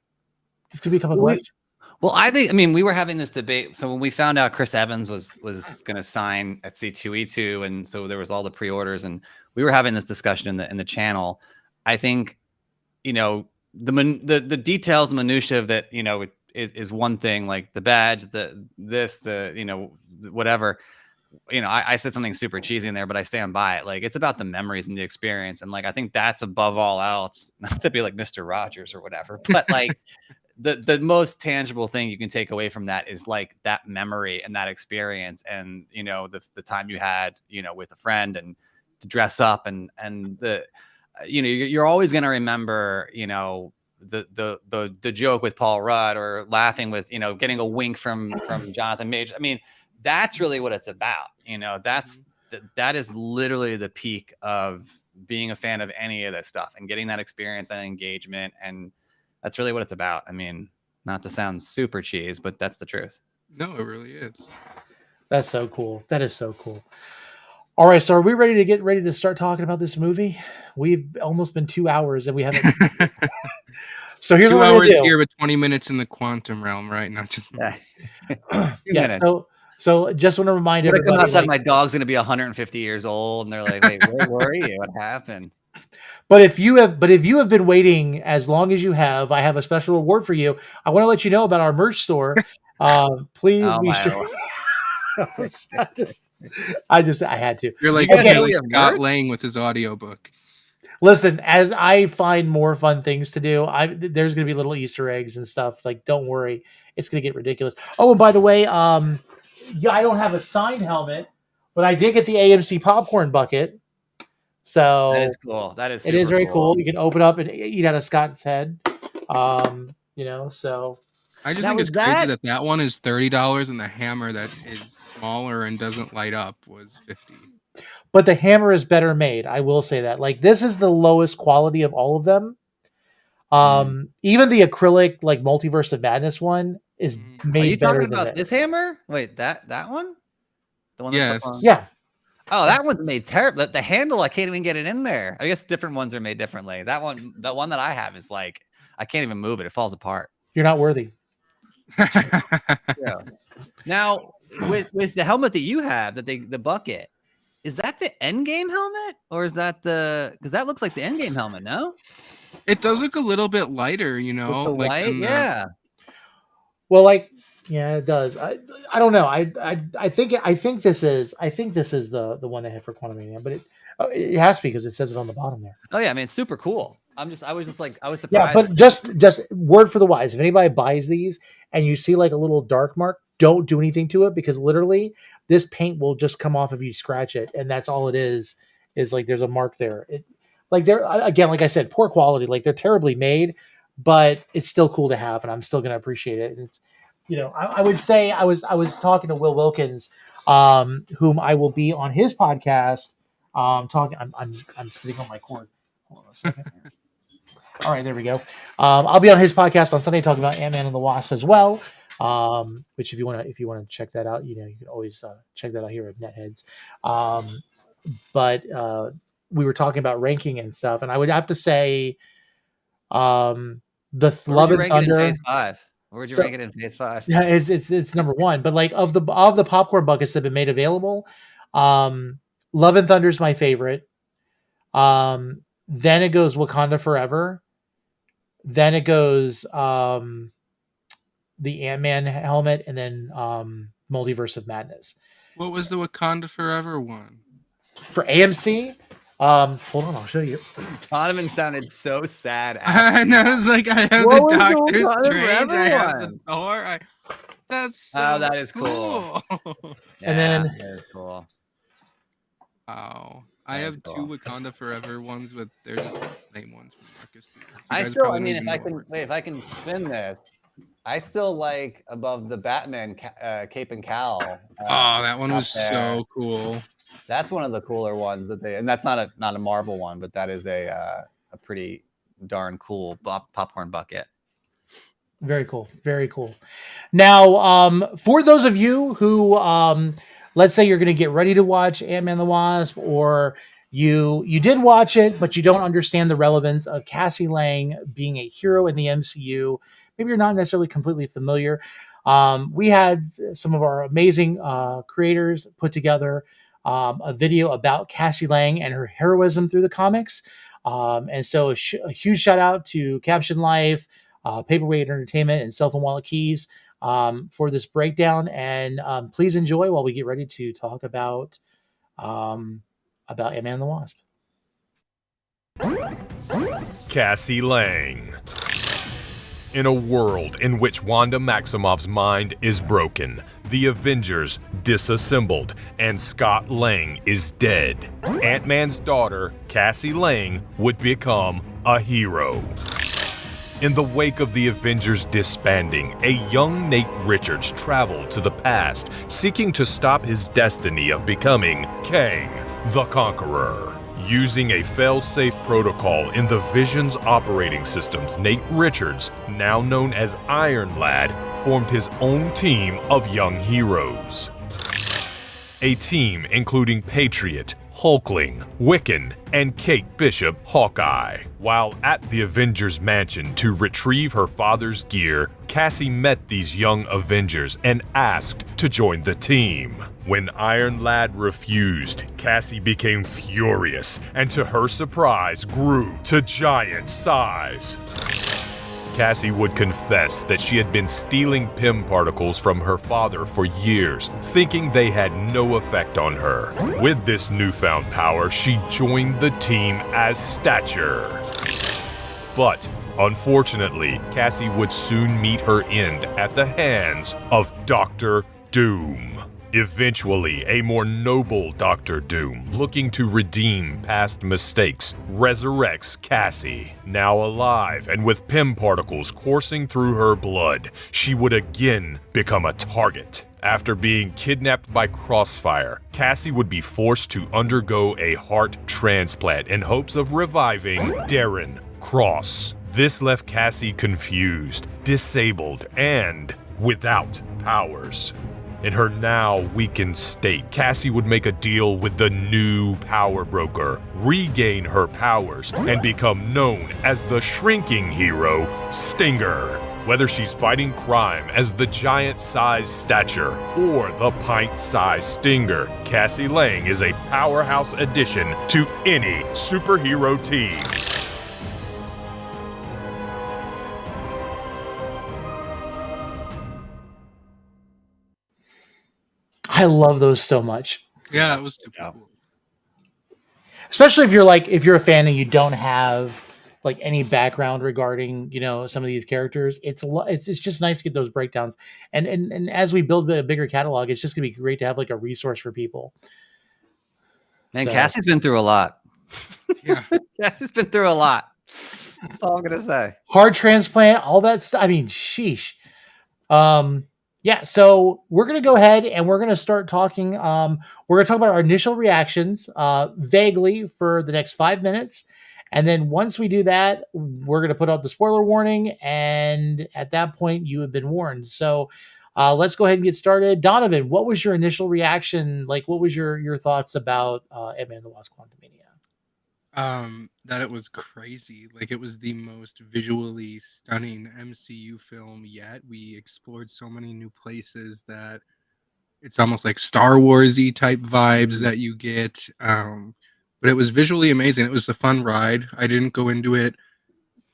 to become a question. Well, I mean, we were having this debate. So when we found out Chris Evans was going to sign at C2E2, and so there was all the pre-orders, and we were having this discussion in the channel. I think, the details, the minutia of that, is one thing. Like the badge, whatever. I said something super cheesy in there, but I stand by it. Like it's about the memories and the experience, and like I think that's above all else. Not to be like Mr. Rogers or whatever, but like. The most tangible thing you can take away from that is like that memory and that experience, and the time you had with a friend and to dress up and the you're always going to remember the joke with Paul Rudd, or laughing with getting a wink from Jonathan Majors. I mean, that's really what it's about. That is literally the peak of being a fan of any of this stuff, and getting that experience and engagement, and that's really what it's about. I mean, not to sound super cheese, but that's the truth. No, it really is. That's so cool. That is so cool. All right, so are we ready to start talking about this movie? We've almost been 2 hours and we haven't. So here's 2 what hours we're gonna do. here, but 20 minutes in the quantum realm, right? Not just yeah. So just want to remind everybody. Outside, my dog's going to be 150 years old, and they're like, "Wait, where were you? What happened?" But if you have been waiting as long as you have, I have a special reward for you. I want to let you know about our merch store. Please be sure. I had to. You're like, okay. You're like Scott Lang with his audiobook. Listen, as I find more fun things to do, there's going to be little Easter eggs and stuff. Like, don't worry, it's going to get ridiculous. Oh, and by the way, I don't have a signed helmet, but I did get the AMC popcorn bucket. So that is cool. That is. It is very cool. You can open up and eat out of Scott's head. So I just think it's crazy that one is $30 and the hammer that is smaller and doesn't light up was $50. But the hammer is better made. I will say that. Like, this is the lowest quality of all of them. Even the acrylic, like Multiverse of Madness one, is made better than this. This hammer? Wait, that one? The one Yes. that's up on... Yeah. Oh, that one's made terrible. The handle, I can't even get it in there. I guess different ones are made differently. That one that I have is like, I can't even move it. It falls apart. You're not worthy. Yeah. Now, with the helmet that you have, the bucket, is that the Endgame helmet, or is that because that looks like the Endgame helmet? No, It does look a little bit lighter, you know, with the white. Yeah. Well, like, yeah, it does. I don't know. I think this is the one they have for Quantumania, but it has to be because it says it on the bottom there. Oh yeah, I mean, it's super cool. I was surprised. Yeah, but just word for the wise. If anybody buys these and you see like a little dark mark, don't do anything to it, because literally this paint will just come off if you scratch it, and that's all it is like there's a mark there. Like they're, again, like I said, poor quality. Like they're terribly made, but it's still cool to have, and I'm still gonna appreciate it. And it's, you know, I would say I was talking to Will Wilkins, whom I will be on his podcast. Talking, I'm sitting on my cord. Hold on a second. All right, there we go. I'll be on his podcast on Sunday talking about Ant-Man and the Wasp as well. Which if you want to check that out, you know, you can always check that out here at Netheads. But we were talking about ranking and stuff, and I would have to say, the Love and Thunder. Phase 5. Where would you rank it in Phase 5? Yeah, it's number one. But like of the popcorn buckets that have been made available, Love and Thunder is my favorite. Then it goes Wakanda Forever. Then it goes the Ant-Man helmet, and then Multiverse of Madness. What was the Wakanda Forever one? For AMC? Hold on, I'll show you. Donovan sounded so sad. I know, it's like I have the Doctor Strange, I have the Thor. That's so that is cool. And then that is cool. Wow. I have two Wakanda Forever ones, but they're just lame ones from Marcus. If I can spin this, I still like above the Batman cape and cowl. That one was so cool. That's one of the cooler ones and that's not a Marvel one, but that is a pretty darn cool popcorn bucket. Very cool. Very cool. Now, for those of you who, let's say you're going to get ready to watch Ant-Man and the Wasp, or you did watch it, but you don't understand the relevance of Cassie Lang being a hero in the MCU. Maybe you're not necessarily completely familiar. We had some of our amazing creators put together a video about Cassie Lang and her heroism through the comics. And so a huge shout out to Caption Life, Paperweight Entertainment, and Cell Phone Wallet Keys for this breakdown. And please enjoy while we get ready to talk about Ant-Man and the Wasp. Cassie Lang. In a world in which Wanda Maximoff's mind is broken, the Avengers disassembled, and Scott Lang is dead, Ant-Man's daughter, Cassie Lang, would become a hero. In the wake of the Avengers disbanding, a young Nate Richards traveled to the past, seeking to stop his destiny of becoming Kang the Conqueror. Using a fail-safe protocol in the Vision's operating systems, Nate Richards, now known as Iron Lad, formed his own team of young heroes. A team including Patriot, Hulkling, Wiccan, and Kate Bishop Hawkeye. While at the Avengers mansion to retrieve her father's gear, Cassie met these young Avengers and asked to join the team. When Iron Lad refused, Cassie became furious and, to her surprise, grew to giant size. Cassie would confess that she had been stealing Pym particles from her father for years, thinking they had no effect on her. With this newfound power, she joined the team as Stature. But, unfortunately, Cassie would soon meet her end at the hands of Dr. Doom. Eventually, a more noble Dr. Doom, looking to redeem past mistakes, resurrects Cassie. Now alive and with Pym particles coursing through her blood, she would again become a target. After being kidnapped by Crossfire, Cassie would be forced to undergo a heart transplant in hopes of reviving Darren Cross. This left Cassie confused, disabled, and without powers. In her now weakened state, Cassie would make a deal with the new power broker, regain her powers, and become known as the shrinking hero, Stinger. Whether she's fighting crime as the giant-sized Stature or the pint-sized Stinger, Cassie Lang is a powerhouse addition to any superhero team. I love those so much. Yeah, it was super cool. Especially if you're a fan and you don't have like any background regarding, you know, some of these characters. It's just nice to get those breakdowns. And as we build a bigger catalog, it's just gonna be great to have like a resource for people. Man, Cassie's been through a lot. Yeah. Cassie's been through a lot. That's all I'm gonna say. Heart transplant, all that stuff. I mean, sheesh. Yeah, so we're gonna go ahead and we're gonna start talking. We're gonna talk about our initial reactions, vaguely for the next 5 minutes, and then once we do that, we're gonna put out the spoiler warning, and at that point, you have been warned. So, let's go ahead and get started. Donovan, what was your initial reaction? Like, what was your thoughts about Ant-Man and the Wasp: Quantumania? That it was crazy. Like, it was the most visually stunning MCU film yet. We explored so many new places that it's almost like Star Wars-y type vibes that you get. But it was visually amazing. It was a fun ride. I didn't go into it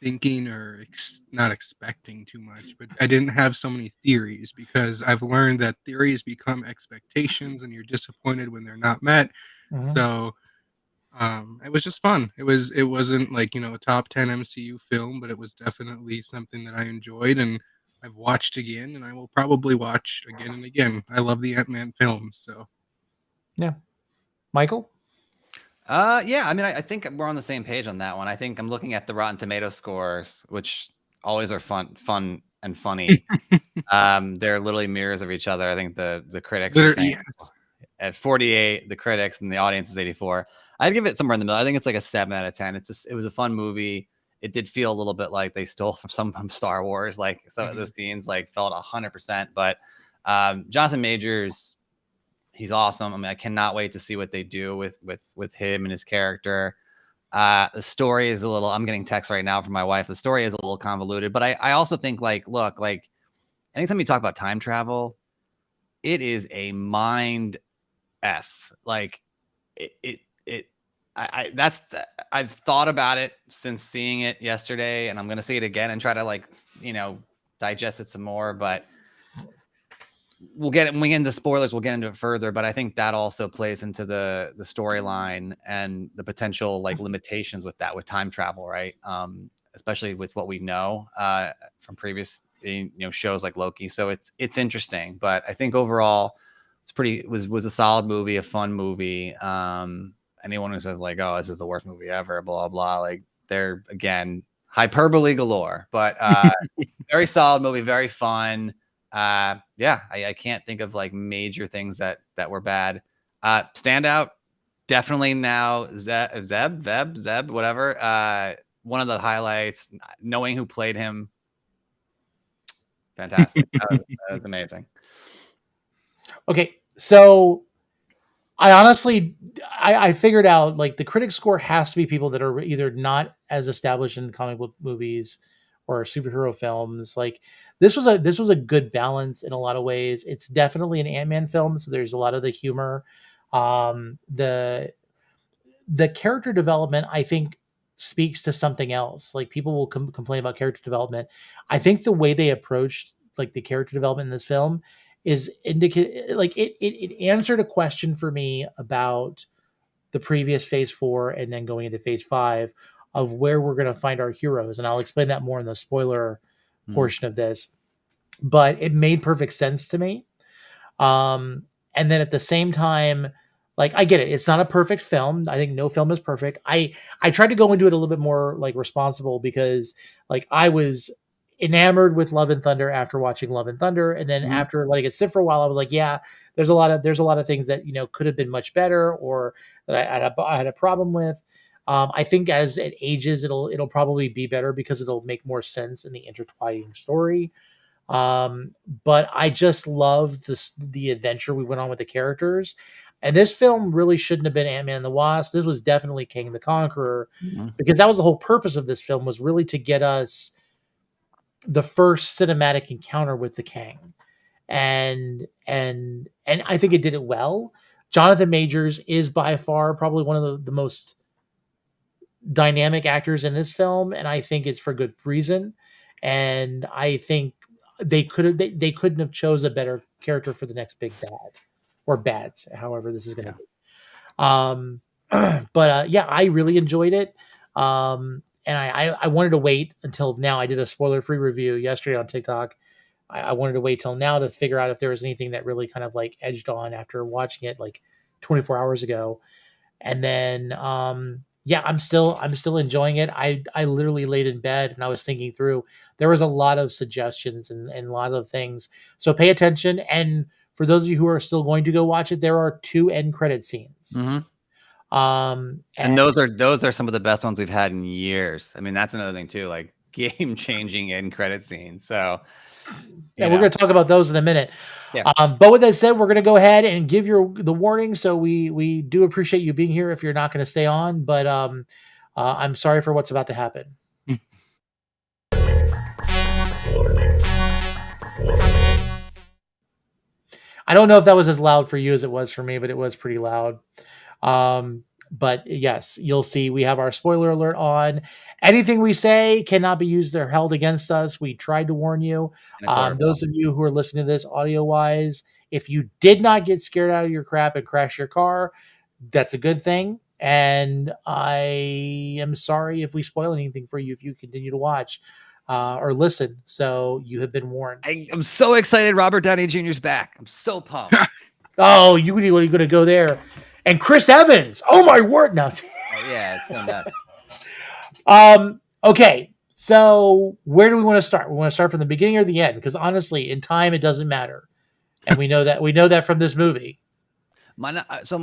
thinking or not expecting too much, but I didn't have so many theories because I've learned that theories become expectations and you're disappointed when they're not met. So it was just fun. It wasn't like, you know, a top 10 MCU film, but it was definitely something that I enjoyed and I've watched again and I will probably watch again and again. I love the Ant-Man films, so yeah. Michael? Yeah, I mean, I think we're on the same page on that one. I think I'm looking at the Rotten Tomato scores, which always are fun and funny. They're literally mirrors of each other. I think the critics are saying at 48, the critics, and the audience is 84. I'd give it somewhere in the middle. I think it's like a 7 out of 10. It was a fun movie. It did feel a little bit like they stole from Star Wars. Like some of the scenes like felt 100%. But Jonathan Majors, he's awesome. I mean, I cannot wait to see what they do with him and his character. The story is a little, I'm getting texts right now from my wife. The story is a little convoluted, but I also think like, look, like anytime you talk about time travel, it is a mind F. Like I've thought about it since seeing it yesterday, and I'm going to see it again and try to like, you know, digest it some more, but we'll get it when we get into spoilers. We'll get into it further, but I think that also plays into the storyline and the potential like limitations with time travel, right? Especially with what we know from previous shows like Loki. So it's interesting, but I think overall it was a solid movie, a fun movie. Anyone who says like, oh, this is the worst movie ever, blah blah, like they're again hyperbole galore, but very solid movie, very fun. Yeah, I can't think of like major things that were bad. Standout, definitely now Zeb, whatever. One of the highlights, knowing who played him, fantastic. That was amazing. Okay, so I honestly, I figured out like the critic score has to be people that are either not as established in comic book movies or superhero films. Like this was a good balance in a lot of ways. It's definitely an Ant-Man film, so there's a lot of the humor. The character development, I think, speaks to something else. Like people will complain about character development. I think the way they approached like the character development in this film is like it answered a question for me about the previous phase 4 and then going into phase 5 of where we're going to find our heroes. And I'll explain that more in the spoiler portion of this, but it made perfect sense to me. And then at the same time, like I get it. It's not a perfect film. I think no film is perfect. I tried to go into it a little bit more like responsible because like I was enamored with Love and Thunder after watching Love and Thunder, and then after letting it sit for a while, I was like, yeah, there's a lot of things that could have been much better or that I had a problem with. I think as it ages, it'll probably be better because it'll make more sense in the intertwining story. But I just loved the adventure we went on with the characters. And this film really shouldn't have been Ant-Man and the Wasp. This was definitely King the Conqueror, because that was the whole purpose of this film, was really to get us the first cinematic encounter with the Kang. And I think it did it well. Jonathan Majors is by far probably one of the most dynamic actors in this film, and I think it's for good reason. And I think they couldn't have chose a better character for the next big bad, or bads, however this is going to be. But yeah, I really enjoyed it. And I wanted to wait until now. I did a spoiler-free review yesterday on TikTok. I wanted to wait till now to figure out if there was anything that really kind of like edged on after watching it like 24 hours ago. And then yeah, I'm still enjoying it. I literally laid in bed and I was thinking through. There was a lot of suggestions and a lot of things. So pay attention. And for those of you who are still going to go watch it, there are 2 end credit scenes. And those are some of the best ones we've had in years. I mean, that's another thing too, like game-changing end credit scenes. So yeah, we're going to talk about those in a minute. Yeah. But with that said, we're going to go ahead and give the warning. So we do appreciate you being here if you're not going to stay on, but I'm sorry for what's about to happen. I don't know if that was as loud for you as it was for me, but it was pretty loud. But yes, you'll see we have our spoiler alert on. Anything we say cannot be used or held against us. We tried to warn you. Those of you who are listening to this audio wise, if you did not get scared out of your crap and crash your car, that's a good thing. And I am sorry if we spoil anything for you if you continue to watch or listen. So you have been warned. I'm so excited. Robert Downey Jr.'s back. I'm so pumped. Oh, you are going to go there? And Chris Evans. Oh my word! No. Yeah, it's so nuts. Okay. So where do we want to start? We want to start from the beginning or the end? Because honestly, in time, it doesn't matter, and we know that from this movie. All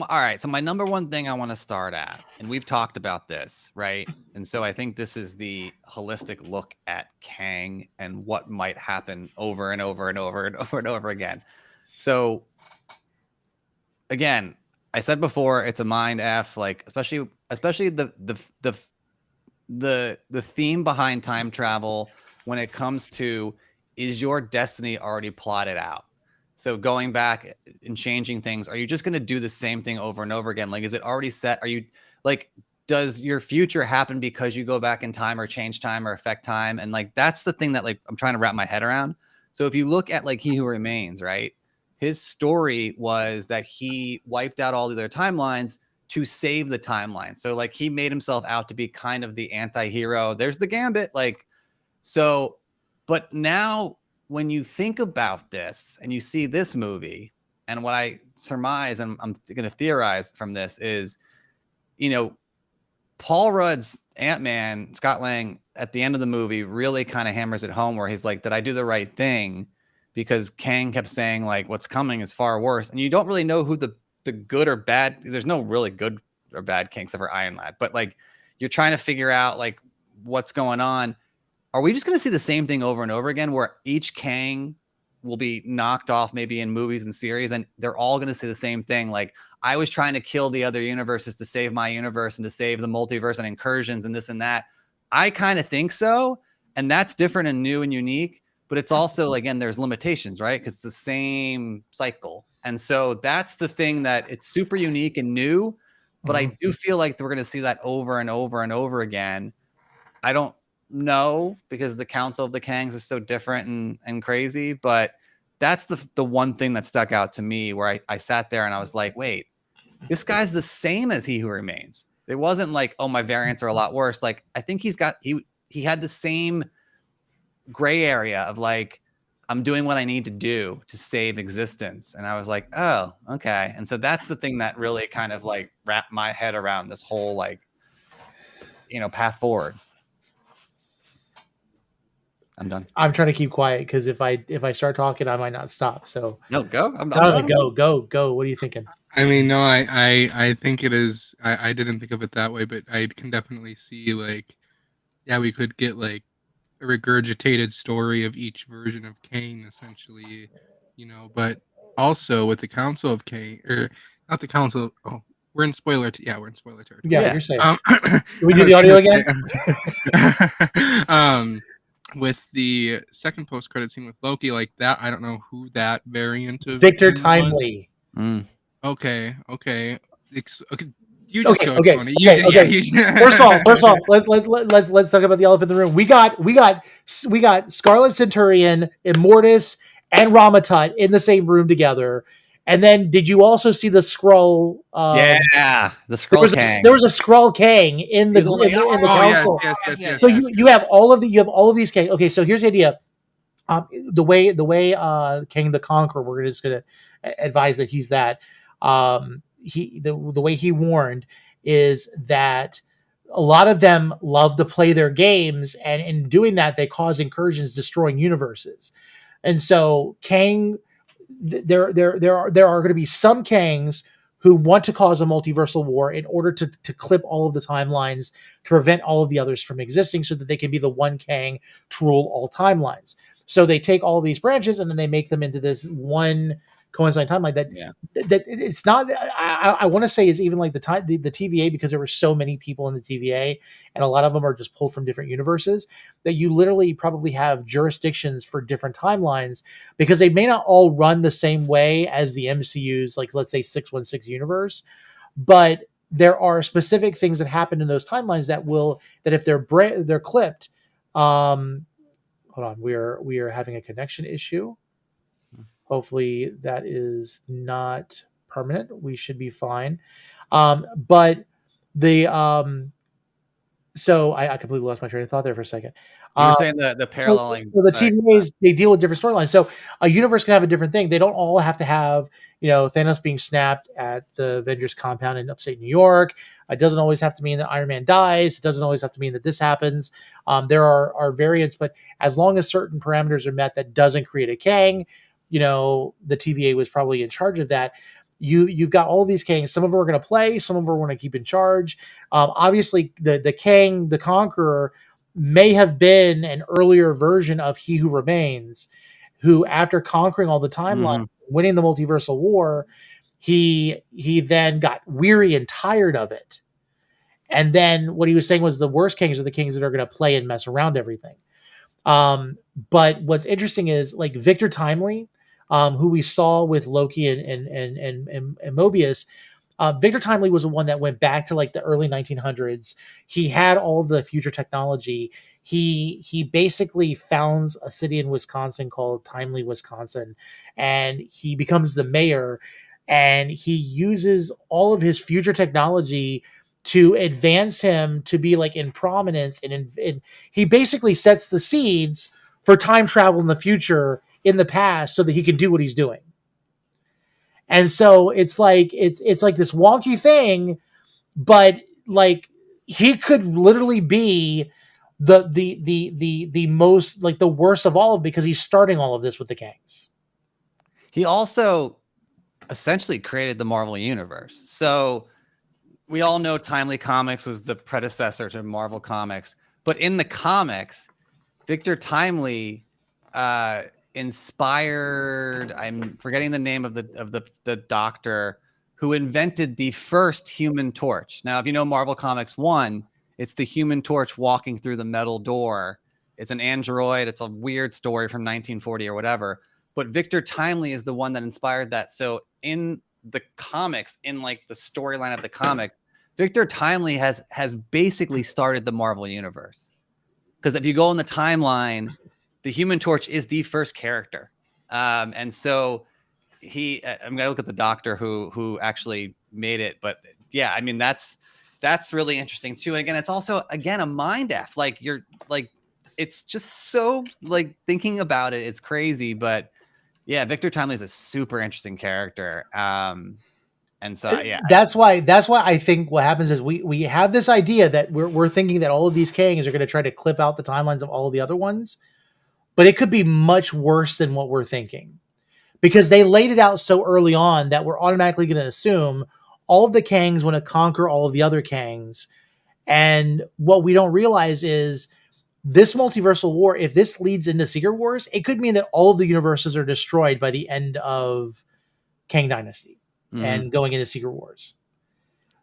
right. So my number one thing I want to start at, and we've talked about this, right? And so I think this is the holistic look at Kang and what might happen over and over and over and over and over again. So again, I said before, it's a mind F, like especially the theme behind time travel when it comes to, is your destiny already plotted out? So going back and changing things, are you just going to do the same thing over and over again? Like, is it already set? Are you like, does your future happen because you go back in time or change time or affect time? And like, that's the thing that like, I'm trying to wrap my head around. So if you look at like He Who Remains, right? His story was that he wiped out all the other timelines to save the timeline. So like he made himself out to be kind of the anti-hero. There's the gambit. Like, so, but now when you think about this and you see this movie, and what I surmise and I'm going to theorize from this is, you know, Paul Rudd's Ant-Man, Scott Lang, at the end of the movie really kind of hammers it home where he's like, did I do the right thing? Because Kang kept saying like, what's coming is far worse. And you don't really know who the good or bad, there's no really good or bad Kang except for Iron Lad, but like you're trying to figure out like what's going on. Are we just going to see the same thing over and over again where each Kang will be knocked off maybe in movies and series and they're all going to say the same thing? Like, I was trying to kill the other universes to save my universe and to save the multiverse and incursions and this and that. I kind of think so. And that's different and new and unique, but it's also, again, there's limitations, right? Because it's the same cycle. And so that's the thing that it's super unique and new, but I do feel like we're going to see that over and over and over again. I don't know because the Council of the Kangs is so different and crazy, but that's the one thing that stuck out to me where I sat there and I was like, wait, this guy's the same as He Who Remains. It wasn't like, oh, my variants are a lot worse. Like, I think he had the same gray area of like, I'm doing what I need to do to save existence. And I was like, oh, okay. And so that's the thing that really kind of like wrapped my head around this whole like, you know, path forward. I'm done. I'm trying to keep quiet because if I start talking, I might not stop. So no, go. I'm done. Go. What are you thinking? I mean, no, I think it is. I didn't think of it that way, but I can definitely see like, yeah, we could get like regurgitated story of each version of Kang, essentially, but also with the Council of Kang, or not the Council. Oh, we're in spoiler. We're in spoiler territory. Yeah, you're safe. Um, Can we do the audio again? With the second post-credit scene with Loki, like that, I don't know who that variant of Victor Kang was. Timely. Okay. Okay. You just Okay, go, okay, Tony. okay. First of all, let's talk about the elephant in the room. We got Scarlet Centurion, Immortus, and Ramatut in the same room together. And then, did you also see the Skrull? The Skrull Kang. There was a Skrull Kang in the council. Yes. So you have all of these Kang. Okay, so here's the idea. The way Kang the Conqueror, we're just gonna advise that he's that. The way he warned is that a lot of them love to play their games, and in doing that, they cause incursions, destroying universes. And so Kang, there are going to be some Kangs who want to cause a multiversal war in order to clip all of the timelines to prevent all of the others from existing, so that they can be the one Kang to rule all timelines. So they take all of these branches and then they make them into this one coinciding timeline that it's not. I want to say is even like the TVA, because there were so many people in the TVA and a lot of them are just pulled from different universes, that you literally probably have jurisdictions for different timelines, because they may not all run the same way as the MCU's, like, let's say 616 universe, but there are specific things that happen in those timelines that if they're clipped. Hold on, we are having a connection issue. Hopefully that is not permanent. We should be fine. But the so I completely lost my train of thought there for a second. You were saying the paralleling. Well, the TVAs, they deal with different storylines. So a universe can have a different thing. They don't all have to have, Thanos being snapped at the Avengers compound in upstate New York. It doesn't always have to mean that Iron Man dies. It doesn't always have to mean that this happens. There are variants, but as long as certain parameters are met, that doesn't create a Kang. The TVA was probably in charge of that. You've got all these Kangs. Some of them are going to play. Some of them are going to keep in charge. Obviously, the Kang, the Conqueror, may have been an earlier version of He Who Remains, who, after conquering all the timeline, winning the multiversal war, he then got weary and tired of it. And then what he was saying was the worst Kangs are the Kangs that are going to play and mess around everything. But what's interesting is, like, Victor Timely, who we saw with Loki and Mobius. Victor Timely was the one that went back to like the early 1900s. He had all the future technology. He basically founds a city in Wisconsin called Timely, Wisconsin, and he becomes the mayor. And he uses all of his future technology to advance him to be like in prominence, and he basically sets the seeds for time travel in the future, in the past, so that he can do what he's doing. And so it's like this wonky thing, but like he could literally be the most, like, the worst of all, because he's starting all of this with the Kangs. He also essentially created the Marvel Universe. So we all know Timely Comics was the predecessor to Marvel Comics, but in the comics, Victor Timely inspired, I'm forgetting the name of the doctor who invented the first Human Torch. Now, if you know Marvel Comics 1, it's the Human Torch walking through the metal door. It's an android. It's a weird story from 1940 or whatever. But Victor Timely is the one that inspired that. So in the comics, in like the storyline of the comics, Victor Timely has basically started the Marvel Universe. Because if you go in the timeline, the Human Torch is the first character. And so I'm going to look at the doctor who actually made it. But yeah, I mean, that's really interesting too. And again, it's also, again, a mind F. Like, you're like, it's just so, like, thinking about it, it's crazy. But yeah, Victor Timely is a super interesting character. And so, yeah, that's why I think what happens is we have this idea that we're thinking that all of these Kangs are going to try to clip out the timelines of all of the other ones, but it could be much worse than what we're thinking, because they laid it out so early on that we're automatically going to assume all of the Kangs want to conquer all of the other Kangs. And what we don't realize is this multiversal war, if this leads into Secret Wars, it could mean that all of the universes are destroyed by the end of Kang Dynasty and going into Secret Wars.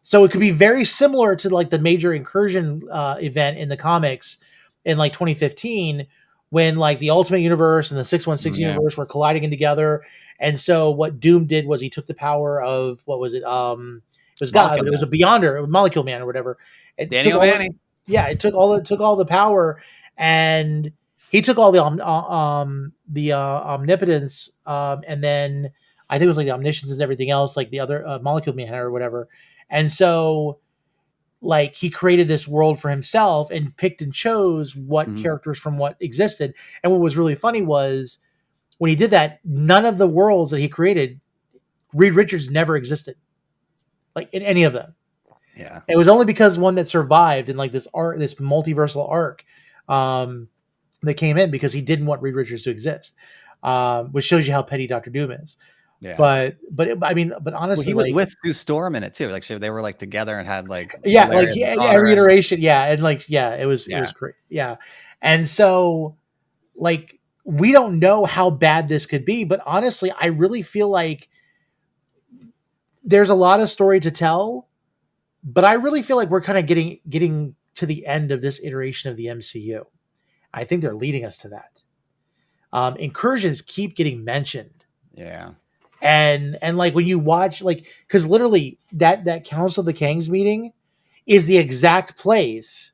So it could be very similar to like the major incursion event in the comics in like 2015, when like the Ultimate Universe and the 616 universe were colliding together. And so what Doom did was he took the power of, what was it? It was God, but it was a Beyonder, Molecule Man or whatever. Daniel Manning. Yeah, it took all the power, and he took all the omnipotence, and then I think it was like the omniscience and everything else, like the other Molecule Man or whatever. And so, like, he created this world for himself and picked and chose what characters from what existed. And what was really funny was when he did that, none of the worlds that he created, Reed Richards never existed, like in any of them. Yeah, it was only because one that survived in like this multiversal arc that came in, because he didn't want Reed Richards to exist, which shows you how petty Dr. Doom is. Yeah, but honestly, he was with Sue Storm in it too. Like they were like together and had like every iteration, and like it was great, and so like we don't know how bad this could be, but honestly, I really feel like there's a lot of story to tell. But I really feel like we're kind of getting to the end of this iteration of the MCU. I think they're leading us to that. Incursions keep getting mentioned. Yeah. And like when you watch, like, because literally that Council of the Kangs meeting is the exact place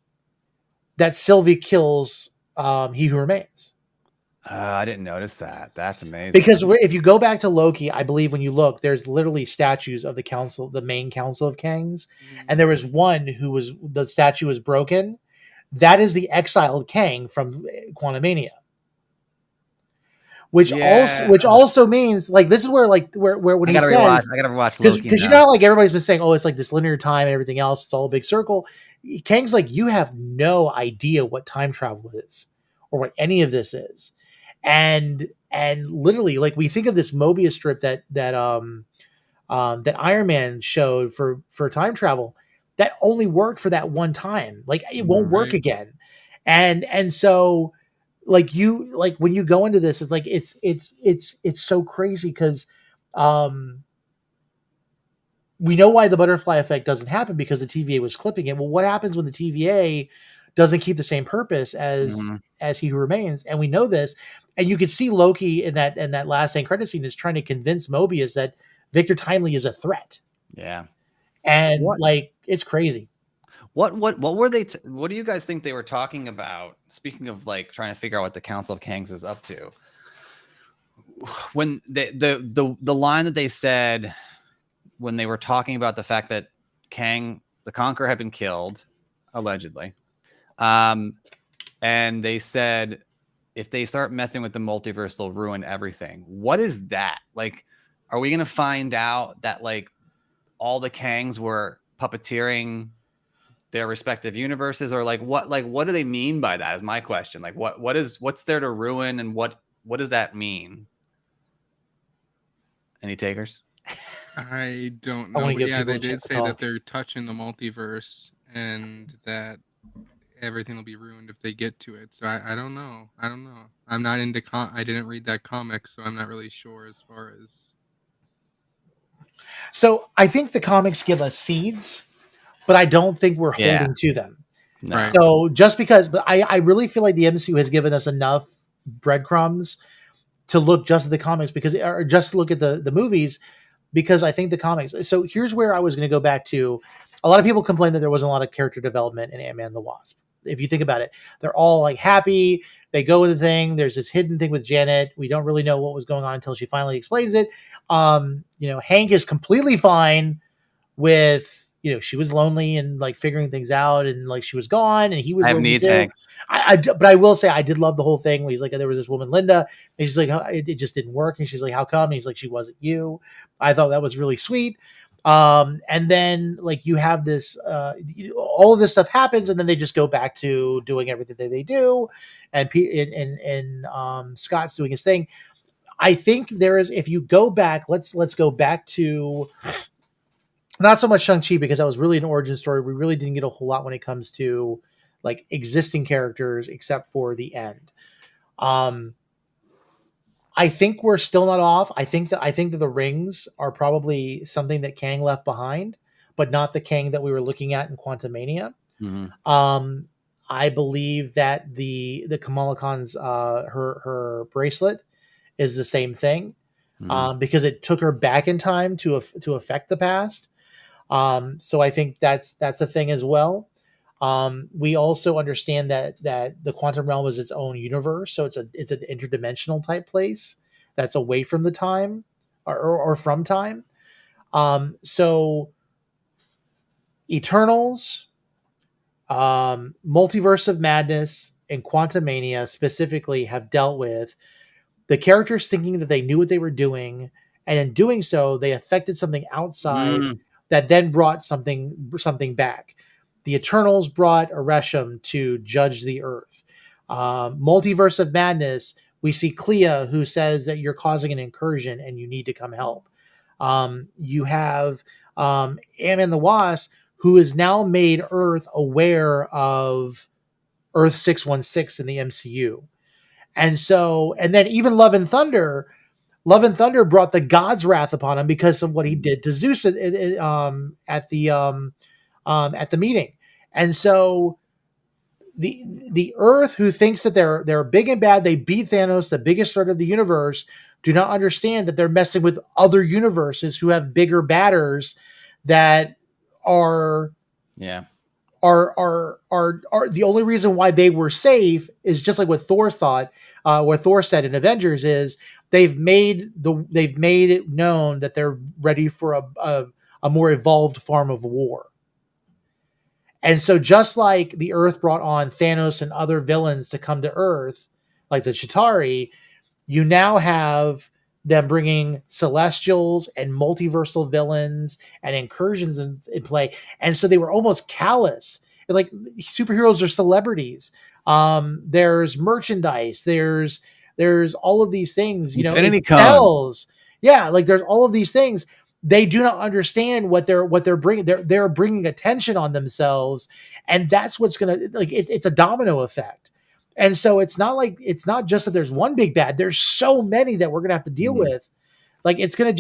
that Sylvie kills He Who Remains. I didn't notice that. That's amazing. Because if you go back to Loki, I believe when you look, there's literally statues of the main Council of Kangs, and there was one the statue was broken. That is the exiled Kang from Quantumania, which also means like this is where when he says, I gotta watch Loki, because you know how like everybody's been saying, oh, it's like this linear time and everything else, it's all a big circle. Kang's like, you have no idea what time travel is or what any of this is. And literally, like, we think of this Mobius strip that Iron Man showed for time travel, that only worked for that one time. Like, it won't work again. And so like when you go into this, it's like it's so crazy because we know why the butterfly effect doesn't happen, because the TVA was clipping it. Well, what happens when the TVA doesn't keep the same purpose as He Who Remains? And we know this. And you could see Loki in that last end credit scene is trying to convince Mobius that Victor Timely is a threat. Yeah. And like, it's crazy. What were they? What do you guys think they were talking about? Speaking of like trying to figure out what the Council of Kangs is up to, when the line that they said when they were talking about the fact that Kang the Conqueror had been killed, allegedly, and they said, if they start messing with the multiverse, they'll ruin everything. What is that? Like, are we going to find out that like all the Kangs were puppeteering their respective universes, or like what do they mean by that is my question. Like what's there to ruin, and what does that mean? Any takers? I don't know. But yeah, they did say that they're touching the multiverse and that everything will be ruined if they get to it. So I don't know. I'm not into I didn't read that comic, so I'm not really sure as far as. So I think the comics give us seeds, but I don't think we're holding to them. No. Right. So just because, but I really feel like the MCU has given us enough breadcrumbs to look just at the comics, or just look at the movies, because I think the comics. So here's where I was going to go back to. A lot of people complain that there wasn't a lot of character development in Ant-Man and the Wasp. If you think about it, they're all like happy. They go with the thing. There's this hidden thing with Janet. We don't really know what was going on until she finally explains it. Hank is completely fine with, she was lonely and like figuring things out, and like she was gone, and he was. I have needs, Hank. But I will say I did love the whole thing where he's like, there was this woman, Linda, and she's like, it just didn't work, and she's like, how come? And he's like, she wasn't you. I thought that was really sweet. And then like you have this, all of this stuff happens, and then they just go back to doing everything that they do, and Scott's doing his thing. I think there is, if you go back, let's go back to not so much Shang-Chi, because that was really an origin story. We really didn't get a whole lot when it comes to like existing characters except for the end. Um, I think we're still not off. I think that the rings are probably something that Kang left behind, but not the Kang that we were looking at in Quantumania. Mm-hmm. I believe that the Kamala Khan's her bracelet is the same thing, because it took her back in time to affect the past. So I think that's a thing as well. We also understand that the quantum realm is its own universe, so it's an interdimensional type place that's away from the time or from time. So Eternals, Multiverse of Madness, and Quantumania specifically have dealt with the characters thinking that they knew what they were doing, and in doing so, they affected something outside that then brought something back. The Eternals brought Ereshkigal to judge the Earth. Multiverse of Madness, we see Clea, who says that you're causing an incursion and you need to come help. You have Ant-Man the Wasp, who has now made Earth aware of Earth 616 in the MCU. And then even Love and Thunder brought the God's wrath upon him because of what he did to Zeus at the meeting. And so the Earth, who thinks that they're big and bad, they beat Thanos, the biggest threat of the universe, do not understand that they're messing with other universes who have bigger batters that are the only reason why they were safe is just like what Thor thought, what Thor said in Avengers is they've made it known that they're ready for a more evolved form of war. And so just like the Earth brought on Thanos and other villains to come to Earth, like the Chitauri, you now have them bringing Celestials and multiversal villains and incursions in play. And so they were almost callous. Like, superheroes are celebrities. There's merchandise. There's all of these things. Infinity it sells. Yeah, like there's all of these things. They do not understand what they're bringing. They're bringing attention on themselves, and that's what's gonna it's a domino effect. And so it's not just that there's one big bad. There's so many that we're gonna have to deal with. Like it's gonna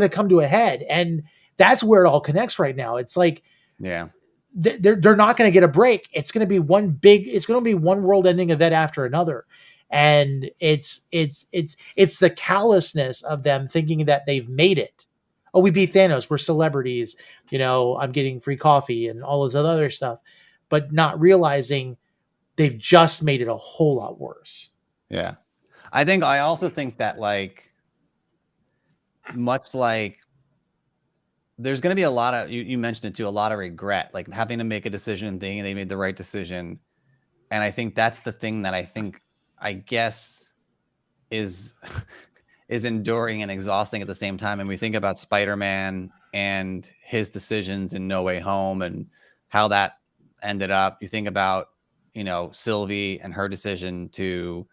come to a head, and that's where it all connects right now. It's like they're not gonna get a break. It's gonna be one world-ending event after another, and it's the callousness of them thinking that they've made it. Oh, we beat Thanos. We're celebrities. I'm getting free coffee and all this other stuff, but not realizing they've just made it a whole lot worse. Yeah. I also think that much like there's going to be a lot of, you mentioned it too, a lot of regret, like having to make a decision and thinking they made the right decision. And I think that's the thing that I guess is enduring and exhausting at the same time. And we think about Spider-Man and his decisions in No Way Home and how that ended up. You think about, Sylvie and her decision to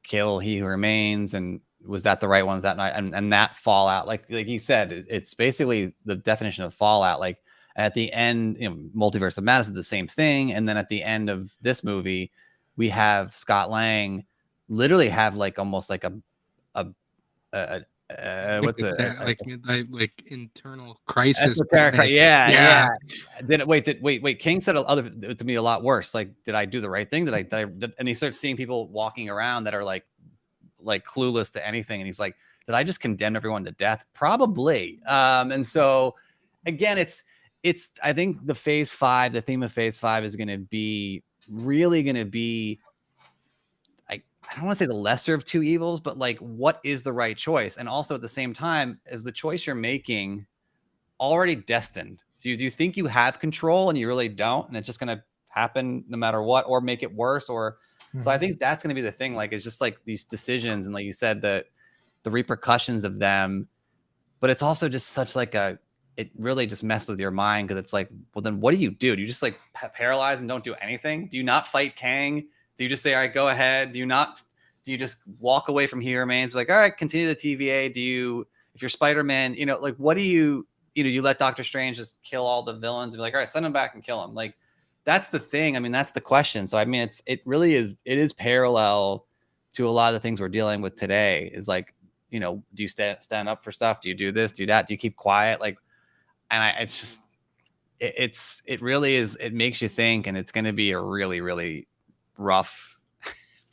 kill He Who Remains, and was that the right one? Was that not? And that fallout, like you said, it's basically the definition of fallout. Like at the end, Multiverse of Madness is the same thing. And then at the end of this movie, we have Scott Lang literally have almost like what's like internal crisis. Yeah. Wait. King said to me a lot worse. Like, did I do the right thing? And he starts seeing people walking around that are like clueless to anything. And he's like, did I just condemn everyone to death? Probably. And so again, it's I think the theme of phase 5 is going to be I don't want to say the lesser of two evils, but what is the right choice? And also at the same time, is the choice you're making already destined? Do you think you have control and you really don't? And it's just going to happen no matter what, or make it worse? So I think that's going to be the thing. It's just these decisions. And like you said, the repercussions of them, but it's also just such it really just messes with your mind. Cause it's well, then what do? You just paralyze and don't do anything? Do you not fight Kang? Do you just say, all right, go ahead? Do you just walk away from He Remains? All right, continue the TVA. If you're Spider-Man, what do you let Doctor Strange just kill all the villains and be all right, send him back and kill him? that's the thing. I mean, that's the question. So I mean, it really is parallel to a lot of the things we're dealing with today. Is like, you know, do you stand up for stuff? Do you do this? Do that? Do you keep quiet? Like, and it's just it really is. It makes you think, and it's going to be a really, really rough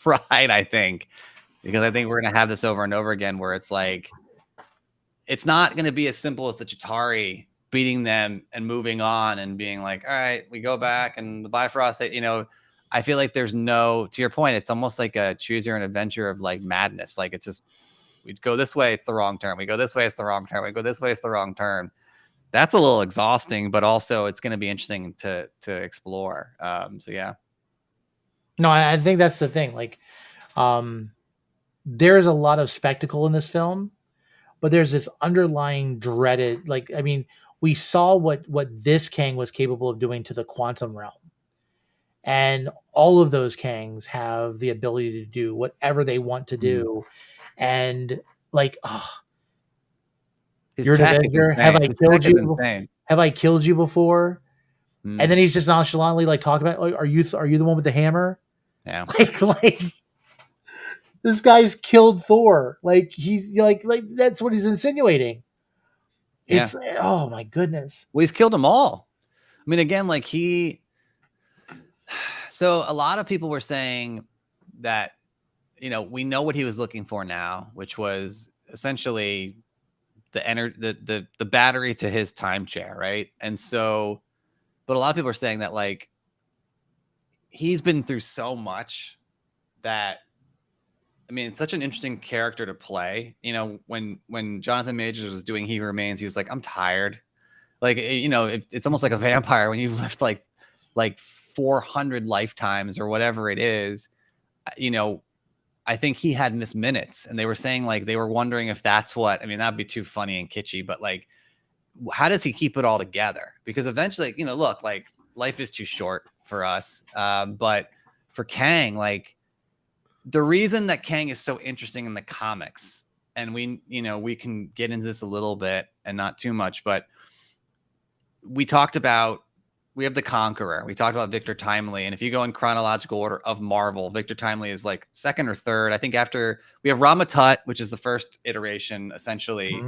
ride, I think, because I think we're going to have this over and over again, where it's like, it's not going to be as simple as the Chitauri beating them and moving on and being like, all right, we go back and the Bifrost, you know, I feel like there's no, to your point, it's almost like a choose your own adventure of like madness. Like, it's just, we go this way, it's the wrong turn. We go this way, it's the wrong turn. We go this way, it's the wrong turn. That's a little exhausting, but also it's going to be interesting to explore. So yeah. No, I think that's the thing. Like, there's a lot of spectacle in this film, but there's this underlying dreaded, like, I mean, we saw what this Kang was capable of doing to the quantum realm. And all of those Kangs have the ability to do whatever they want to do. And like, oh, His you're an tech is Avenger. insane. Have I His killed tech is you? insane. Have I killed you before? Mm. And then he's just nonchalantly like talking about, like, are you the one with the hammer? Yeah. Like this guy's killed Thor. Like, he's like that's what he's insinuating. It's oh my goodness. Well, he's killed them all. I mean, again, like so a lot of people were saying that, you know, we know what he was looking for now, which was essentially the battery to his time chair, right? And so, but a lot of people are saying that, like, he's been through so much that, I mean, it's such an interesting character to play. You know, when Jonathan Majors was doing He Who Remains, he was like, I'm tired. Like, you know, it's almost like a vampire when you've lived like 400 lifetimes or whatever it is. You know, I think he had missed minutes, and they were saying, like, they were wondering if that's what, I mean, that'd be too funny and kitschy, but like, how does he keep it all together? Because eventually, you know, look, like, life is too short for us. But for Kang, like, the reason that Kang is so interesting in the comics, and we, you know, we can get into this a little bit and not too much, but we talked about, we have the Conqueror. We talked about Victor Timely. And if you go in chronological order of Marvel, Victor Timely is like second or third. I think after we have Rama Tut, which is the first iteration essentially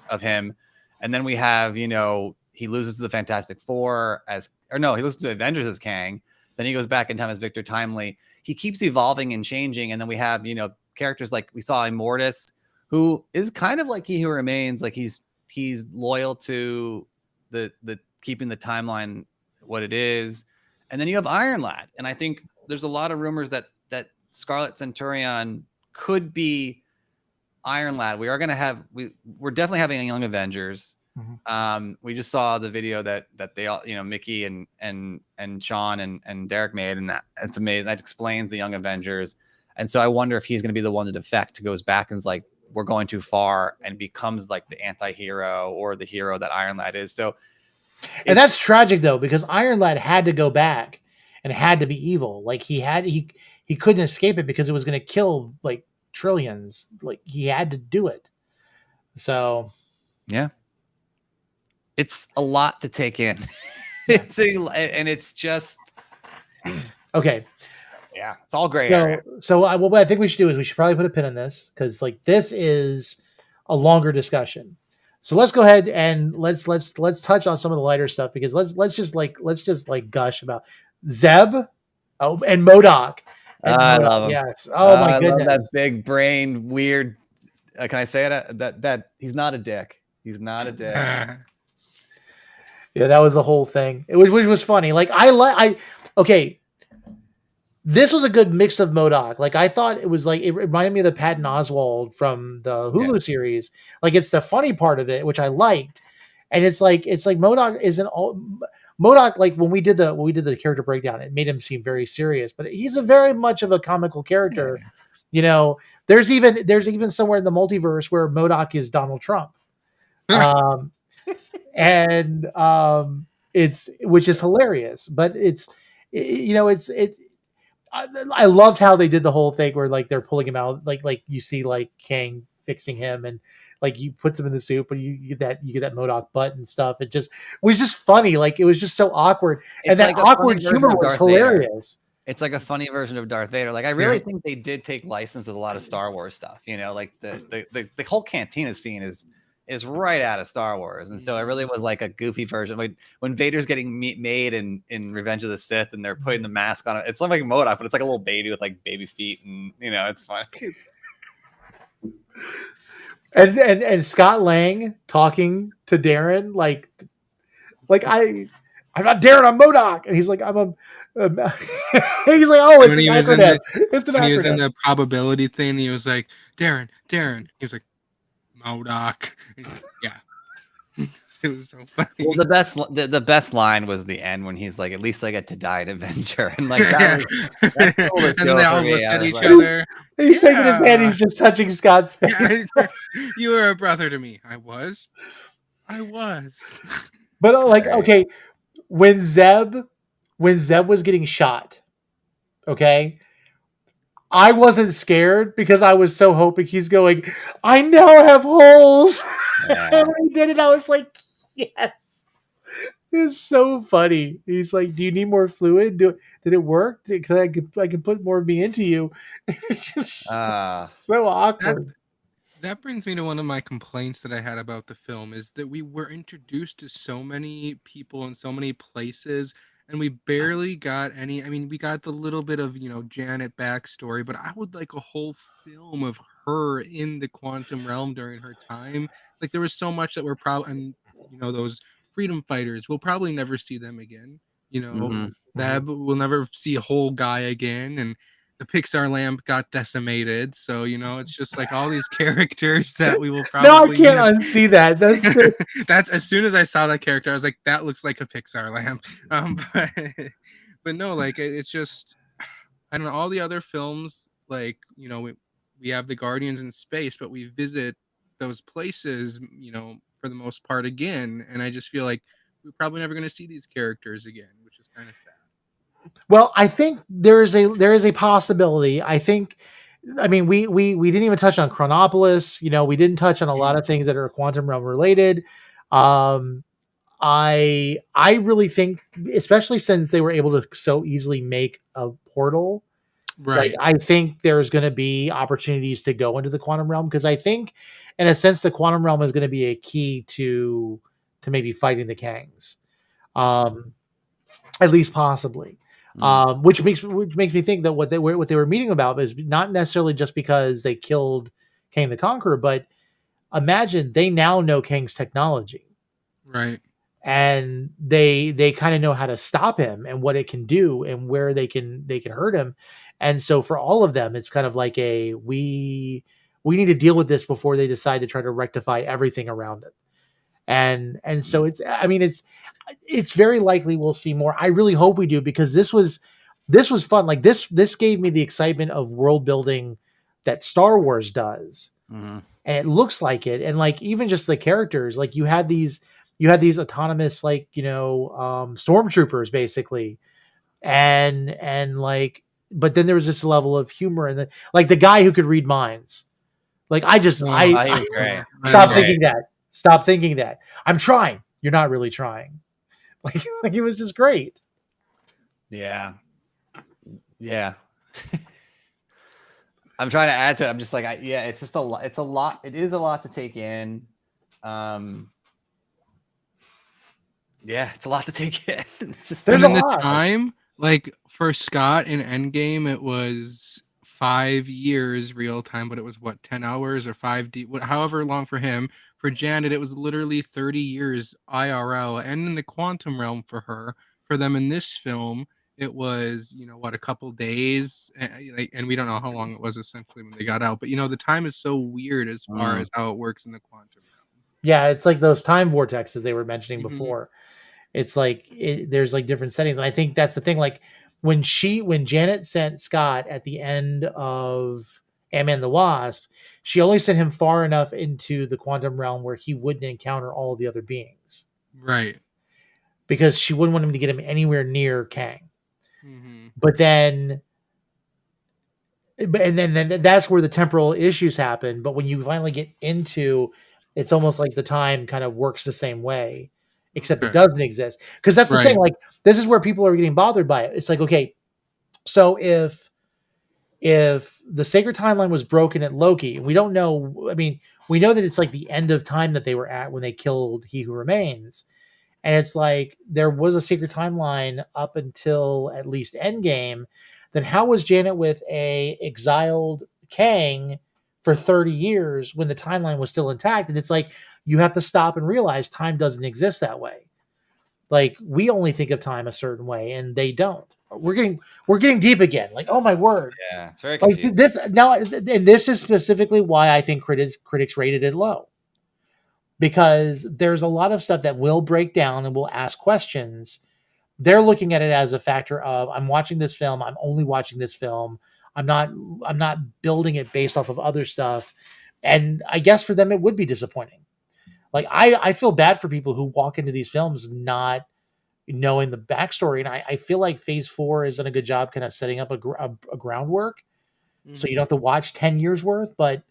of him. And then we have, you know, he loses to the Fantastic Four he loses to Avengers as Kang. Then he goes back in time as Victor Timely. He keeps evolving and changing. And then we have, you know, characters like we saw Immortus, who is kind of like He Who Remains. Like, he's loyal to the keeping the timeline what it is. And then you have Iron Lad. And I think there's a lot of rumors that Scarlet Centurion could be Iron Lad. We're definitely having a Young Avengers. We just saw the video that they all, you know, Mickey and Sean and Derek made, and it's amazing. That explains the Young Avengers. And so I wonder if he's going to be the one to defect, goes back and is like, we're going too far, and becomes like the anti-hero or the hero that Iron Lad is. So, and that's tragic though, because Iron Lad had to go back and had to be evil. Like, he couldn't escape it because it was going to kill like trillions. Like, he had to do it. So yeah, it's a lot to take in. And it's just okay. Yeah, it's all gray area. So what I think we should do is we should probably put a pin in this, because like this is a longer discussion. So let's go ahead and let's touch on some of the lighter stuff, because let's just gush about Zeb, and MODOK. I love him. Yes. Oh my goodness. Love that big brain weird. Can I say it? That he's not a dick. He's not a dick. Yeah, that was the whole thing. Which was funny. Like, okay. This was a good mix of MODOK. Like, I thought it was like, it reminded me of the Patton Oswalt from the Hulu series. Like, it's the funny part of it, which I liked. And it's like MODOK isn't all MODOK. Like, when we did the character breakdown, it made him seem very serious, but he's a very much of a comical character. Yeah. You know, there's even somewhere in the multiverse where MODOK is Donald Trump. It's, which is hilarious, but it's, you know, I loved how they did the whole thing where like they're pulling him out, like you see like Kang fixing him, and like you put them in the soup and you get that MODOK butt and stuff. It was just funny. Like it was just so awkward. It's And that like a funny awkward version humor of was Darth Vader. hilarious. It's like a funny version of Darth Vader. Like I really think they did take license with a lot of Star Wars stuff. You know, like the whole cantina scene is right out of Star Wars, and so it really was like a goofy version. Like when Vader's getting made in Revenge of the Sith, and they're putting the mask on it. It's not like MODOK, but it's like a little baby with like baby feet, and you know, it's fun. And Scott Lang talking to Darren like I'm not Darren, I'm MODOK, and he's like he's like, oh, it's an acronym. It's an acronym. When he was in the probability thing, he was like, Darren. He was like, MODOK. Yeah. It was so funny. Well, the best line was the end when he's like, "At least I get to die an Avenger," and like that. And they all looked at each other. He's taking his hand. He's just touching Scott's face. You were a brother to me. I was. But like, okay, when Zeb was getting shot, okay, I wasn't scared because I was so hoping he's going, I now have holes. Yeah. And when he did it, I was like, yes. It's so funny. He's like, do you need more fluid? Did it work? Because I can put more of me into you. It's just so awkward. That brings me to one of my complaints that I had about the film is that we were introduced to so many people in so many places, and we barely got any. I mean, we got the little bit of, Janet backstory, but I would like a whole film of her in the quantum realm during her time. Like there was so much that we're probably, and those freedom fighters, we'll probably never see them again. Bab will never see a whole guy again, and the Pixar lamp got decimated, so it's just like all these characters that we will probably. No, I can't unsee that. That's as soon as I saw that character, I was like, that looks like a Pixar lamp. But no, like it's just, I don't know. All the other films, like we have the Guardians in space, but we visit those places, for the most part again, and I just feel like we're probably never going to see these characters again, which is kind of sad. Well, I think there is a possibility. I mean, we didn't even touch on Chronopolis. We didn't touch on a lot of things that are quantum realm related. I really think, especially since they were able to so easily make a portal, right? Like, I think there's going to be opportunities to go into the quantum realm, because I think, in a sense, the quantum realm is going to be a key to maybe fighting the Kangs, at least possibly. Which makes me think that what they were meeting about is not necessarily just because they killed Kang the Conqueror, but imagine they now know Kang's technology, right? And they kind of know how to stop him and what it can do and where they can hurt him. And so for all of them, it's kind of like we need to deal with this before they decide to try to rectify everything around it. And so it's very likely we'll see more. I really hope we do, because this was fun. Like this gave me the excitement of world building that Star Wars does. Mm-hmm. And it looks like it. And like, even just the characters, like you had these autonomous, like, stormtroopers basically. And like, but then there was this level of humor, and the guy who could read minds. Like, Stop thinking that. I'm trying. You're not really trying. Like it was just great. Yeah. I'm trying to add to it. I'm just like, it's just a lot. It's a lot. It is a lot to take in. It's a lot to take in. It's just there's a lot. Time, like for Scott in Endgame, it was 5 years real time, but it was 10 hours or 5D, however long for him. For Janet, it was literally 30 years IRL, and in the quantum realm for them in this film, it was a couple days, and we don't know how long it was essentially when they got out. But the time is so weird as far as how it works in the quantum realm. Yeah, it's like those time vortexes they were mentioning before. It's like there's like different settings, and I think that's the thing. Like when Janet sent Scott at the end of Ant-Man the Wasp, she only sent him far enough into the quantum realm where he wouldn't encounter all of the other beings, right? Because she wouldn't want him to get him anywhere near Kang. Mm-hmm. But then that's where the temporal issues happen. But when you finally get into It's almost like the time kind of works the same way, except it Okay. doesn't exist. Because that's the Right. thing. Like, this is where people are getting bothered by it. It's like, okay, so if the sacred timeline was broken at Loki, we don't know. I mean, we know that it's like the end of time that they were at when they killed He Who Remains, and it's like there was a sacred timeline up until at least Endgame. Then how was Janet with a exiled Kang for 30 years when the timeline was still intact? And it's like you have to stop and realize time doesn't exist that way. Like, we only think of time a certain way, and they don't. We're getting deep again. Like, oh my word! Yeah, it's very Like confusing. this now, and this is specifically why I think critics rated it low, because there's a lot of stuff that will break down and will ask questions. They're looking at it as a factor of, I'm watching this film. I'm only watching this film. I'm not building it based off of other stuff. And I guess for them, it would be disappointing. Like, I feel bad for people who walk into these films not knowing the backstory. And I feel like Phase 4 has done a good job kind of setting up a groundwork. So you don't have to watch 10 years worth. But,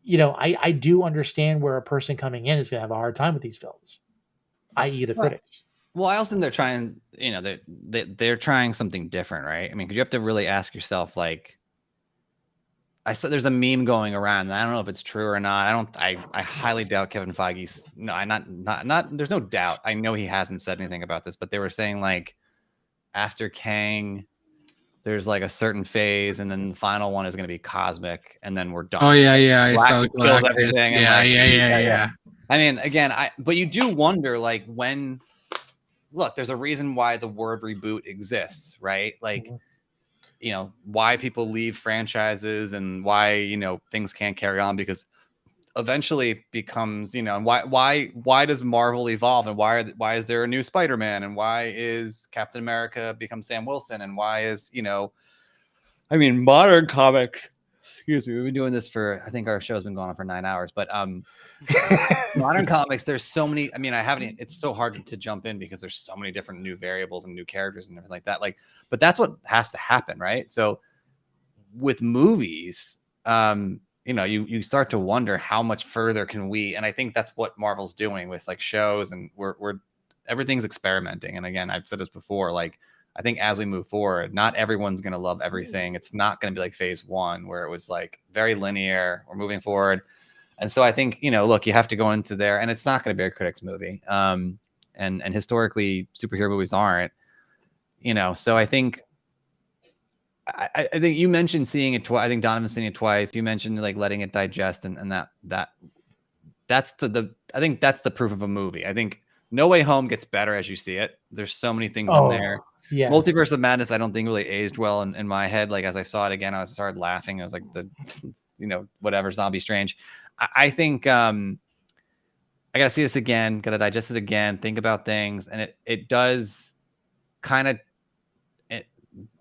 I do understand where a person coming in is going to have a hard time with these films, i.e. the critics. Well, I also think they're trying, they're trying something different, right? I mean, because you have to really ask yourself, like, I saw there's a meme going around, and I don't know if it's true or not. I highly doubt Kevin Feige's. No, I not. There's no doubt. I know he hasn't said anything about this, but they were saying, like, after Kang, there's like a certain phase, and then the final one is going to be cosmic, and then we're done. Oh yeah. I saw killed everything. Yeah. I mean, again, but you do wonder, like, when. Look, there's a reason why the word reboot exists, right? Like, why people leave franchises and why, things can't carry on, because eventually it becomes, and why does Marvel evolve, and why is there a new Spider-Man, and why is Captain America become Sam Wilson, and why is, modern comics, excuse me, we've been doing this for, I think our show's been going on for 9 hours, but modern comics, there's so many. I mean, it's so hard to jump in because there's so many different new variables and new characters and everything like that. Like, but that's what has to happen, right? So with movies, you start to wonder how much further can we, and I think that's what Marvel's doing with, like, shows, and we're everything's experimenting. And again, I've said this before, like, I think as we move forward, not everyone's going to love everything. It's not going to be like Phase 1 where it was like very linear. We're moving forward. And so I think, look, you have to go into there, and it's not going to be a critics movie. And historically superhero movies aren't, so I think, I think you mentioned seeing it twice. I think Donovan's seen it twice. You mentioned, like, letting it digest, and that's I think that's the proof of a movie. I think No Way Home gets better as you see it. There's so many things in there. Yes. Multiverse of Madness, I don't think really aged well in my head. Like, as I saw it again, I started laughing. I was like, whatever, Zombie Strange. I think I gotta see this again, gotta digest it again, think about things, and it does kind of.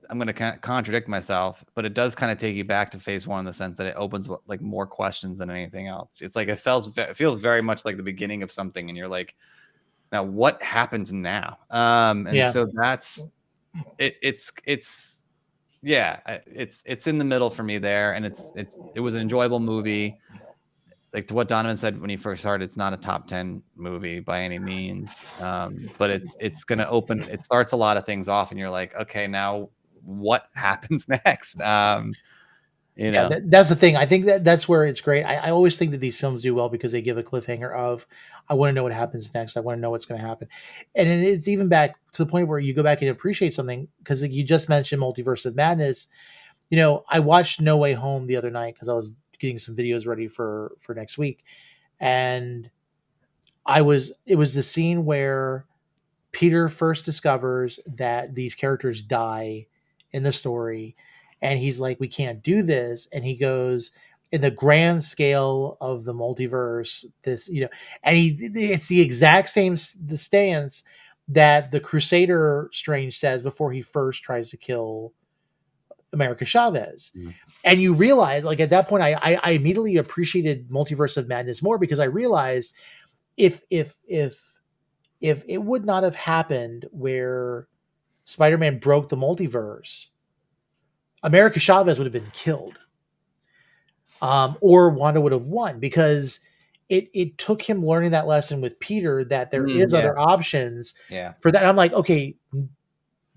I'm gonna contradict myself, but it does kind of take you back to Phase 1 in the sense that it opens, like, more questions than anything else. It's like it feels very much like the beginning of something, and you're like, now what happens now? So that's it. It's in the middle for me there, and it was an enjoyable movie. Like, to what Donovan said when he first started, it's not a top 10 movie by any means, but it's going to open. It starts a lot of things off, and you're like, okay, now what happens next? That's the thing. I think that's where it's great. I always think that these films do well because they give a cliffhanger of, I want to know what happens next. I want to know what's going to happen. And it's even back to the point where you go back and appreciate something, because you just mentioned Multiverse of Madness. I watched No Way Home the other night because I was getting some videos ready for next week. And it was the scene where Peter first discovers that these characters die in the story, and he's like, we can't do this. And he goes, in the grand scale of the multiverse, this, and it's the exact same the stance that the Crusader Strange says before he first tries to kill America Chavez. And you realize, like, at that point, I immediately appreciated Multiverse of Madness more, because I realized if it would not have happened where Spider-Man broke the multiverse, America Chavez would have been killed, or Wanda would have won, because it took him learning that lesson with Peter that there is Yeah. other options Yeah. for that. And I'm like, okay,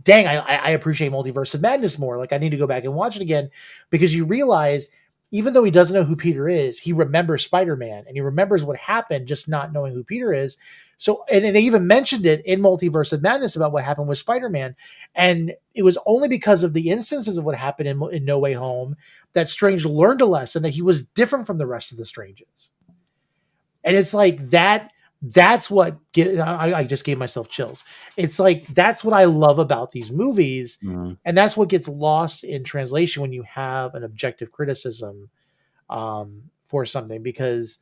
dang, I appreciate Multiverse of Madness more. Like I need to go back and watch it again because you realize even though he doesn't know who Peter is, he remembers Spider-Man and he remembers what happened, just not knowing who Peter is. So, and they even mentioned it in Multiverse of Madness about what happened with Spider-Man. And it was only because of the instances of what happened in No Way Home that Strange learned a lesson that he was different from the rest of the Stranges. And it's like that's what I just gave myself chills. It's like that's what I love about these movies, and that's what gets lost in translation when you have an objective criticism for something, because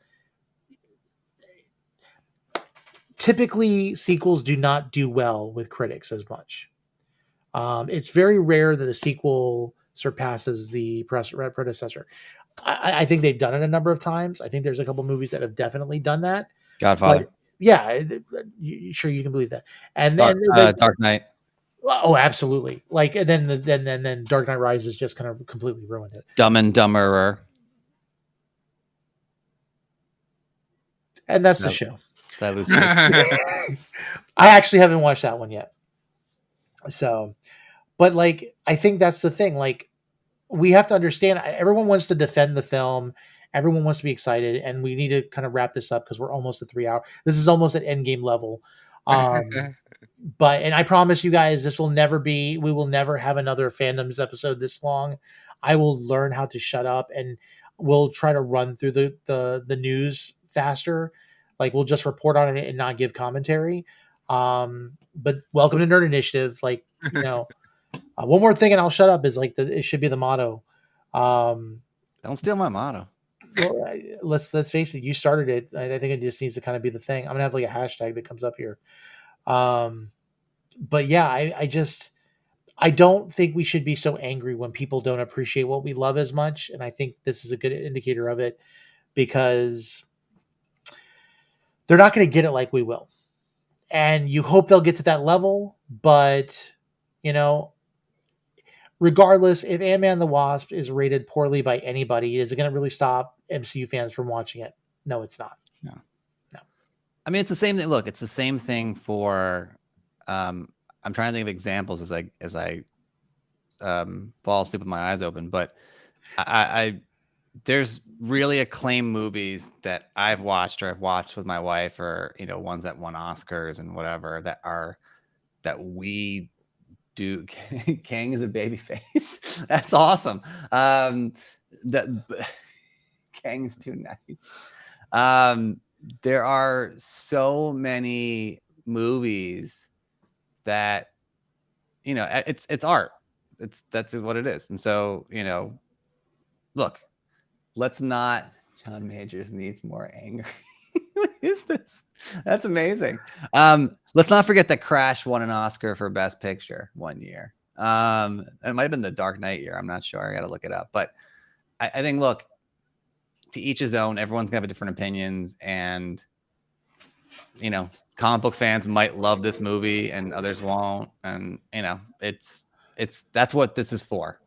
typically sequels do not do well with critics as much. It's very rare that a sequel surpasses the predecessor. I think they've done it a number of times. I think there's a couple movies that have definitely done that. Godfather. But yeah, sure you can believe that. And then Dark Knight. Oh, absolutely. Like and then Dark Knight Rises just kind of completely ruined it. Dumb and Dumberer. And that's the show. That was I actually haven't watched that one yet. So, but like I think that's the thing. Like we have to understand everyone wants to defend the film. Everyone wants to be excited, and we need to kind of wrap this up because we're almost at 3 hours. This is almost at Endgame level. But I promise you guys, we will never have another Fandoms episode this long. I will learn how to shut up, and we'll try to run through the news faster. Like we'll just report on it and not give commentary. But welcome to Nerd Initiative. Like, you know, one more thing and I'll shut up is like it should be the motto. Don't steal my motto. Well, let's face it. You started it. I think it just needs to kind of be the thing. I'm gonna have like a hashtag that comes up here. But yeah, I don't think we should be so angry when people don't appreciate what we love as much. And I think this is a good indicator of it because they're not going to get it like we will. And you hope they'll get to that level. But, you know, regardless, if Ant-Man and the Wasp is rated poorly by anybody, is it going to really stop MCU fans from watching it? No, it's not. No. I mean, it's the same thing. Look, it's the same thing for. I'm trying to think of examples as I fall asleep with my eyes open, but I there's really acclaimed movies that I've watched or I've watched with my wife, or ones that won Oscars and whatever that we do. Kang is a baby face. That's awesome. Kang is too nice. There are so many movies that it's art. That's what it is. And so look, let's not. John Majors needs more anger. What is this? That's amazing. Let's not forget that Crash won an Oscar for Best Picture one year. It might have been the Dark Knight year. I'm not sure. I got to look it up. But I think, look, to each his own. Everyone's gonna have different opinions, and comic book fans might love this movie and others won't. And it's that's what this is for.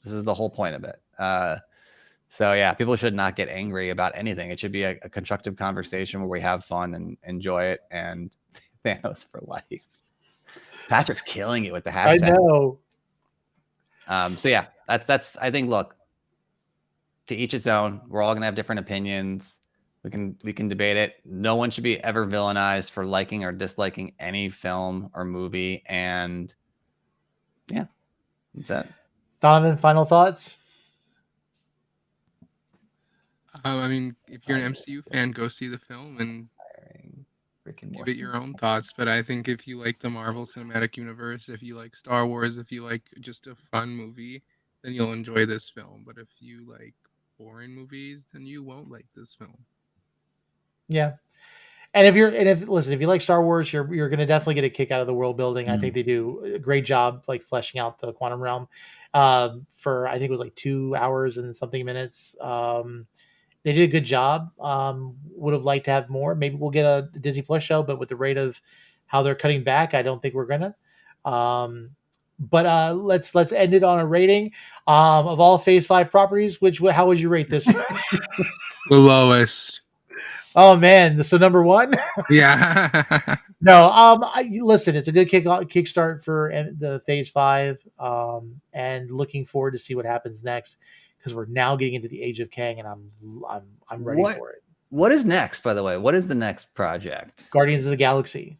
This is the whole point of it. So yeah, people should not get angry about anything. It should be a constructive conversation where we have fun and enjoy it. And Thanos for life. Patrick's killing it with the hashtag. I know. So yeah, that's I think, look, to each his own. We're all gonna have different opinions. We can debate it. No one should be ever villainized for liking or disliking any film or movie. And yeah, that's that. Donovan, final thoughts? I mean, if you're an MCU fan, go see the film and give it your own thoughts. But I think if you like the Marvel Cinematic Universe, if you like Star Wars, if you like just a fun movie, then you'll enjoy this film. But if you like boring movies, then you won't like this film. Yeah. And if you like Star Wars, you're going to definitely get a kick out of the world building. I think they do a great job like fleshing out the quantum realm for, I think it was like 2 hours and something minutes. They did a good job. Would have liked to have more. Maybe we'll get a Disney Plus show, but with the rate of how they're cutting back, I don't think we're gonna. But let's end it on a rating of all Phase 5 properties. How would you rate this? The lowest. Oh man, so number one. Yeah. No, listen, it's a good kickstart for the Phase 5, and looking forward to see what happens next because we're now getting into the Age of Kang, and I'm ready for it. What is next, by the way? What is the next project? Guardians of the Galaxy.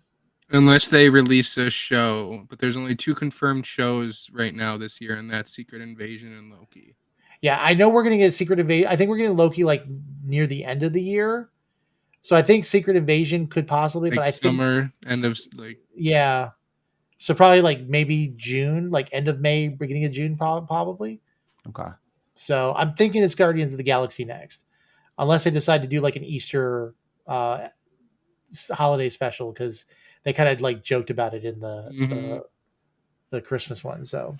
Unless they release a show, but there's only 2 confirmed shows right now this year, and that's Secret Invasion and Loki. Yeah, I know we're gonna get Secret Invasion. I think we're getting Loki like near the end of the year, so I think Secret Invasion could possibly, but I think summer, end of like yeah. So probably like maybe June, like end of May, beginning of June, probably. Okay. So I'm thinking it's Guardians of the Galaxy next, unless they decide to do like an Easter holiday special because they kind of like joked about it in the Christmas one. So,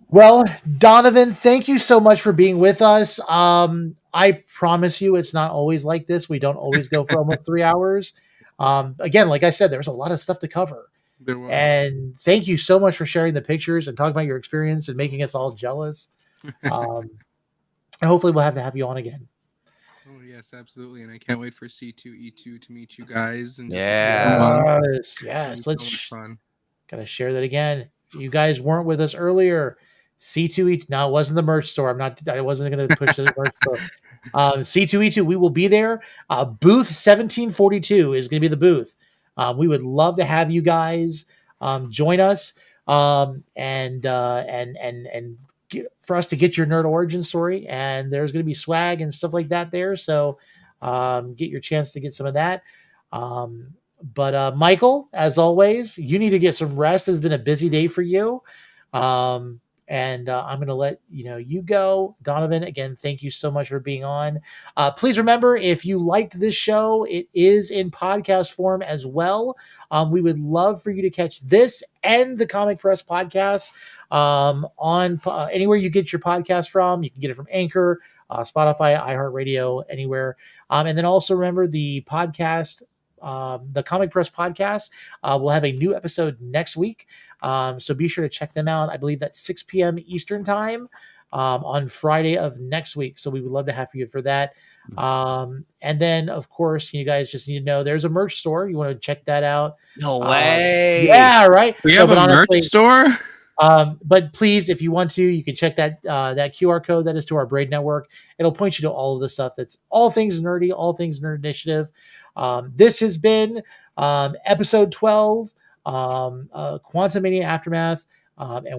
well, Donovan, thank you so much for being with us. I promise you, it's not always like this. We don't always go for almost 3 hours. Again, like I said, there's a lot of stuff to cover. And thank you so much for sharing the pictures and talking about your experience and making us all jealous. And hopefully we'll have to have you on again. Oh yes, absolutely, and I can't wait for C2E2 to meet you guys. And Yes. So much fun. Gotta share that again. You guys weren't with us earlier. C2E2. Now it wasn't the merch store. I wasn't going to push the merch store. C2E2. We will be there. Booth 1742 is going to be the booth. We would love to have you guys join us and for us to get your nerd origin story. And there's going to be swag and stuff like that there. So get your chance to get some of that. But Michael, as always, you need to get some rest. It's been a busy day for you. And I'm going to let you go. Donovan, again, thank you so much for being on. Please remember, if you liked this show, it is in podcast form as well. We would love for you to catch this and the Comic Press podcast on anywhere you get your podcast from. You can get it from Anchor, Spotify, iHeartRadio, anywhere. And then also remember the podcast, the Comic Press podcast will have a new episode next week. So be sure to check them out. I believe that's 6 p.m. Eastern time on Friday of next week. So we would love to have you for that. And then, of course, you guys just need to know there's a merch store. You want to check that out. No way. Yeah, right. We have a merch store. But please, if you want to, you can check that QR code that is to our Braid Network. It'll point you to all of the stuff that's all things nerdy, all things Nerd Initiative. This has been episode 12, Quantumania Aftermath, and